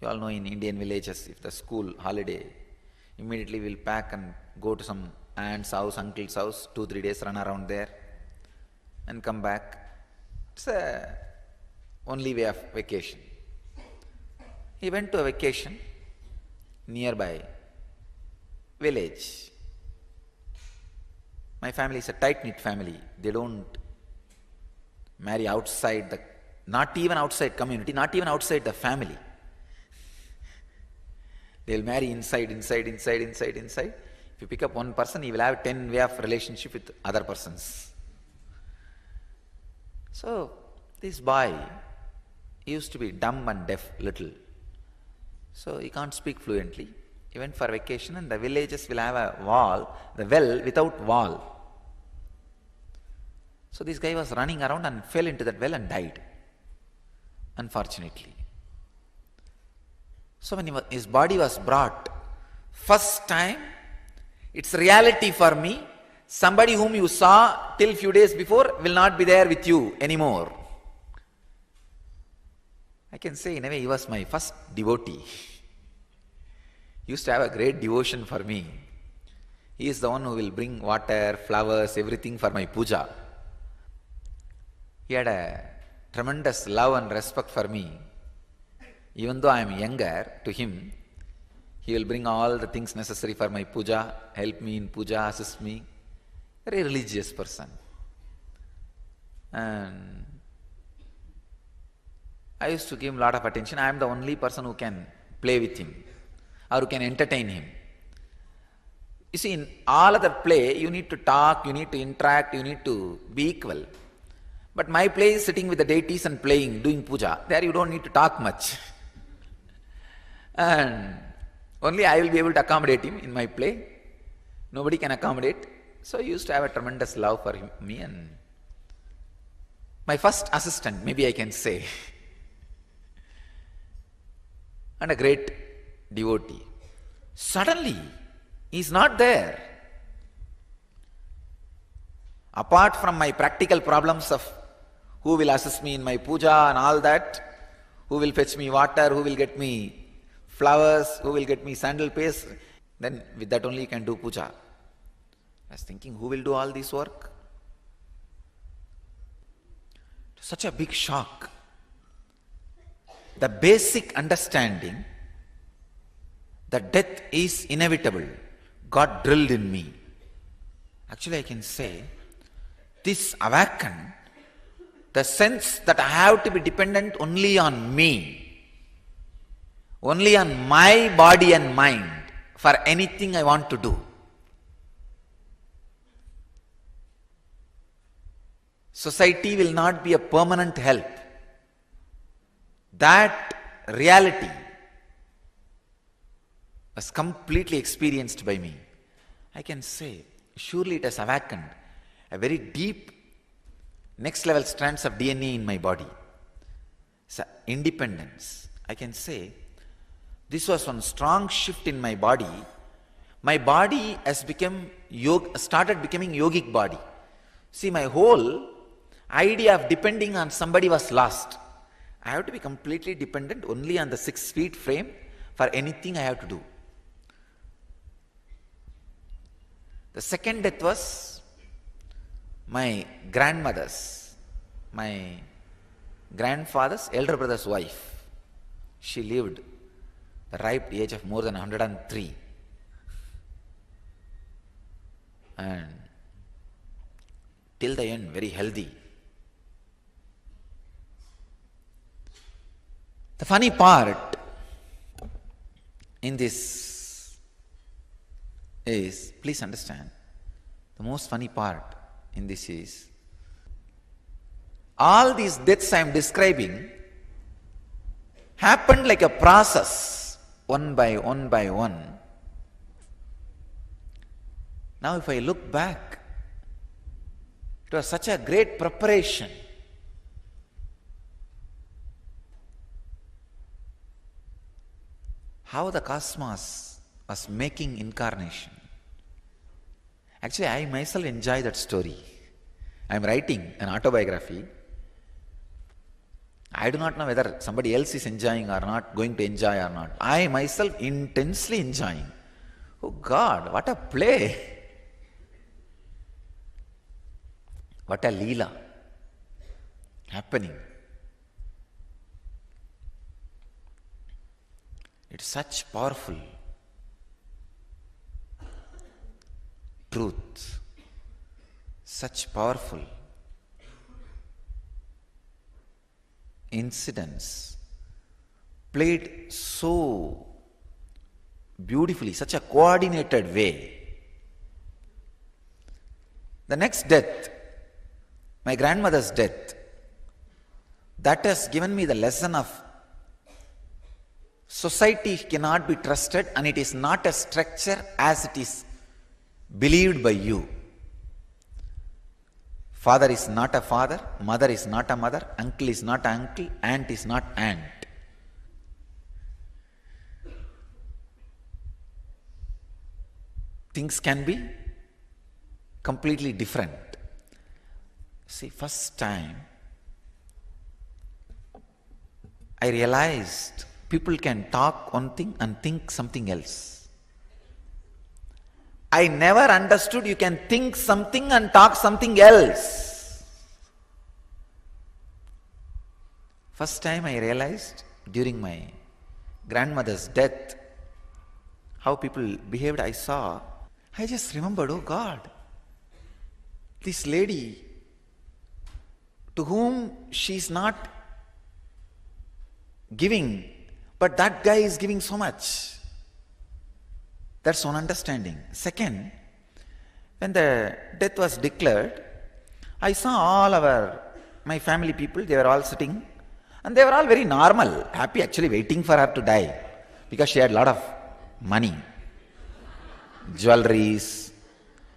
You all know in Indian villages, if the school holiday, immediately we'll pack and go to some aunt's house, uncle's house, 2-3 days run around there and come back. It's the only way of vacation. He went to a vacation nearby village. My family is a tight-knit family. They don't marry outside the, not even outside community, not even outside the family. They'll marry inside. If you pick up one person, he will have 10 way of relationship with other persons. So, this boy used to be dumb and deaf little. So, he can't speak fluently. He went for vacation and the villages will have a wall, the well without wall. So, this guy was running around and fell into that well and died, unfortunately. So, when his body was brought, first time, it's reality for me, somebody whom you saw till few days before will not be there with you anymore. I can say in a way he was my first devotee. He used to have a great devotion for me. He is the one who will bring water, flowers, everything for my puja. He had a tremendous love and respect for me. Even though I am younger, to him, he will bring all the things necessary for my puja, help me in puja, assist me. Very religious person. And I used to give him a lot of attention. I am the only person who can play with him or who can entertain him. You see, in all other play, you need to talk, you need to interact, you need to be equal. But my play is sitting with the deities and playing, doing puja. There you don't need to talk much. And only I will be able to accommodate him in my play. Nobody can accommodate. So I used to have a tremendous love for me and my first assistant, maybe I can say. And a great devotee. Suddenly, he is not there. Apart from my practical problems of who will assist me in my puja and all that, who will fetch me water, who will get me flowers, who will get me sandal paste, then with that only you can do puja. I was thinking, who will do all this work? Such a big shock. The basic understanding that death is inevitable got drilled in me. Actually, I can say, this awakened the sense that I have to be dependent only on me, only on my body and mind for anything I want to do. Society will not be a permanent help. That reality was completely experienced by me. I can say, surely it has awakened a very deep, next level strands of DNA in my body. So, independence. I can say, this was one strong shift in my body. My body has started becoming yogic body. See, my whole idea of depending on somebody was lost. I have to be completely dependent only on the 6 feet frame for anything I have to do. The second death was my grandmother's, my grandfather's elder brother's wife. She lived the ripe age of more than 103. And till the end, very healthy. The funny part in this is, please understand, the most funny part in this is, all these deaths I am describing happened like a process, one by one. Now if I look back, it was such a great preparation. How the cosmos was making incarnation. Actually, I myself enjoy that story. I am writing an autobiography. I do not know whether somebody else is enjoying or not, going to enjoy or not. I myself intensely enjoying. Oh God, what a play! What a leela happening. It's such powerful truth. such powerful incidents played so beautifully, such a coordinated way. The next death, my grandmother's death, that has given me the lesson of society cannot be trusted and it is not a structure as it is believed by you. Father is not a father, mother is not a mother, uncle is not uncle, aunt is not aunt. Things can be completely different. See, first time I realized people can talk one thing and think something else. I never understood you can think something and talk something else. First time I realized during my grandmother's death how people behaved. I just remembered, oh God, this lady to whom she's not giving, but that guy is giving so much. That's one understanding. Second, when the death was declared, I saw my family people, they were all sitting and they were all very normal, happy, actually waiting for her to die because she had a lot of money, jewelries.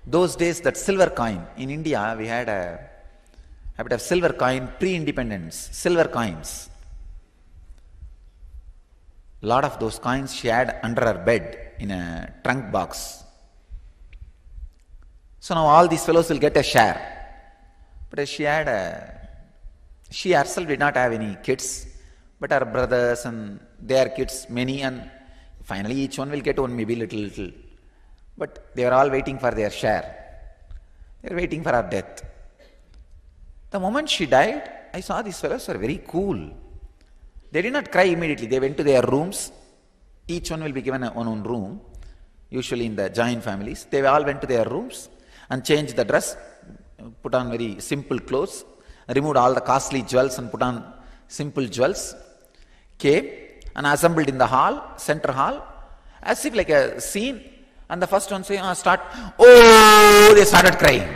Those days, that silver coin, in India we had a habit of silver coin, pre-independence, silver coins. Lot of those coins she had under her bed in a trunk box. So now all these fellows will get a share. But she herself did not have any kids, but her brothers and their kids, many, and finally each one will get one, maybe little. But they were all waiting for their share. They were waiting for her death. The moment she died, I saw these fellows were very cool. They did not cry immediately. They went to their rooms. Each one will be given one own room, usually in the joint families. They all went to their rooms and changed the dress, put on very simple clothes, removed all the costly jewels and put on simple jewels, came and assembled in the hall, center hall, as if like a scene. And the first one say, start, oh, they started crying.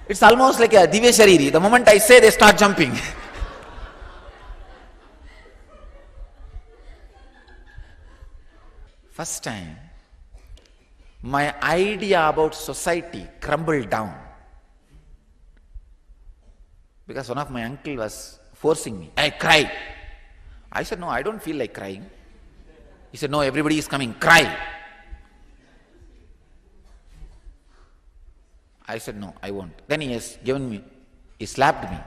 It's almost like a Divya Shariri. The moment I say, they start jumping. First time, my idea about society crumbled down. Because one of my uncle was forcing me. I cry. I said, no, I don't feel like crying. He said, no, everybody is coming, cry. I said, no, I won't. Then he slapped me.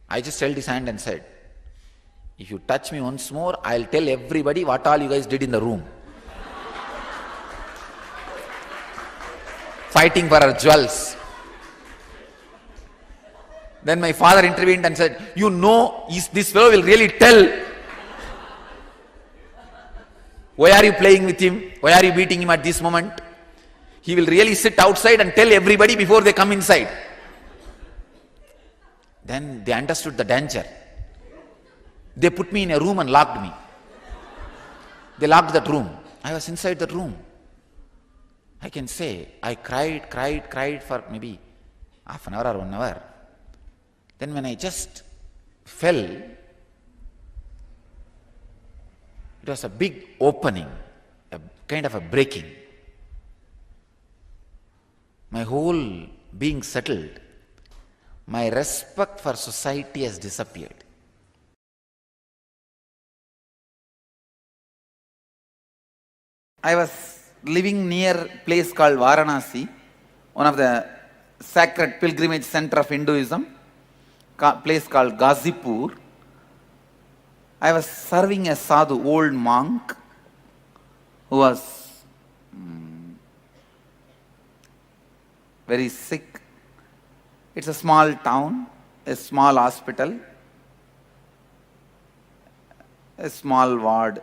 I just held his hand and said, if you touch me once more, I'll tell everybody what all you guys did in the room. Fighting for our jewels. Then my father intervened and said, this fellow will really tell. Why are you playing with him? Why are you beating him at this moment? He will really sit outside and tell everybody before they come inside. Then they understood the danger. They put me in a room and locked me. They locked that room. I was inside that room. I can say, I cried for maybe half an hour or 1 hour. Then when I just fell, it was a big opening, a kind of a breaking. My whole being settled. My respect for society has disappeared. I was living near a place called Varanasi, one of the sacred pilgrimage center of Hinduism, place called Ghazipur. I was serving a sadhu, old monk, who was very sick. It's a small town, a small hospital, a small ward,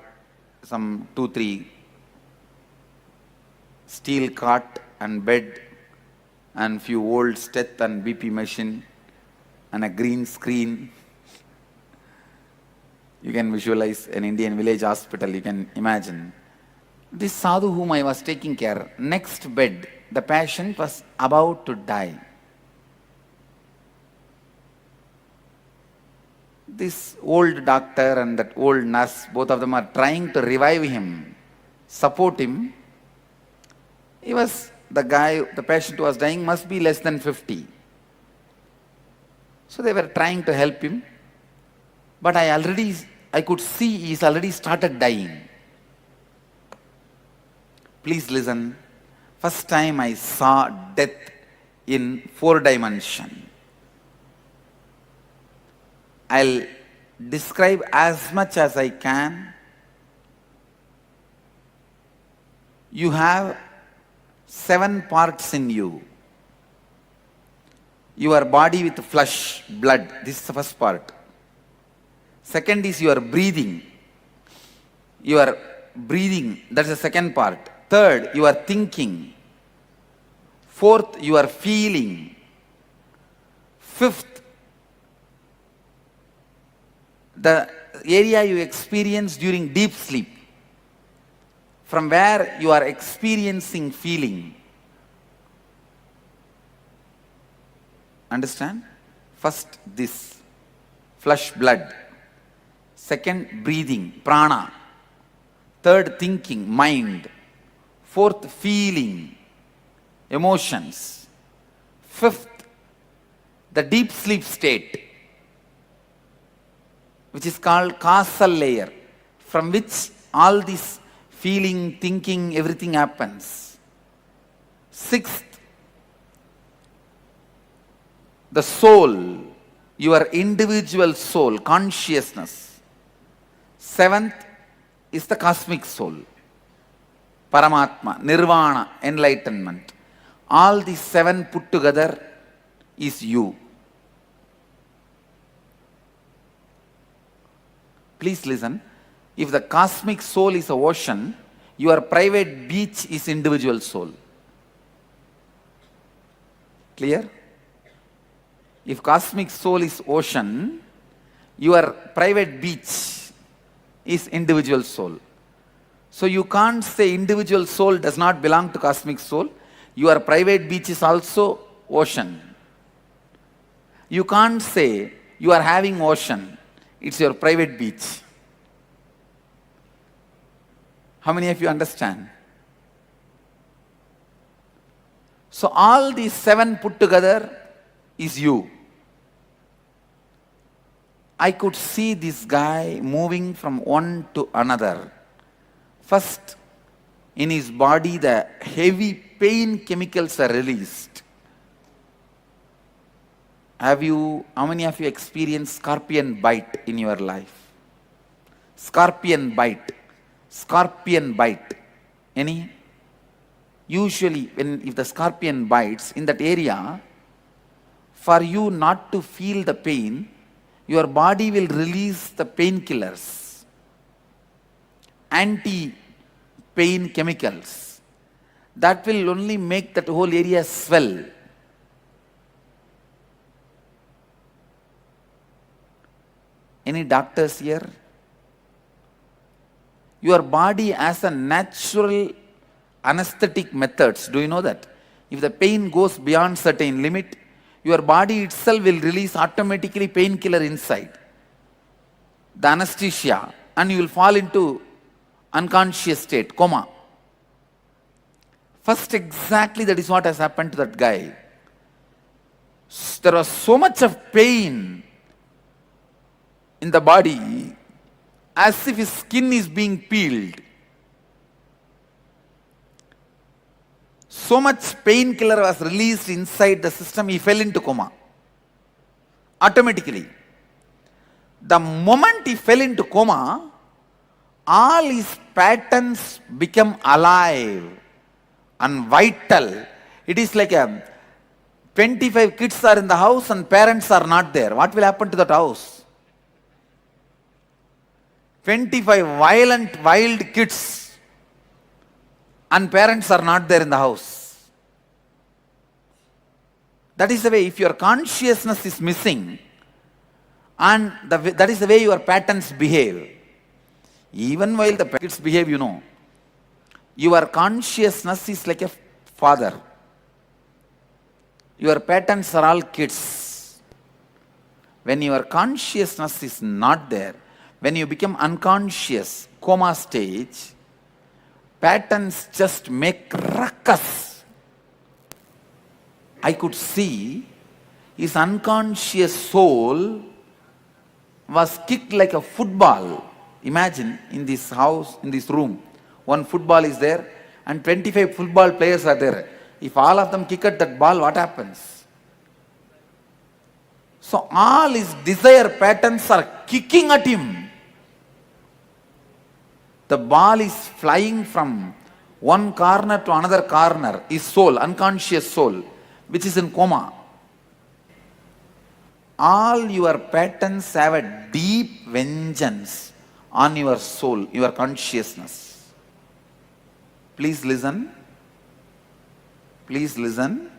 some 2-3 steel cot and bed, and few old steth and BP machine and a green screen. You can visualize an Indian village hospital, you can imagine. This sadhu whom I was taking care, next bed, the patient was about to die. This old doctor and that old nurse, both of them are trying to revive him, support him. The patient who was dying must be less than 50. So they were trying to help him. But I could see he's already started dying. Please listen. First time I saw death in 4 dimension. I'll describe as much as I can. You have 7 parts in you. Your body with flesh, blood. This is the first part. Second is your breathing. Your breathing, that's the second part. Third, you are thinking. Fourth, you are feeling. Fifth, the area you experience during deep sleep, from where you are experiencing feeling. Understand? First, this flesh, blood. Second, breathing, prana. Third, thinking, mind. Fourth, feeling, emotions. Fifth, the deep sleep state, which is called causal layer, from which all this feeling, thinking, everything happens. Sixth, the soul, your individual soul, consciousness. Seventh is the cosmic soul, Paramatma, Nirvana, enlightenment. All these 7 put together is you. Please listen. If the cosmic soul is an ocean, your private beach is individual soul. Clear? If cosmic soul is ocean, your private beach is individual soul. So you can't say individual soul does not belong to cosmic soul. Your private beach is also ocean. You can't say you are having ocean. It's your private beach. How many of you understand? So all these 7 put together is you. I could see this guy moving from one to another. First, in his body, the heavy pain chemicals are released. How many of you experienced scorpion bite in your life? Scorpion bite. Scorpion bite. Any? Usually, if the scorpion bites in that area, for you not to feel the pain, your body will release the painkillers, anti-pain chemicals. That will only make that whole area swell. Any doctors here? Your body has a natural anesthetic methods. Do you know that? If the pain goes beyond certain limit, your body itself will release automatically painkiller inside, the anesthesia, and you will fall into unconscious state, coma. First, exactly that is what has happened to that guy. There was so much of pain in the body, as if his skin is being peeled. So much painkiller was released inside the system, he fell into coma. Automatically. The moment he fell into coma, all his patterns become alive and vital. It is like 25 kids are in the house and parents are not there. What will happen to that house? 25 wild kids and parents are not there in the house. That is the way, if your consciousness is missing, and that is the way your patterns behave. Even while the kids behave, your consciousness is like a father. Your patterns are all kids. When your consciousness is not there, when you become unconscious, coma stage, patterns just make ruckus. I could see his unconscious soul was kicked like a football. Imagine in this house, in this room, one football is there and 25 football players are there. If all of them kick at that ball, what happens? So all his desire patterns are kicking at him. The ball is flying from one corner to another corner. His soul, unconscious soul, which is in coma. All your patterns have a deep vengeance on your soul, your consciousness. Please listen. Please listen.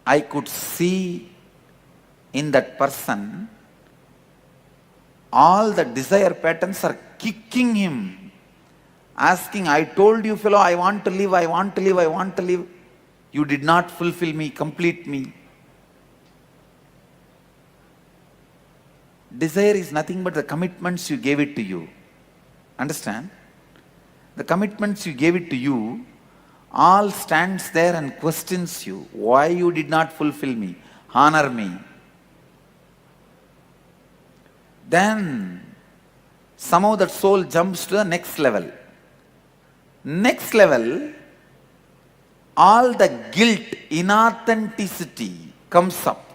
I could see in that person all the desire patterns are kicking him, asking, I told you, fellow, I want to live, I want to live, I want to live. You did not fulfill me, complete me. Desire is nothing but the commitments you gave it to you. Understand? The commitments you gave it to you, all stands there and questions you. Why you did not fulfill me? Honor me. Then somehow that soul jumps to the next level. Next level, all the guilt, inauthenticity comes up.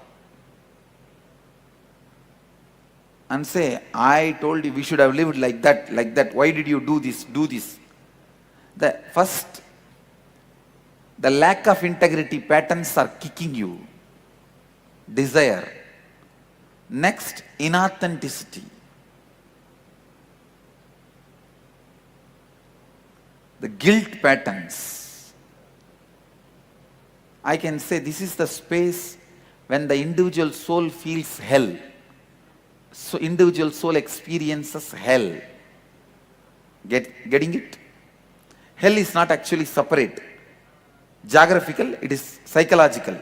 And say, I told you we should have lived like that, like that. Why did you do this, do this? The first, the lack of integrity patterns are kicking you. Desire. Next, inauthenticity. The guilt patterns. I can say this is the space when the individual soul feels hell. So individual soul experiences hell. Getting it? Hell is not actually separate. Geographical, it is psychological.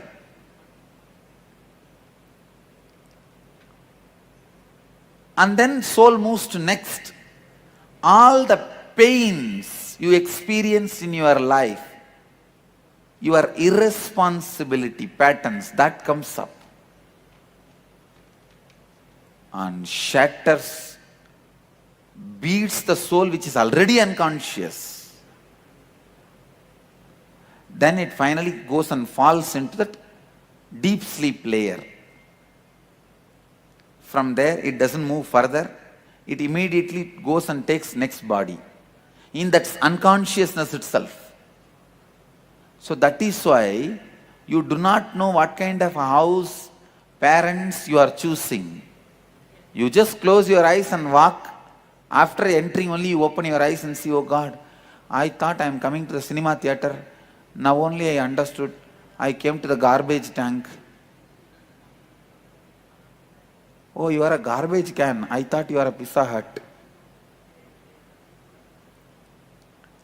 And then soul moves to next. All the pains you experience in your life, your irresponsibility patterns, that comes up and shatters, beats the soul which is already unconscious. Then it finally goes and falls into that deep sleep layer. From there, it doesn't move further. It immediately goes and takes next body. In that unconsciousness itself. So that is why you do not know what kind of a house, parents you are choosing. You just close your eyes and walk. After entering only you open your eyes and see, oh God, I thought I am coming to the cinema theater. Now only I understood. I came to the garbage tank. Oh, you are a garbage can. I thought you are a Pizza Hut.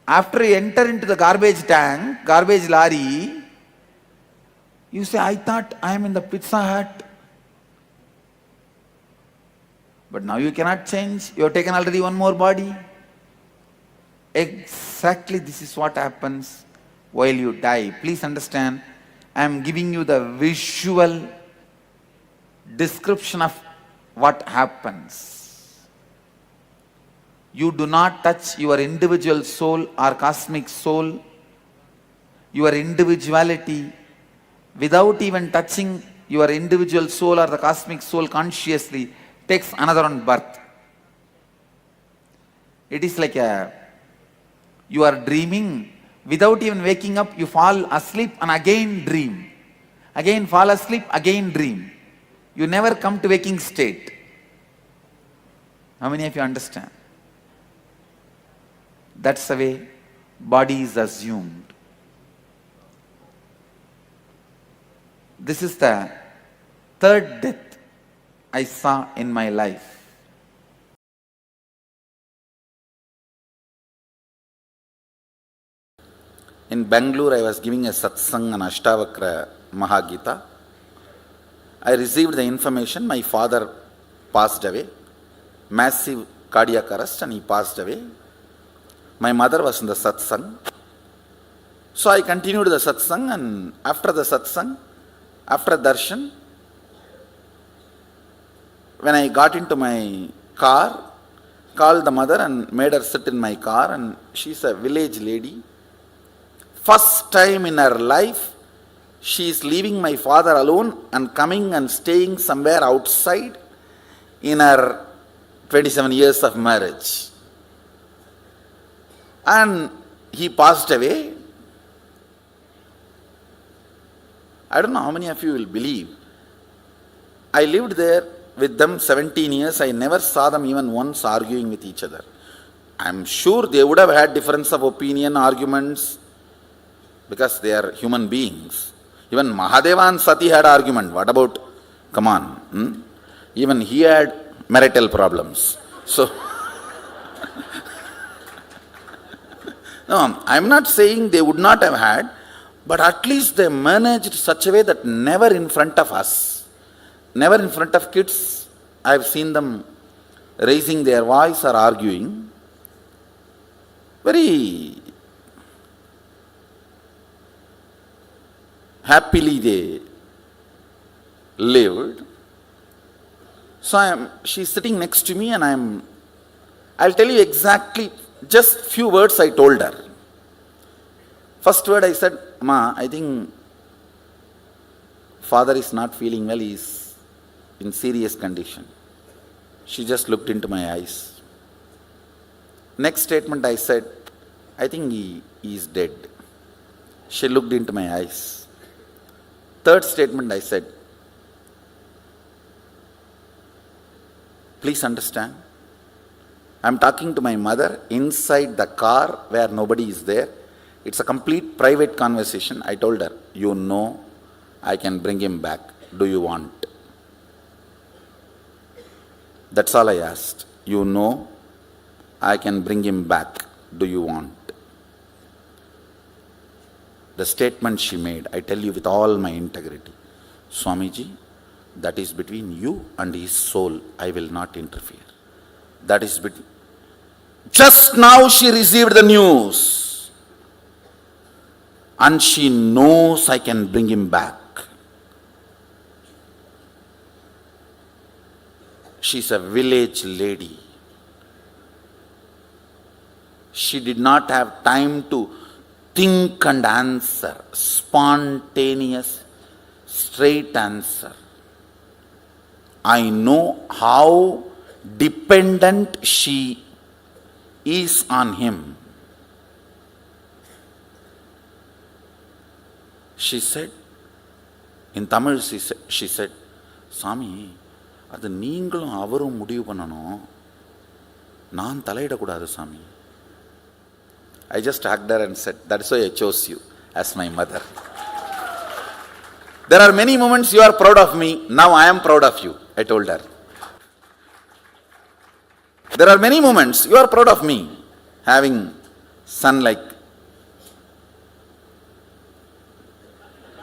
After you enter into the garbage tank, garbage lorry, you say, I thought I am in the Pizza Hut. But now you cannot change. You have taken already one more body. Exactly this is what happens while you die. Please understand, I am giving you the visual description of what happens. You do not touch your individual soul or cosmic soul, your individuality, without even touching your individual soul or the cosmic soul consciously, takes another one birth. It is like you are dreaming, without even waking up, you fall asleep and again dream. Again fall asleep, again dream. You never come to waking state. How many of you understand? That's the way body is assumed. This is the third death I saw in my life. In Bangalore, I was giving a satsang on Ashtavakra Mahagita. I received the information my father passed away, massive cardiac arrest, and he passed away. My mother was in the satsang. So I continued the satsang, and after the satsang, after darshan, when I got into my car, called the mother and made her sit in my car, and she's a village lady. First time in her life, she is leaving my father alone and coming and staying somewhere outside in her 27 years of marriage. And he passed away. I don't know how many of you will believe. I lived there with them 17 years. I never saw them even once arguing with each other. I'm sure they would have had difference of opinion, arguments, because they are human beings. Even Mahadeva and Sati had argument. What about, come on, even he had marital problems. So, no, I'm not saying they would not have had, but at least they managed such a way that never in front of us, never in front of kids, I've seen them raising their voice or arguing. Very happily they lived. So she's sitting next to me, and I'll tell you exactly just few words I told her. First word I said, Ma, I think father is not feeling well, he is in serious condition. She just looked into my eyes. Next statement I said, I think he is dead. She looked into my eyes. Third statement I said, please understand, I'm talking to my mother inside the car where nobody is there. It's a complete private conversation. I told her, you know, I can bring him back. Do you want? That's all I asked. You know, I can bring him back. Do you want? The statement she made, I tell you with all my integrity, Swamiji, that is between you and his soul. I will not interfere. That is between. Just now she received the news, and she knows I can bring him back. She's a village lady. She did not have time to think and answer, spontaneous, straight answer. I know how dependent she is on him. She said, in Tamil she said, Swami, அது நீங்களும் அவரும் முடிவு பண்ணணும், நான் தலையிடக்கூடாது சாமி. I just hugged her and said, that's why I chose you as my mother. There are many moments you are proud of me, now I am proud of you, I told her. There are many moments you are proud of me, having son like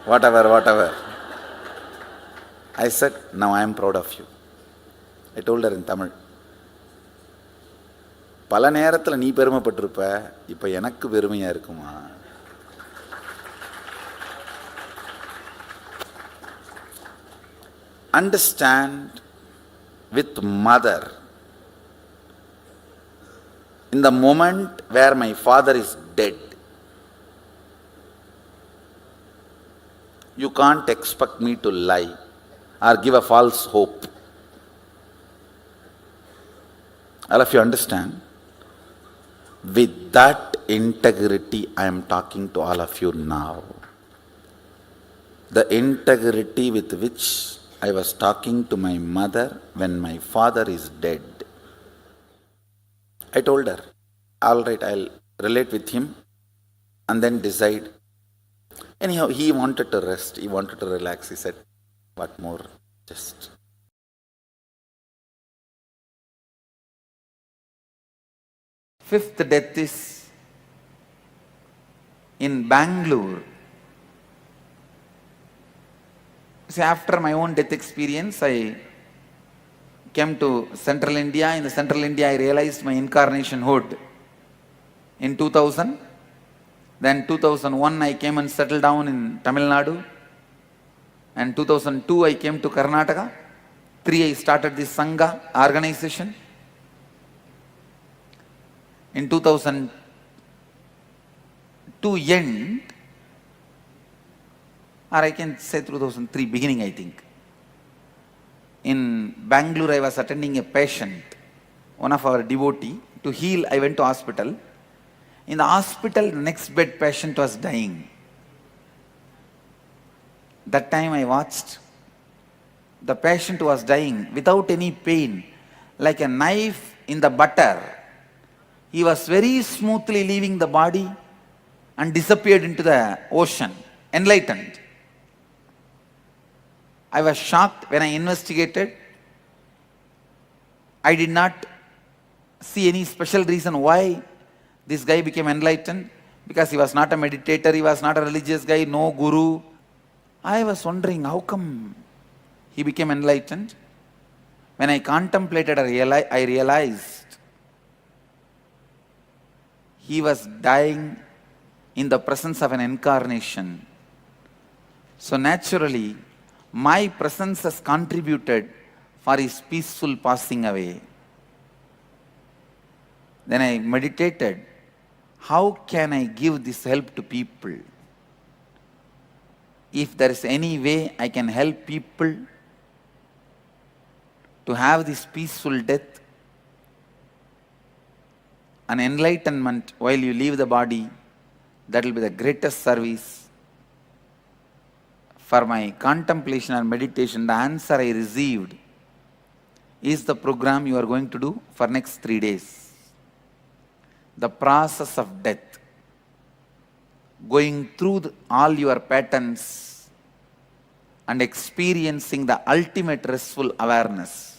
whatever. I said, now I am proud of you. I told her in Tamil. பல நேரத்தில் நீ பெருமைப்பட்டிருப்ப, இப்போ எனக்கு பெருமையா இருக்குமா? Understand with mother. In the moment where my father is dead, you can't expect me to lie or give a false hope. All of you understand? With that integrity, I am talking to all of you now. The integrity with which I was talking to my mother when my father is dead. I told her, all right, I'll relate with him, and then decide. Anyhow, he wanted to rest, he wanted to relax. He said, what more? Just. Fifth death is in Bangalore. See, after my own death experience, I came to Central India. In the Central India, I realized my incarnation hood. In 2000, then 2001, I came and settled down in Tamil Nadu. And 2002, I came to Karnataka. 3, I started this Sangha organization. In 2002 end, or I can say 2003 beginning, I think. In Bangalore, I was attending a patient, one of our devotee. To heal, I went to hospital. In the hospital, the next bed patient was dying. That time I watched. The patient was dying without any pain, like a knife in the butter. He was very smoothly leaving the body and disappeared into the ocean, enlightened. I was shocked when I investigated. I did not see any special reason why this guy became enlightened, because he was not a meditator, he was not a religious guy, no guru. I was wondering how come he became enlightened. When I contemplated, I realized he was dying in the presence of an incarnation. So naturally, my presence has contributed for his peaceful passing away. Then I meditated, how can I give this help to people? If there is any way I can help people to have this peaceful death, an enlightenment while you leave the body, that will be the greatest service. For my contemplation and meditation, the answer I received is the program you are going to do for next 3 days. The process of death. Going through all your patterns and experiencing the ultimate restful awareness.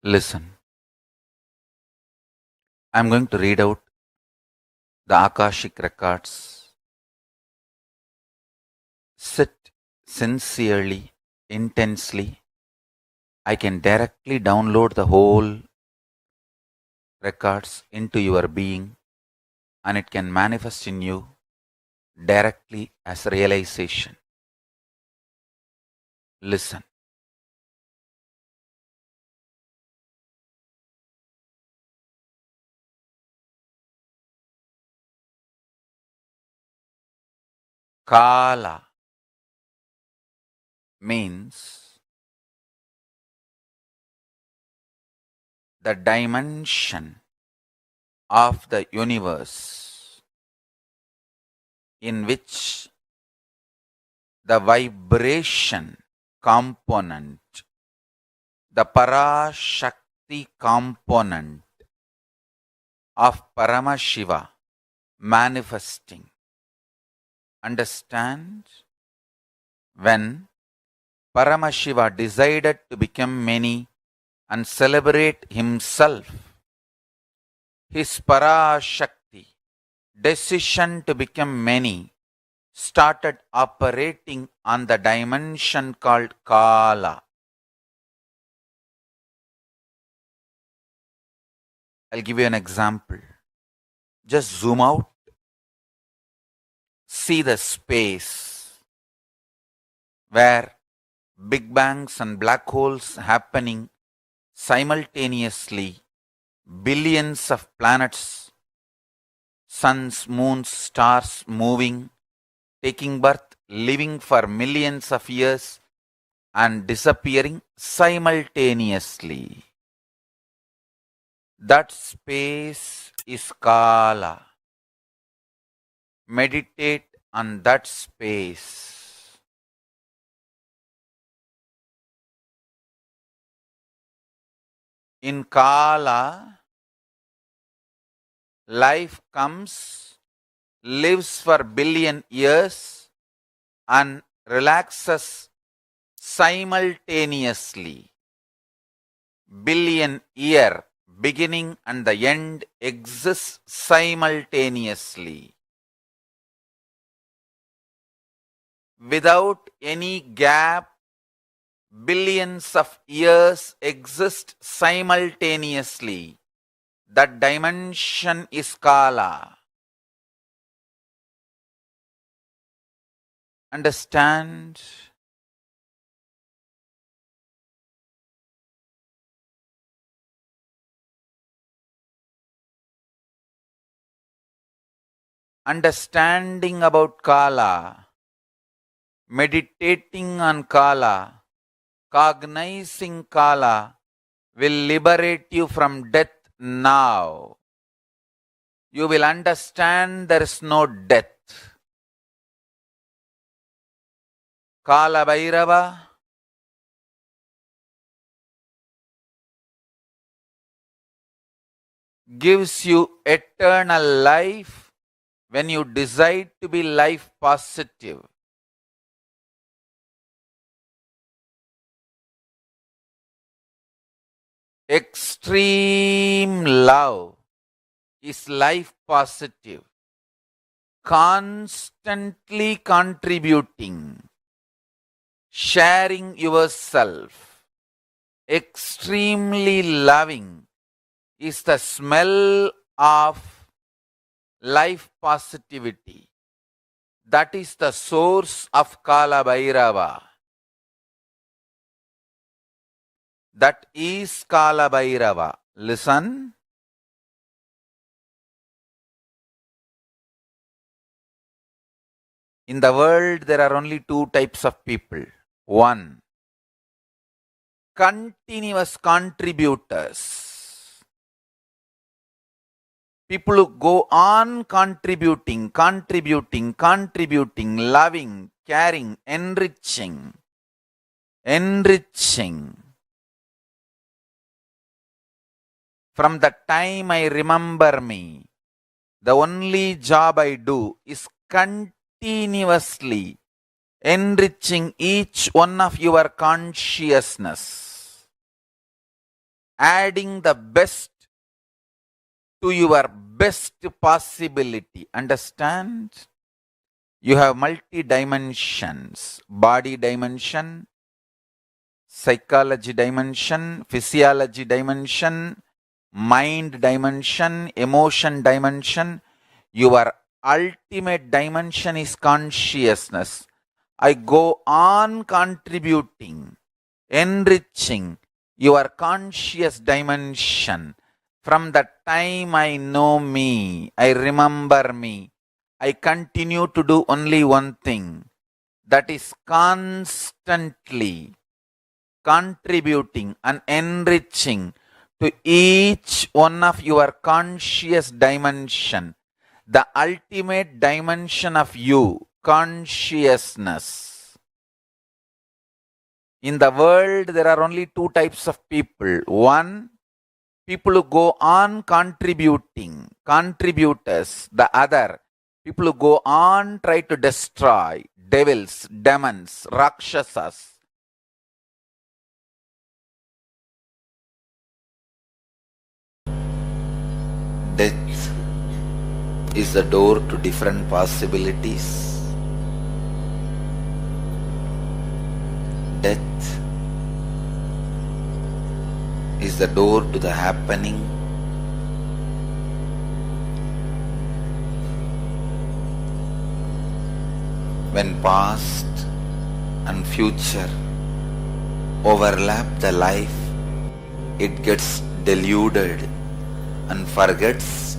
Listen. I am going to read out the Akashic records. Sit sincerely, intensely. I can directly download the whole records into your being, and it can manifest in you directly as realization. Listen. Kala means the dimension of the universe in which the vibration component, the Parashakti component of Paramashiva manifesting. Understand? When Paramashiva decided to become many and celebrate himself, his Parashakti, decision to become many, started operating on the dimension called Kala. I'll give you an example. Just zoom out. See the space where big bangs and black holes happening simultaneously, billions of planets, suns, moons, stars moving taking birth, living for millions of years, and disappearing simultaneously. That space is Kala. Meditate on that space. In Kala, life comes, lives for billion years, and relaxes simultaneously. Billion year, beginning and the end exists simultaneously. Without any gap, billions of years exist simultaneously. That dimension is Kala. Understand? Understanding about Kala, meditating on Kala, cognizing Kala will liberate you from death now. You will understand there is no death. Kalabhairava gives you eternal life when you decide to be life positive. Extreme love is life positive, constantly contributing, sharing yourself. Extremely loving is the smell of life positivity. That is the source of Kalabhairava. That is Kalabhairava. Listen. In the world, there are only two types of people. One, continuous contributors. People who go on contributing, loving, caring, enriching. From the time I remember me, the only job I do is continuously enriching each one of your consciousness, adding the best to your best possibility. Understand? You have multi-dimensions: body dimension, psychology dimension, physiology dimension, mind dimension, emotion dimension. Your ultimate dimension is consciousness. I go on contributing, enriching your conscious dimension. From the time I know me, I remember me, I continue to do only one thing, that is constantly contributing and enriching to each one of your conscious dimension, the ultimate dimension of you, consciousness. In the world, there are only two types of people. One, people who go on contributing, contributors. The other, people who go on try to destroy, devils, demons, rakshasas. Death is the door to different possibilities. Death is the door to the happening. When past and future overlap the life, it gets deluded and forgets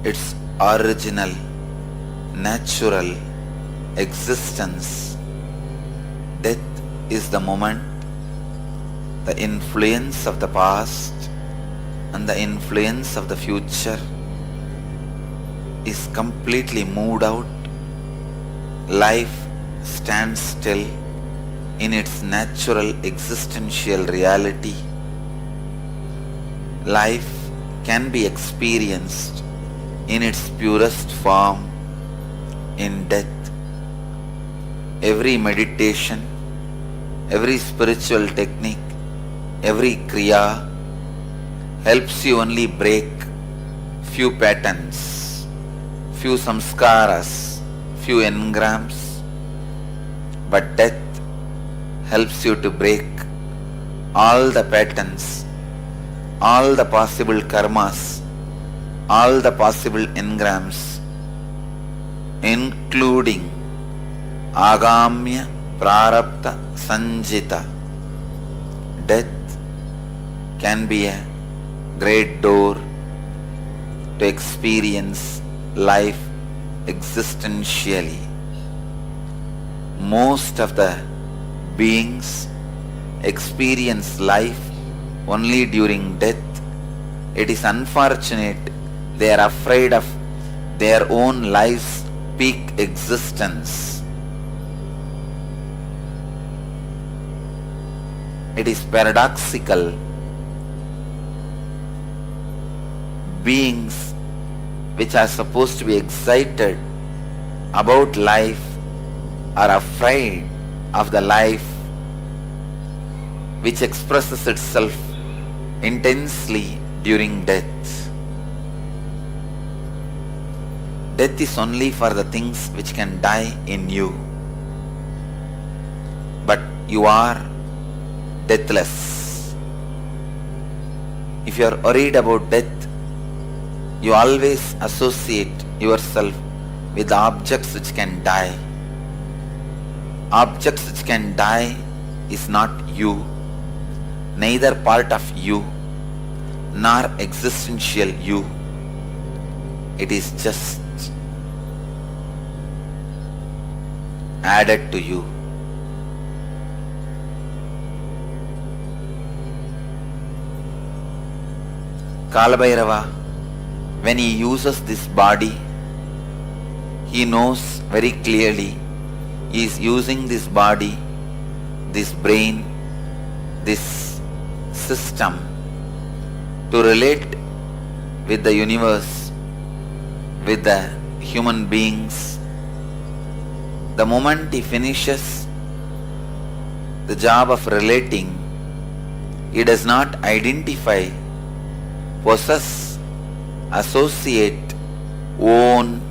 its original, natural, existence, death is the moment the influence of the past and the influence of the future is completely moved out. Life stands still in its natural existential reality. Life can be experienced in its purest form in death. Every meditation, every spiritual technique, every kriya helps you only break few patterns, few samskaras, few engrams, but death helps you to break all the patterns, all the possible karmas, all the possible engrams, including agamya prarabdha sanjita. Death can be a great door to experience life existentially. Most of the beings experience life only during death. It is unfortunate they are afraid of their own life's peak existence. It is paradoxical. Beings which are supposed to be excited about life are afraid of the life which expresses itself intensely during death. Death is only for the things which can die in you. But you are deathless. If you are worried about death, you always associate yourself with objects which can die. Objects which can die is not you, neither part of you, nor existential you. It is just added to you. Kalabhairava, when he uses this body, he knows very clearly he is using this body, this brain, this system to relate with the universe, with the human beings. The moment he finishes the job of relating, he does not identify, possess, associate, own,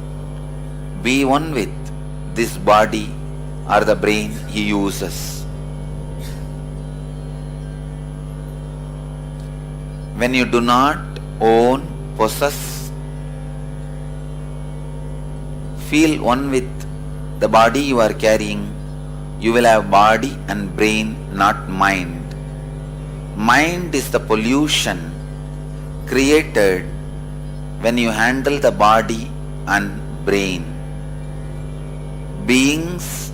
be one with this body or the brain he uses. When you do not own, possess, feel one with the body you are carrying, you will have body and brain, not mind. Mind is the pollution created when you handle the body and brain. Beings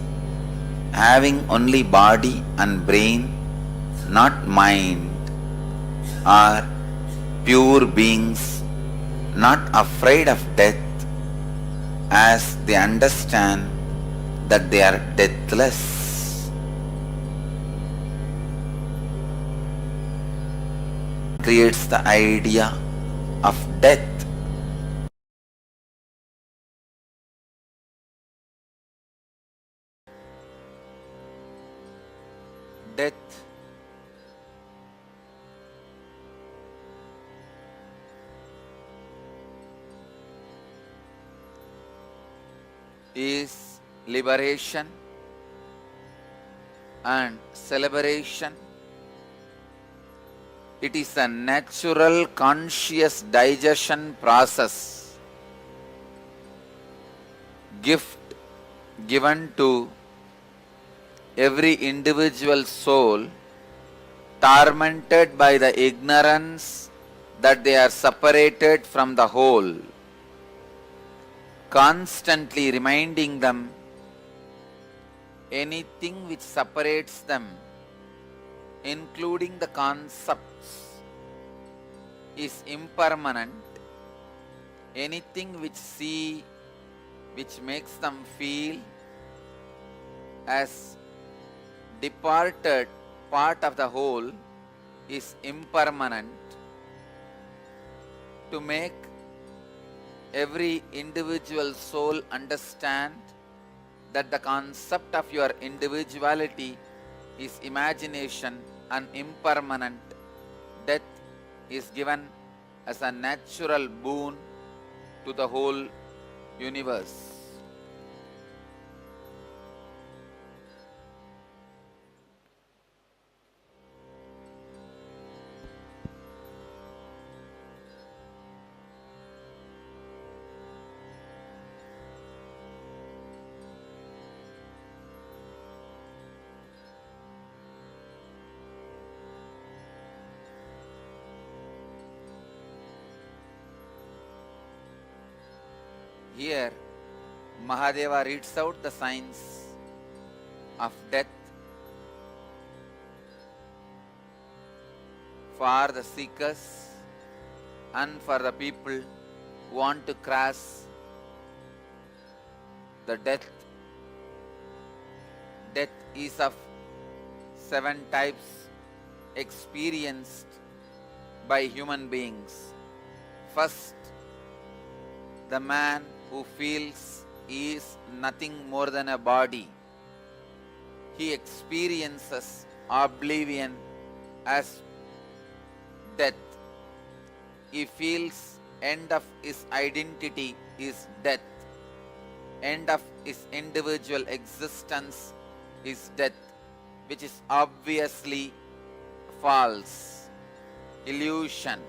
having only body and brain, not mind, are pure beings, not afraid of death, as they understand that they are deathless. Creates the idea of death. Death is liberation and celebration. It is a natural conscious digestion process, gift given to every individual soul tormented by the ignorance that they are separated from the whole, constantly reminding them anything which separates them, including the concepts, is impermanent. Anything which makes them feel as departed part of the whole is impermanent. To make every individual soul understand that the concept of your individuality is imagination and impermanent, death is given as a natural boon to the whole universe. Here, Mahadeva reads out the signs of death for the seekers and for the people who want to cross the death. Death is of 7 types experienced by human beings. First, the man who feels he is nothing more than a body. He experiences oblivion as death. He feels end of his identity is death. End of his individual existence is death, which is obviously false. Illusion,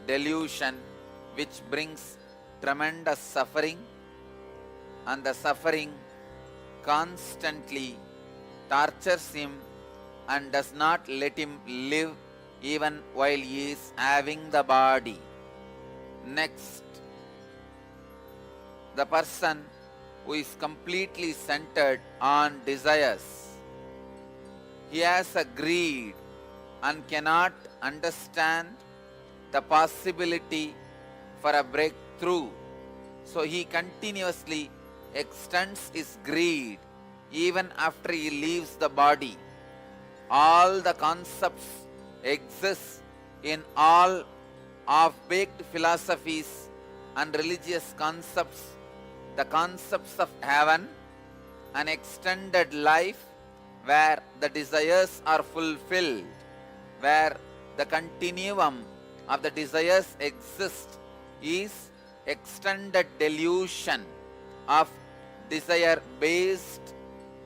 delusion, which brings tremendous suffering, and the suffering constantly tortures him and does not let him live even while he is having the body. Next, the person who is completely centered on desires. He has a greed and cannot understand the possibility for a breakthrough. So he continuously extends his greed even after he leaves the body. All the concepts exist in all half-baked philosophies and religious concepts. The concepts of heaven, an extended life where the desires are fulfilled, where the continuum of the desires exist, is extended delusion of desire-based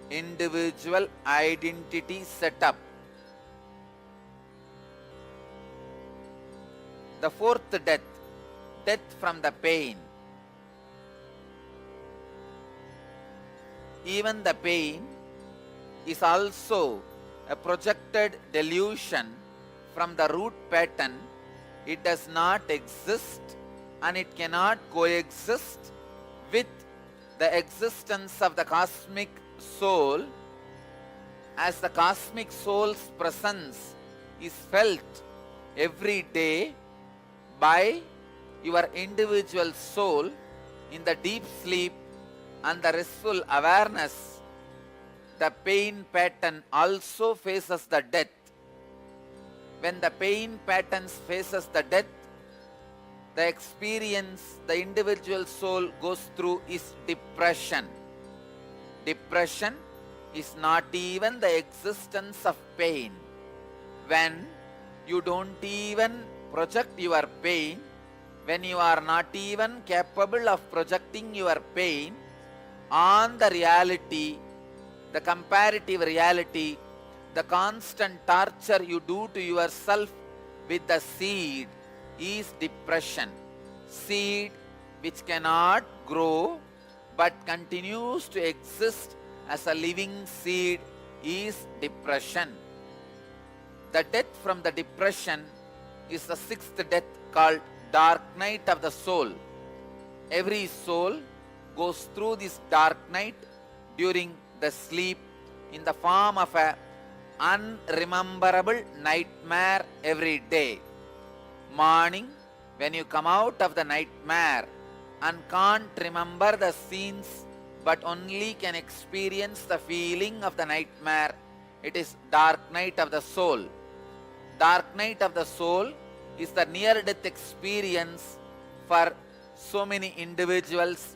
individual identity setup. The fourth death, death from the pain. Even the pain is also a projected delusion from the root pattern. It does not exist and it cannot coexist with the existence of the cosmic soul, as the cosmic soul's presence is felt every day by your individual soul in the deep sleep and the restful awareness. The pain pattern also faces the death. When the pain patterns faces the death, the experience the individual soul goes through is depression. Depression is not even the existence of pain. When you don't even project your pain, when you are not even capable of projecting your pain on the reality, the comparative reality, the constant torture you do to yourself with the seed is depression. Seed which cannot grow but continues to exist as a living seed is depression. The death from the depression is the sixth death, called dark night of the soul. Every soul goes through this dark night during the sleep in the form of a unrememberable nightmare every day. Morning, when you come out of the nightmare and can't remember the scenes but only can experience the feeling of the nightmare, it is dark night of the soul. Dark night of the soul is the near-death experience for so many individuals.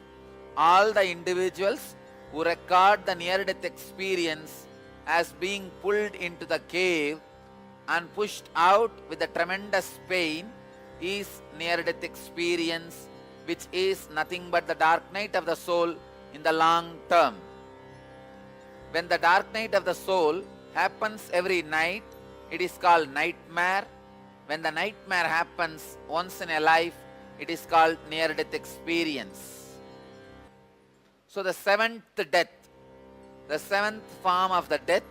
All the individuals who record the near-death experience as being pulled into the cave and pushed out with a tremendous pain is near-death experience, which is nothing but the dark night of the soul in the long term. When the dark night of the soul happens every night, it is called nightmare. When the nightmare happens once in a life, it is called near-death experience. So the seventh death, the seventh form of the death,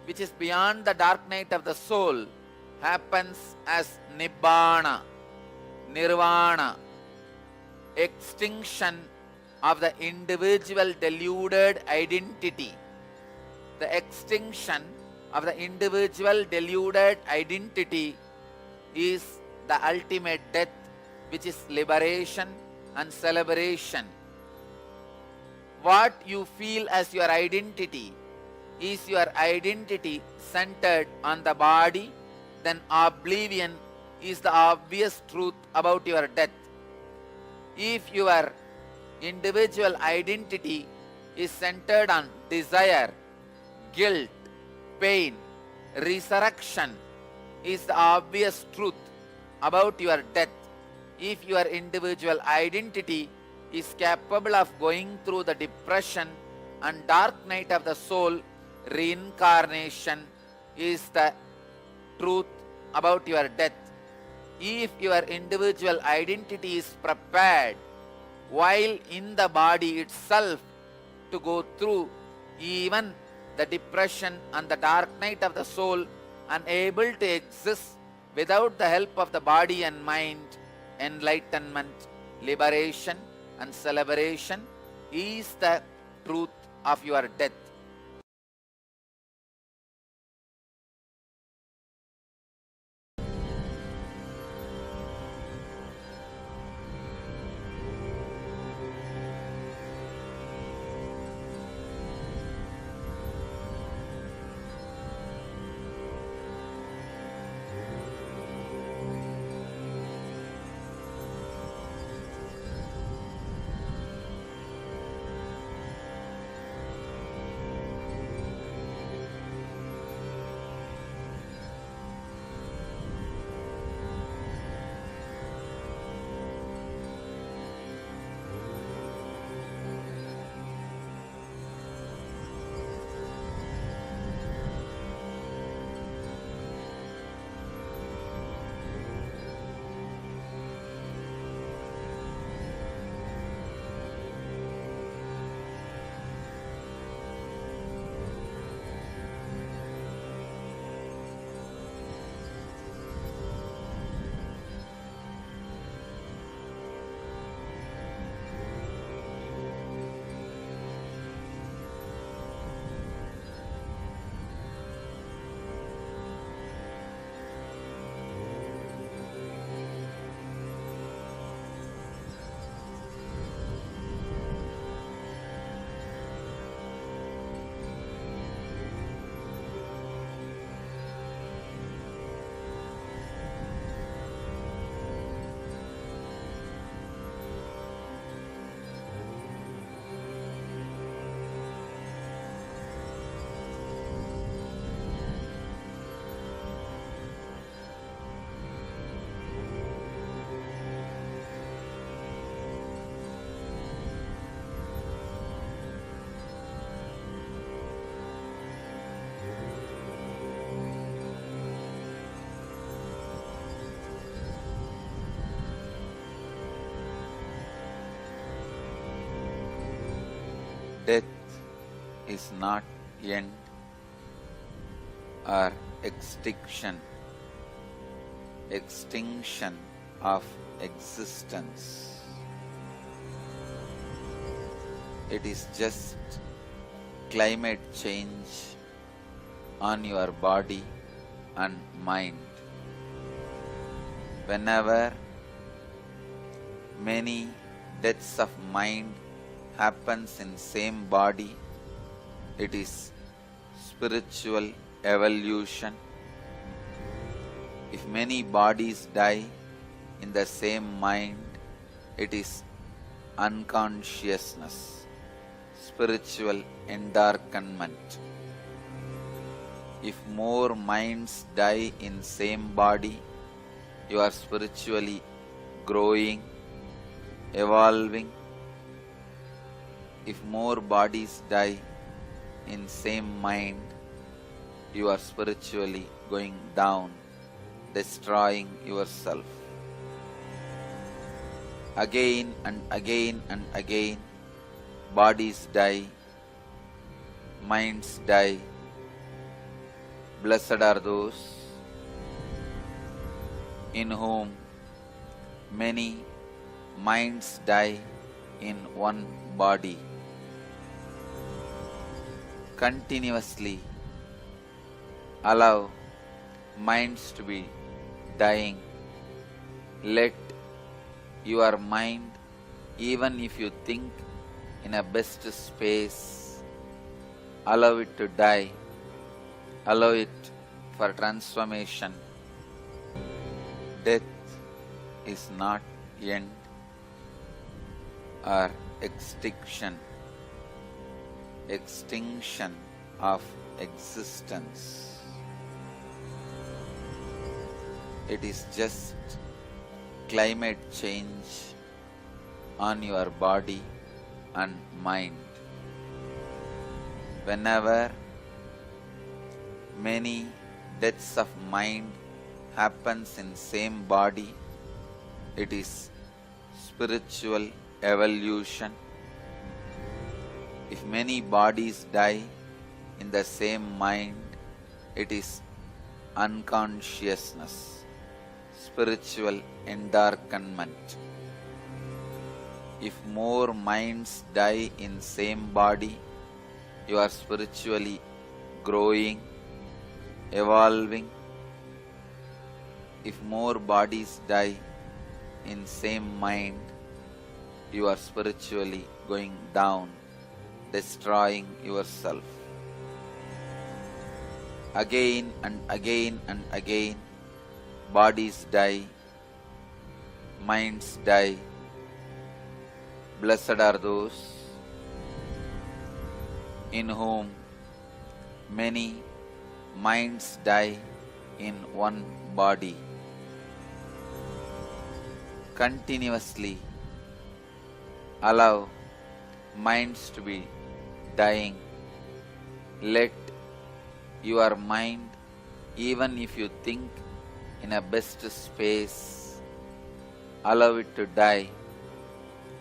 which is beyond the dark night of the soul, happens as nibbana, nirvana, extinction of the individual deluded identity. The extinction of the individual deluded identity is the ultimate death, which is liberation and celebration. What you feel as your identity is your identity centered on the body, then oblivion is the obvious truth about your death. If your individual identity is centered on desire, guilt, pain, resurrection is the obvious truth about your death. If your individual identity is capable of going through the depression and dark night of the soul, reincarnation is the truth about your death. If your individual identity is prepared while in the body itself to go through even the depression and the dark night of the soul, unable to exist without the help of the body and mind, enlightenment, liberation and celebration is the truth of your death. Death is not end or extinction of existence. It is just climate change on your body and mind. Whenever many deaths of mind happens in same body, it is spiritual evolution. If many bodies die in the same mind, it is unconsciousness, spiritual endarkenment. If more minds die in same body, you are spiritually growing, evolving. If more bodies die in same mind, you are spiritually going down, destroying yourself. Again and again and again, bodies die, minds die. Blessed are those in whom many minds die in one body. Continuously allow minds to be dying. Let your mind, even if you think in a best space, allow it to die. Allow it for transformation. Death is not end or extinction of existence. It is just climate change on your body and mind. Whenever many deaths of mind happens in same body, it is spiritual evolution. If many bodies die in the same mind, it is unconsciousness, spiritual endarkenment. If more minds die in same body, you are spiritually growing, evolving. If more bodies die in same mind, you are spiritually going down, destroying yourself. Again and again and again, bodies die, minds die. Blessed are those in whom many minds die in one body. Continuously allow minds to be dying. Let your mind, even if you think in a best space, allow it to die.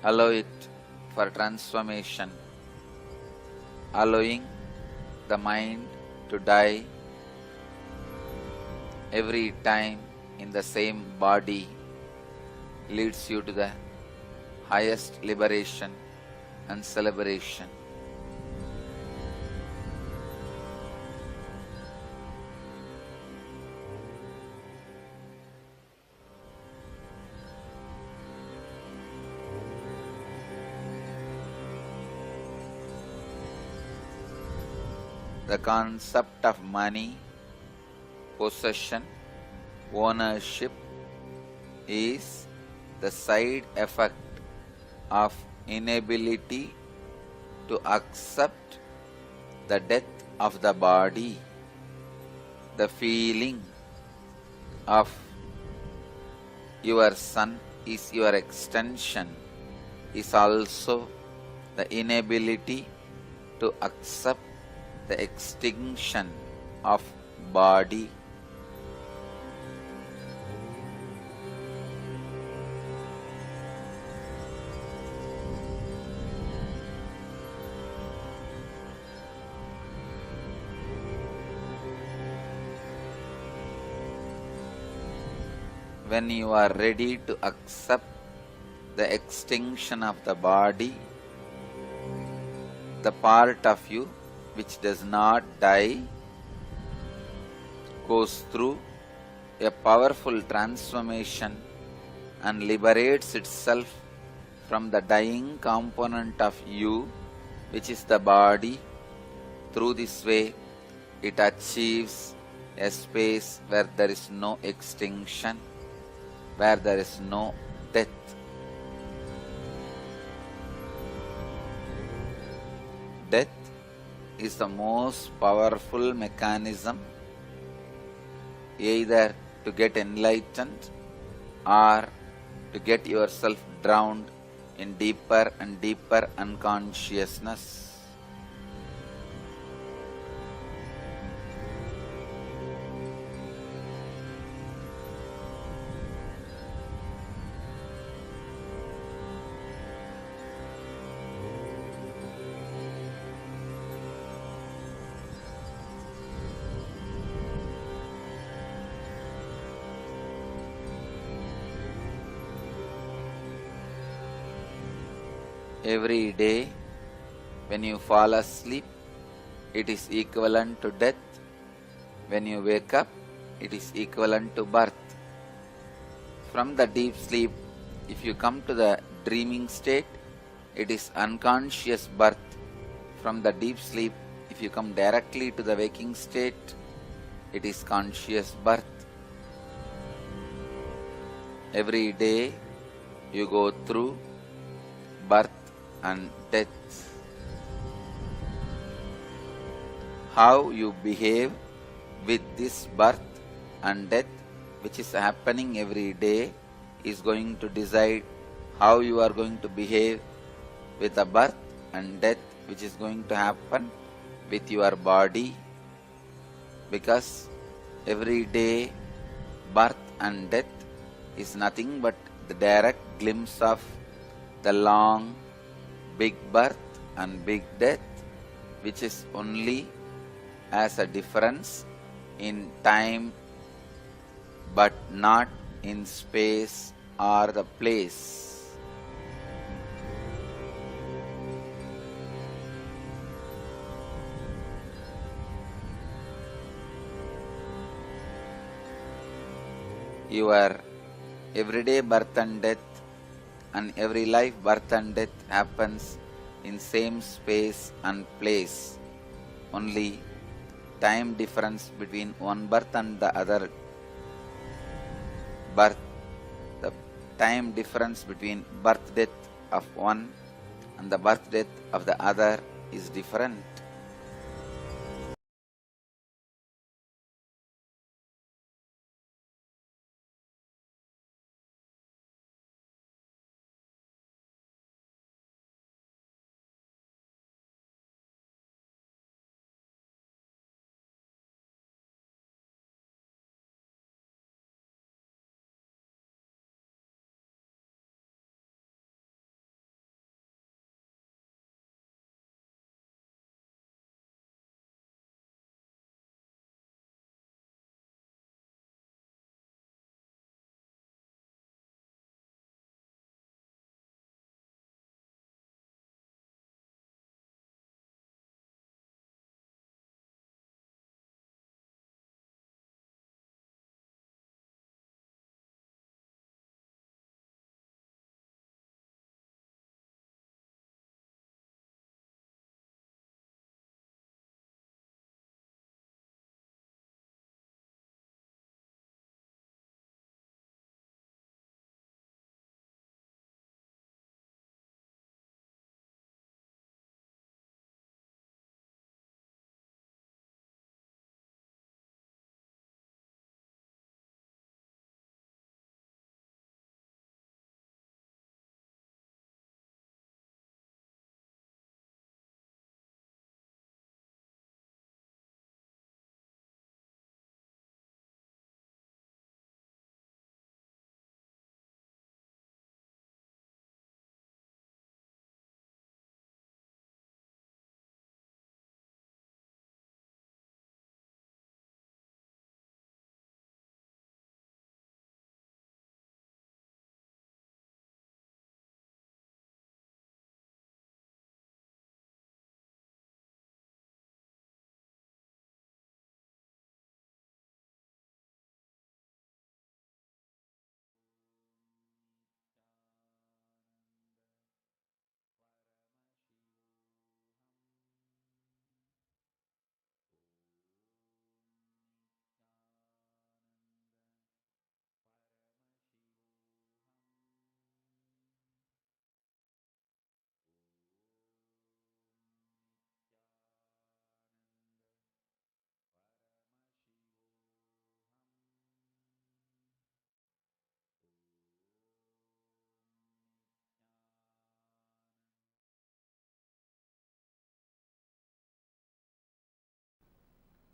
Allow it for transformation. Allowing the mind to die every time in the same body leads you to the highest liberation and celebration. The concept of money, possession, ownership is the side effect of inability to accept the death of the body. The feeling of your son is your extension is also the inability to accept the extinction of body. When you are ready to accept the extinction of the body, the part of you which does not die goes through a powerful transformation and liberates itself from the dying component of you, which is the body. Through this way, it achieves a space where there is no extinction, where there is no death. Death is the most powerful mechanism either to get enlightened or to get yourself drowned in deeper and deeper unconsciousness. Every day, when you fall asleep, it is equivalent to death. When you wake up, it is equivalent to birth. From the deep sleep, if you come to the dreaming state, it is unconscious birth. From the deep sleep, if you come directly to the waking state, it is conscious birth. Every day, you go through birth and death. How you behave with this birth and death, which is happening every day, is going to decide how you are going to behave with the birth and death which is going to happen with your body. Because every day, birth and death is nothing but the direct glimpse of the long, big birth and big death, which is only as a difference in time but not in space or the place. Your everyday birth and death and every life birth and death happens in same space and place. Only time difference between one birth and the other birth. The time difference between birth death of one and the birth death of the other is different.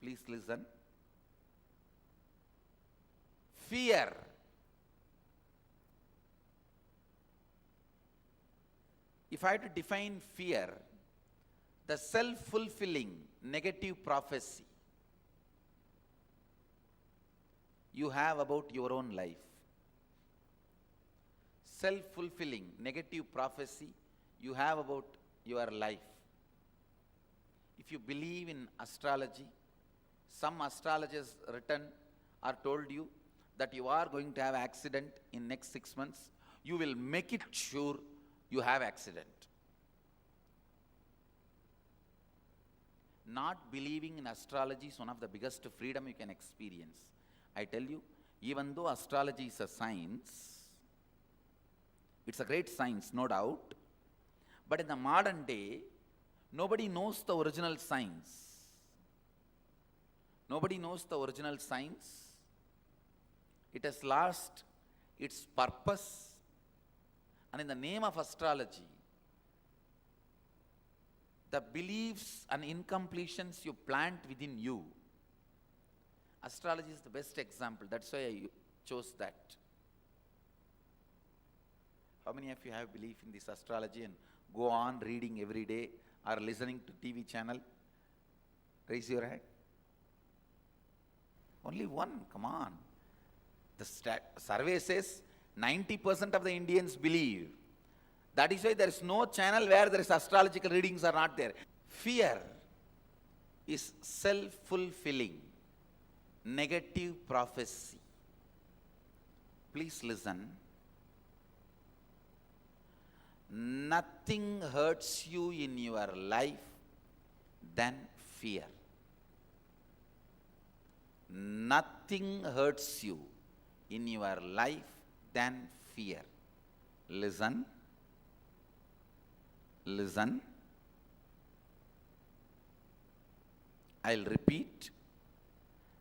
Please listen. Fear. If I had to define fear, the self-fulfilling negative prophecy you have about your own life. Self-fulfilling negative prophecy you have about your life. If you believe in astrology, some astrologers written or told you that you are going to have accident in next 6 months, you will make it sure you have accident. Not believing in astrology is one of the biggest freedom you can experience. I tell you, even though astrology is a science, it's a great science, no doubt, but in the modern day, nobody knows the original science. Nobody knows the original science. It has lost its purpose. And in the name of astrology, the beliefs and incompletions you plant within you, astrology is the best example. That's why I chose that. How many of you have belief in this astrology and go on reading every day or listening to TV channel? Raise your hand. Only one, come on. The survey says 90% of the Indians believe. That is why there is no channel where there is astrological readings are not there. Fear is self-fulfilling negative prophecy. Please listen. Nothing hurts you in your life than fear. Nothing hurts you in your life than fear. Listen. Listen. I'll repeat.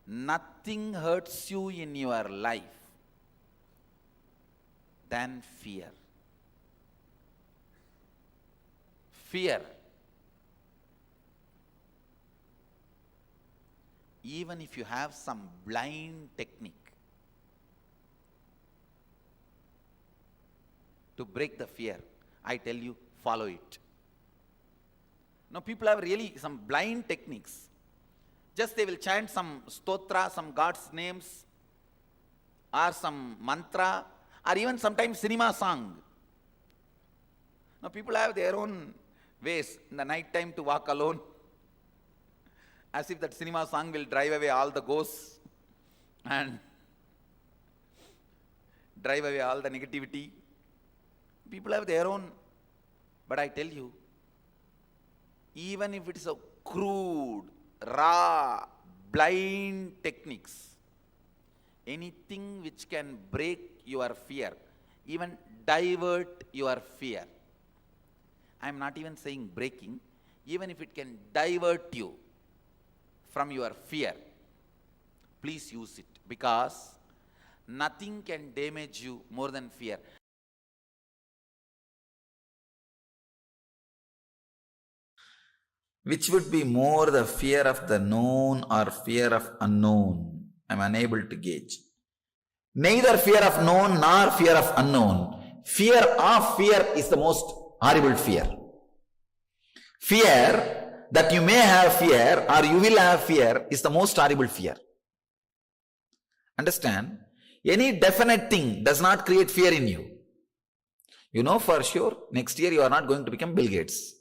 Nothing hurts you in your life than fear. Fear. Even if you have some blind technique to break the fear, I tell you, follow it. Now people have really some blind techniques. Just they will chant some stotra, some God's names, or some mantra, or even sometimes cinema song. Now people have their own ways in the night time to walk alone, as if that cinema song will drive away all the ghosts and drive away all the negativity. People have their own, but I tell you, even if it is a crude, raw, blind techniques, anything which can break your fear, even divert your fear. I am not even saying breaking, even if it can divert you from your fear, please use it, because nothing can damage you more than fear. Which would be more, the fear of the known or fear of unknown? I am unable to gauge. Neither fear of known nor fear of unknown. Fear of fear is the most horrible fear. Fear that you may have fear or you will have fear is the most horrible fear. Understand? Any definite thing does not create fear in you. You know for sure next year you are not going to become Bill Gates.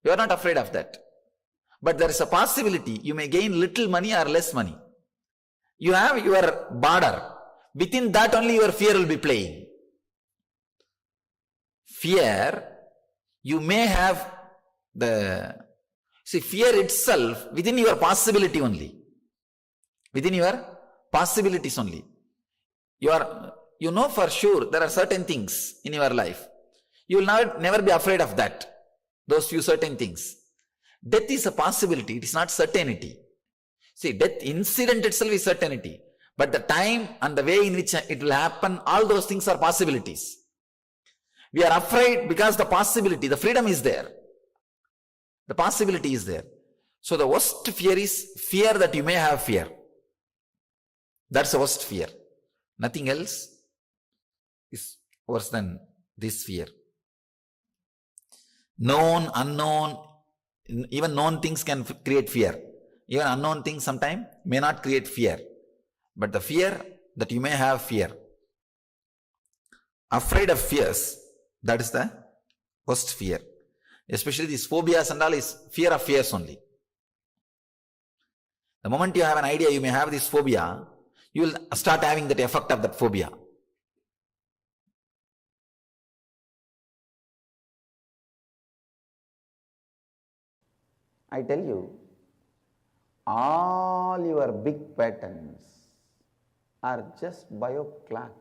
You are not afraid of that. But there is a possibility you may gain little money or less money. You have your border. Within that only your fear will be playing. Fear, you may have fear itself within your possibility only. Within your possibilities only. You know for sure there are certain things in your life. You will never be afraid of that. Those few certain things. Death is a possibility, it is not certainty. See, death incident itself is certainty. But the time and the way in which it will happen, all those things are possibilities. We are afraid because the possibility, the freedom is there. The possibility is there. So the worst fear is fear that you may have fear. That's the worst fear. Nothing else is worse than this fear. Known, unknown, even known things can create fear. Even unknown things sometimes may not create fear. But the fear that you may have fear. Afraid of fears, that is the worst fear. Especially these phobias and all is fear of fears only. The moment you have an idea you may have this phobia, you will start having that effect of that phobia. I tell you, all your big patterns are just bio-clock,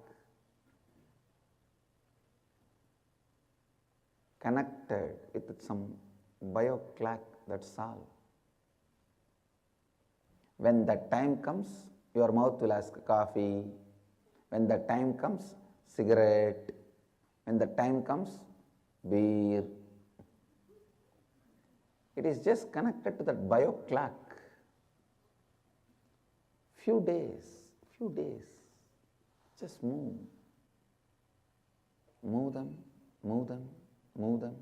connected with some bio-clock, that's all. When that time comes, your mouth will ask coffee. When that time comes, cigarette. When that time comes, beer. It is just connected to that bio-clock. Few days, just move. Move them, move them, move them.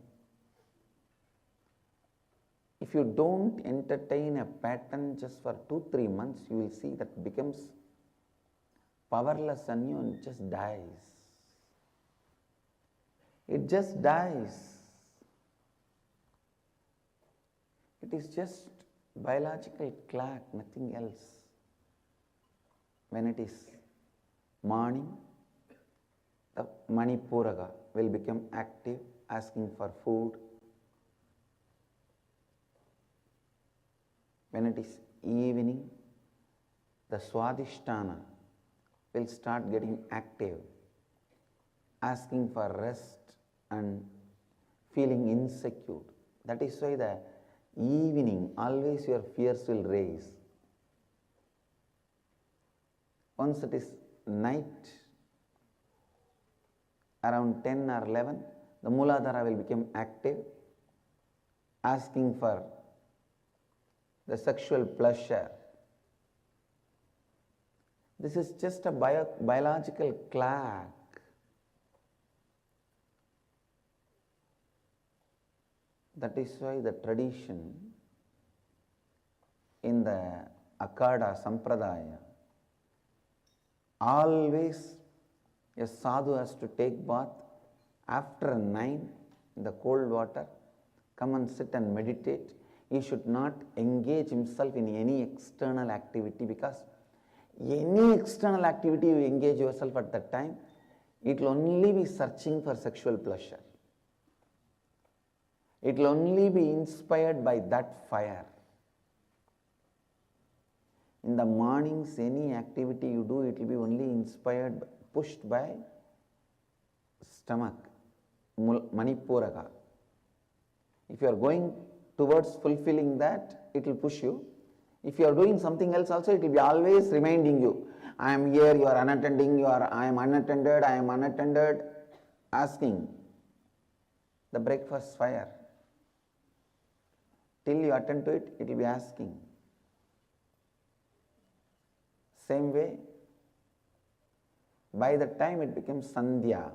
If you don't entertain a pattern just for 2-3 months, you will see that becomes powerless on you and it just dies. It just dies. It is just biological clock, nothing else. When it is morning, the Manipuraga will become active, asking for food. When it is evening, the Swadhisthana will start getting active, asking for rest and feeling insecure. That is why the evening, always your fears will raise. Once it is night, around 10 or 11, the Muladhara will become active, asking for the sexual pleasure. This is just a biological clock. That is why the tradition in the Akada Sampradaya, always a sadhu has to take bath after 9 in the cold water, come and sit and meditate. He should not engage himself in any external activity, because any external activity you engage yourself at that time, it will only be searching for sexual pleasure. It will only be inspired by that fire. In the mornings, any activity you do, it will be only inspired, pushed by stomach, Manipuraga. If you are going towards fulfilling that, it will push you. If you are doing something else also, it will be always reminding you, I am here, you are unattending, I am unattended, asking. The breakfast fire. Till you attend to it, it will be asking. Same way, by the time it becomes Sandhya,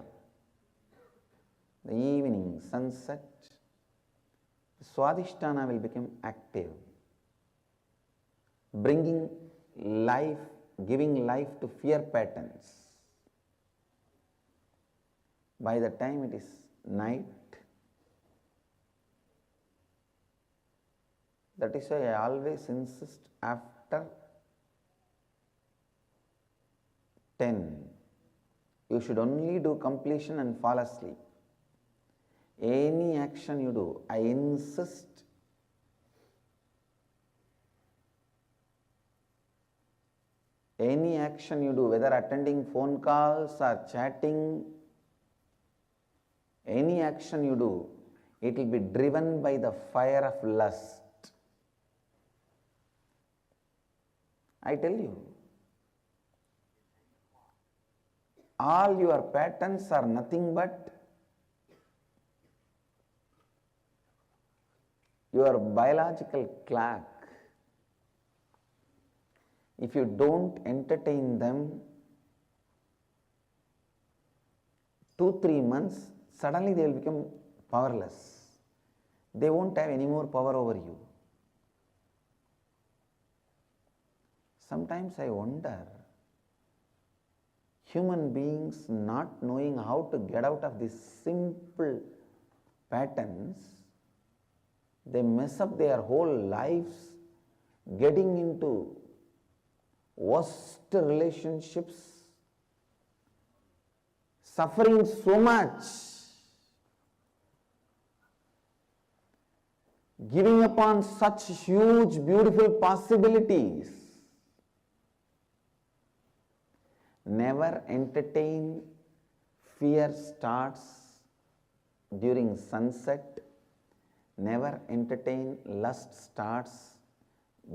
the evening, sunset, the Swadhisthana will become active, bringing life, giving life to fear patterns. By the time it is night, that is why I always insist after 10, you should only do completion and fall asleep. Any action you do, I insist, any action you do, whether attending phone calls or chatting, any action you do, it will be driven by the fire of lust. I tell you, all your patterns are nothing but your biological clock. if you don't entertain them, 2-3 months, suddenly they will become powerless. They won't have any more power over you. Sometimes I wonder, human beings not knowing how to get out of these simple patterns, they mess up their whole lives, getting into worst relationships, suffering so much, giving up on such huge, beautiful possibilities. Never entertain fear starts during sunset. Never entertain lust starts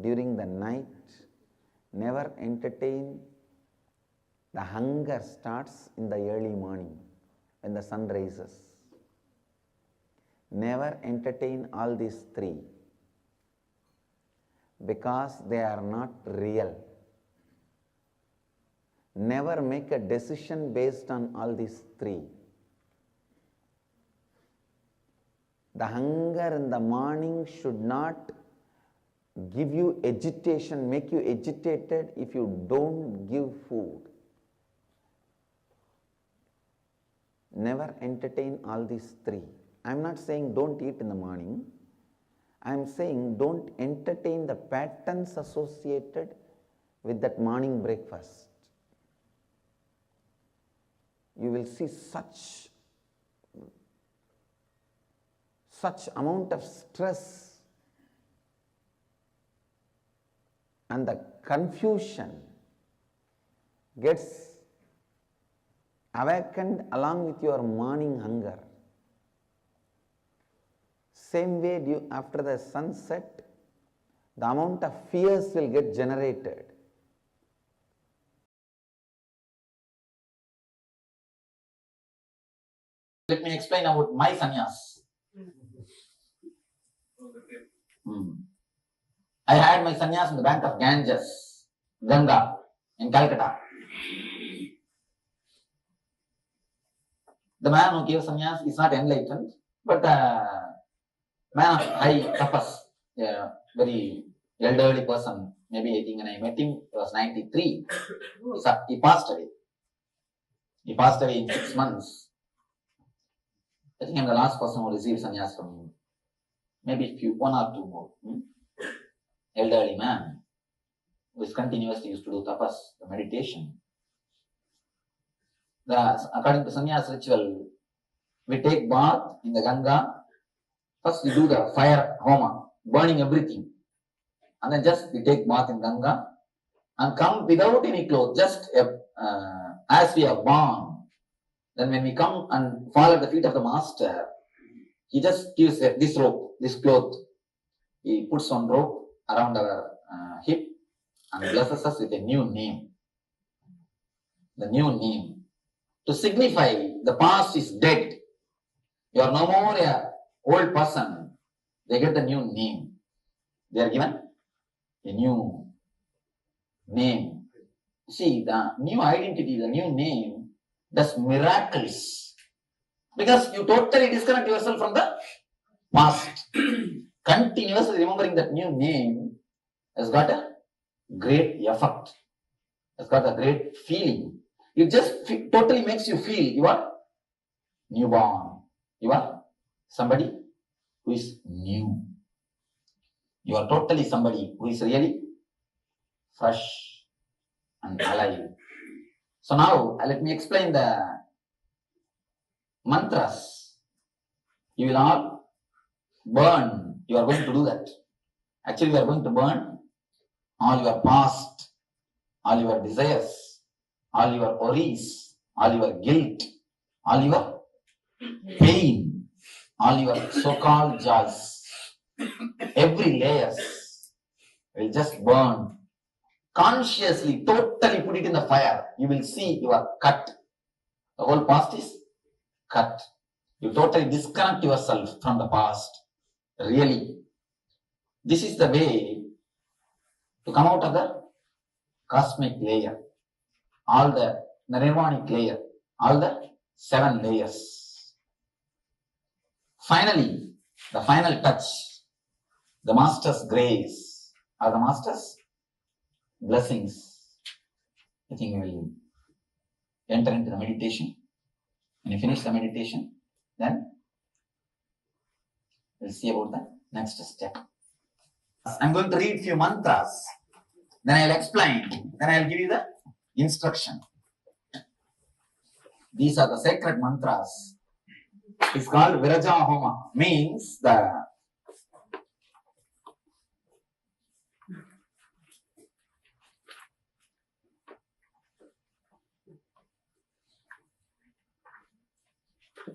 during the night. Never entertain the hunger starts in the early morning when the sun rises. Never entertain all these three because they are not real. Never make a decision based on all these three. The hunger in the morning should not give you agitation, make you agitated if you don't give food. Never entertain all these three. I am not saying don't eat in the morning. I am saying don't entertain the patterns associated with that morning breakfast. You will see such amount of stress and the confusion gets awakened along with your morning hunger. Same way after the sunset, the amount of fears will get generated. Let me explain about my sannyas. I had my sannyas in the bank of Ganges, Ganga, in Calcutta. The man who gave sannyas is not enlightened, but man of high tapas, a very elderly person. Maybe I think when I met him, he was 93. He passed away. He passed away in 6 months. I think I'm the last person who received sannyas from him. Maybe one or two more. Elderly man who is continuously used to do tapas, the meditation. According to sannyas ritual, we take bath in the Ganga. First we do the fire homa, burning everything. And then just we take bath in Ganga and come without any clothes, just as we are born. Then when we come and fall at the feet of the master, he just gives this rope, this cloth. He puts one rope around our hip and blesses us with a new name. The new name. To signify the past is dead. You are no more a old person. They get the new name. They are given a new name. See, the new identity, the new name does miracles. Because you totally disconnect yourself from the past. Continuously remembering that new name has got a great effect. Has got a great feeling. It just totally makes you feel you are newborn. You are somebody who is new. You are totally somebody who is really fresh and alive. So now let me explain the mantras. You will all burn. You are going to do that. Actually, we are going to burn all your past, all your desires, all your worries, all your guilt, all your pain, all your so-called joys. Every layers will just burn. Consciously, totally put it in the fire. You will see you are cut. The whole past is cut. You totally disconnect yourself from the past. Really. This is the way to come out of the cosmic layer, all the nirvanic layer, all the 7 layers. Finally, the final touch, the Master's grace or the Master's blessings. I think we will enter into the meditation. When you finish the meditation, then we'll see about the next step. I'm going to read few mantras, then I'll explain, then I'll give you the instruction. These are the sacred mantras. It's called Viraja Homa, means the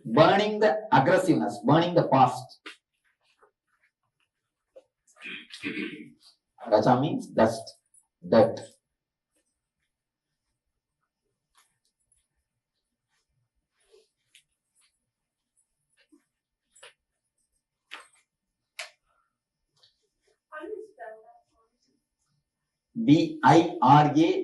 burning the aggressiveness, burning the past. Raja means dust, dirt. Viraja.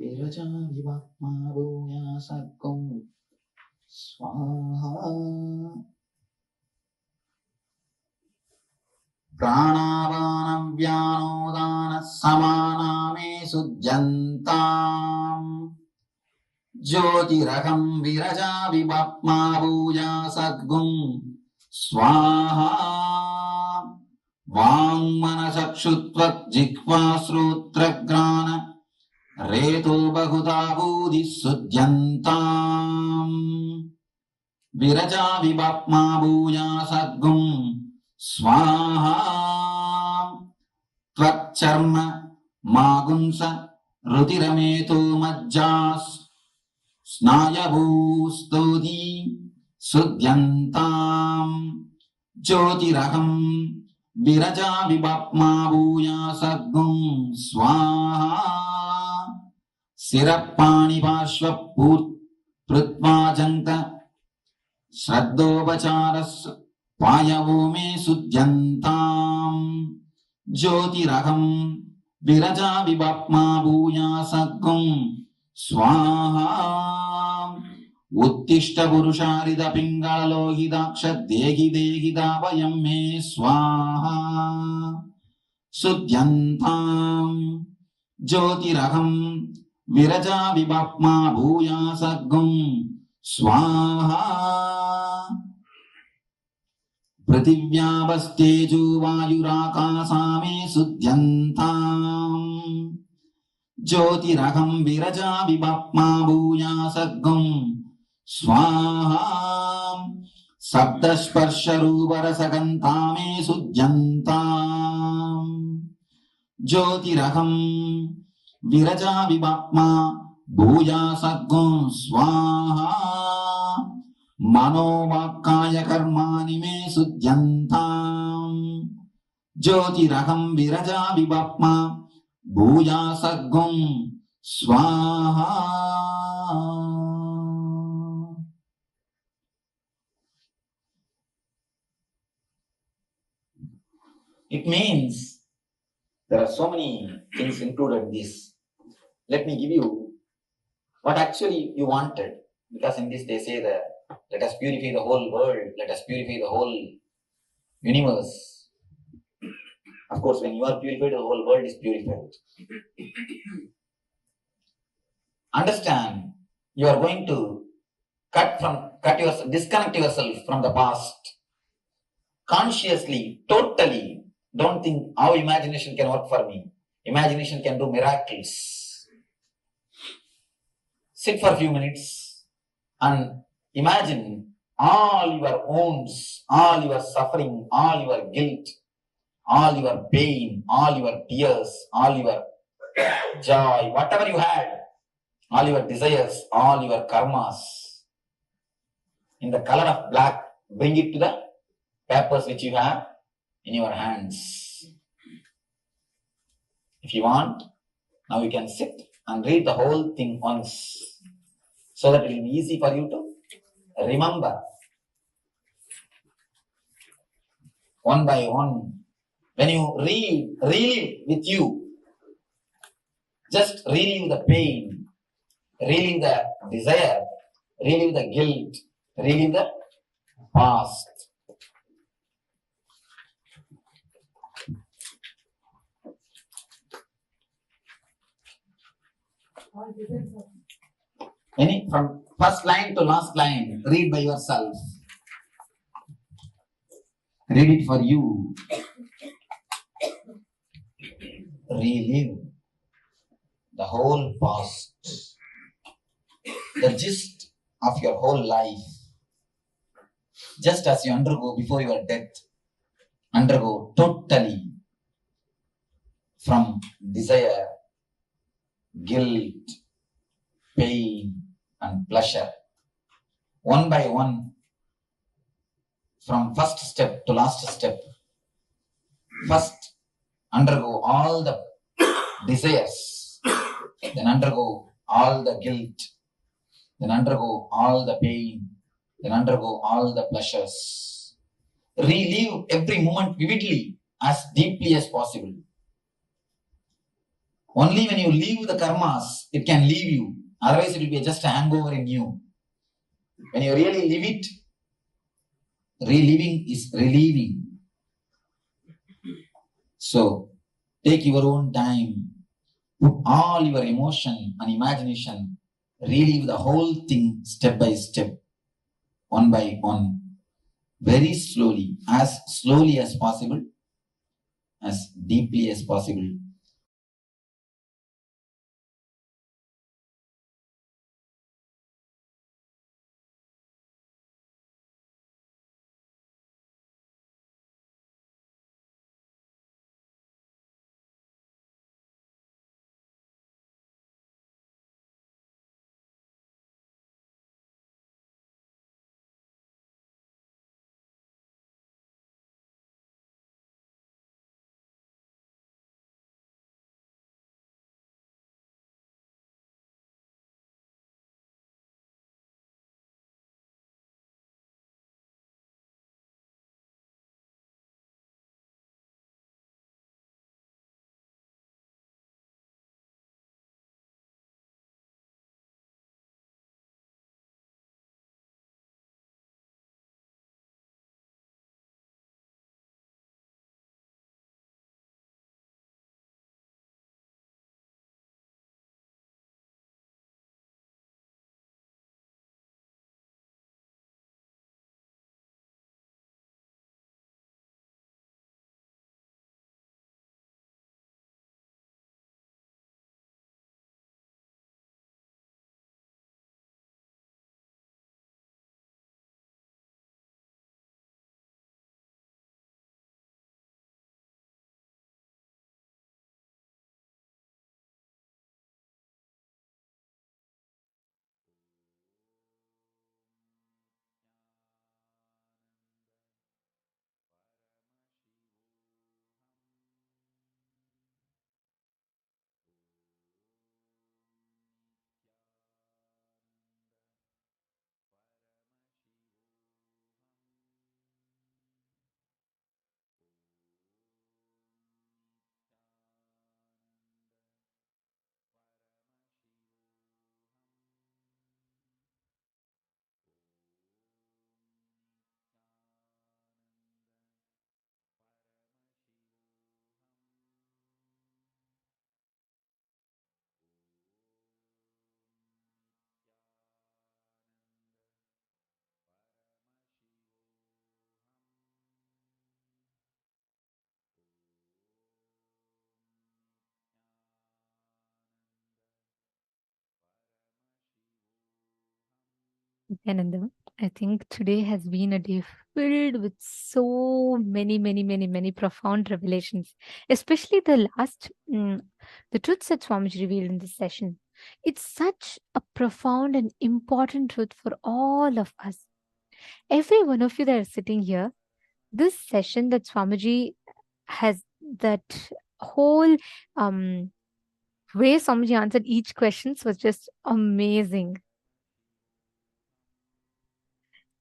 Viraja Vivakma Bhuya Sakkum Swaha Pranavanam Vyanodana Samaname Sujjantam Jyotiraham Viraja Vivakma Bhuya Sakkum Swaha Vangmanasakshutvat Jikva Srutragrana Reto Bahuda Budi Sudyantam Viraja Vivakma Bhuya Sadgum Swaha Tvacharma Magunsa Rutirameto Majjas Snayabhu Stodi Sudyantam Jyotiraham Viraja Vivakma Bhuya Sadgum Swaha Sirapani Pashva Prutva Janta Shraddhopacharas Payavo Me Sudyantam Jyotiraham Viraja Vivakma Bhuya Sadgum Swaha Uttishta Purusharida Pingala Lohidaksha Dehi Dehi Davayam Me Swaha Sudyantam Jyotiraham Viraja Vivakma Bhuya Sadgum Swaha Prativyavasteju Vayurakasame Sudyantam Jyotiraham Viraja Vivakma Bhuya Sadgum Swaha Sabdasparsha Ruparasagantame Sudyantam Jyotiraham Viraja Vivakma Bhuya Sadgum Swaha Mano Vakkaya Karmani Me Sudyantam Jyotiraham Viraja Vivakma Bhuya Sadgum Swaha. It means there are so many things included in this. Let me give you what actually you wanted. Because in this they say that let us purify the whole world, let us purify the whole universe. Of course, when you are purified, the whole world is purified. Understand, you are going to disconnect yourself from the past. Consciously, totally. Don't think how imagination can work for me. Imagination can do miracles. Sit for a few minutes and imagine all your wounds, all your suffering, all your guilt, all your pain, all your tears, all your joy, whatever you had, all your desires, all your karmas. In the color of black, bring it to the papers which you have in your hands. If you want, now you can sit and read the whole thing once, so that it will be easy for you to remember. one by one. When you relive with you, just relive the pain, relive the desire, relive the guilt, relive the past. From first line to last line, read by yourself. Read it for you. Relive the whole past, the gist of your whole life. Just as you undergo before your death, undergo totally from desire, guilt, pain, and pleasure. One by one, from first step to last step. First, undergo all the desires, then undergo all the guilt, then undergo all the pain, then undergo all the pleasures. Relive every moment vividly, as deeply as possible. Only when you leave the karmas, it can leave you. Otherwise, it will be just a hangover in you. When you really live it, reliving is relieving. So, take your own time, put all your emotion and imagination, relive the whole thing step by step, one by one, very slowly as possible, as deeply as possible. Nityananda, I think today has been a day filled with so many profound revelations, especially the last, the truths that Swamiji revealed in this session. It's such a profound and important truth for all of us. Every one of you that are sitting here, this session that Swamiji has, that whole way Swamiji answered each questions was just amazing.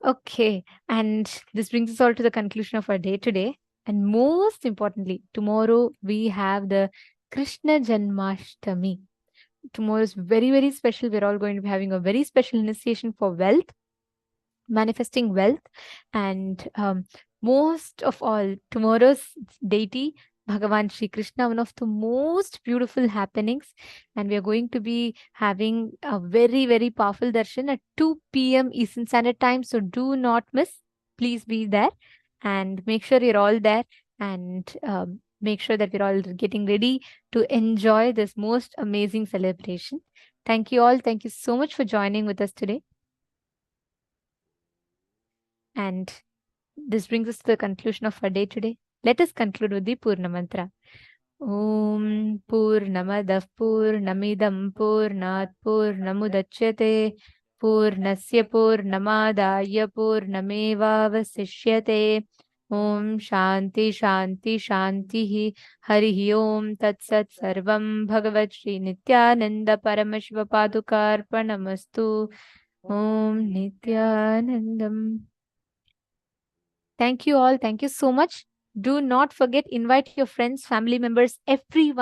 Okay, and this brings us all to the conclusion of our day today. And most importantly, tomorrow we have the Krishna Janmashtami. Tomorrow is very, very special. We're all going to be having a very special initiation for wealth, manifesting wealth. And most of all, tomorrow's deity, Bhagavan Shri Krishna, one of the most beautiful happenings. And we are going to be having a very, very powerful darshan at 2 p.m. Eastern Standard Time. So do not miss. Please be there and make sure you're all there, and make sure that we're all getting ready to enjoy this most amazing celebration. Thank you all. Thank you so much for joining with us today. And this brings us to the conclusion of our day today. Let us conclude with the Purna Mantra. Om Purnamadah Purnamidam Purnat Purnamudachyate Purnasya Purnamadaya Purnamevavasishyate. Om Shanti Shanti Shanti Harihi Om Tat Sat Sarvam Bhagavat Shri Nithyananda Paramashiva Padukarpanamastu. Om Nithyanandam. Thank you all. Thank you so much. Do not forget, invite your friends, family members, everyone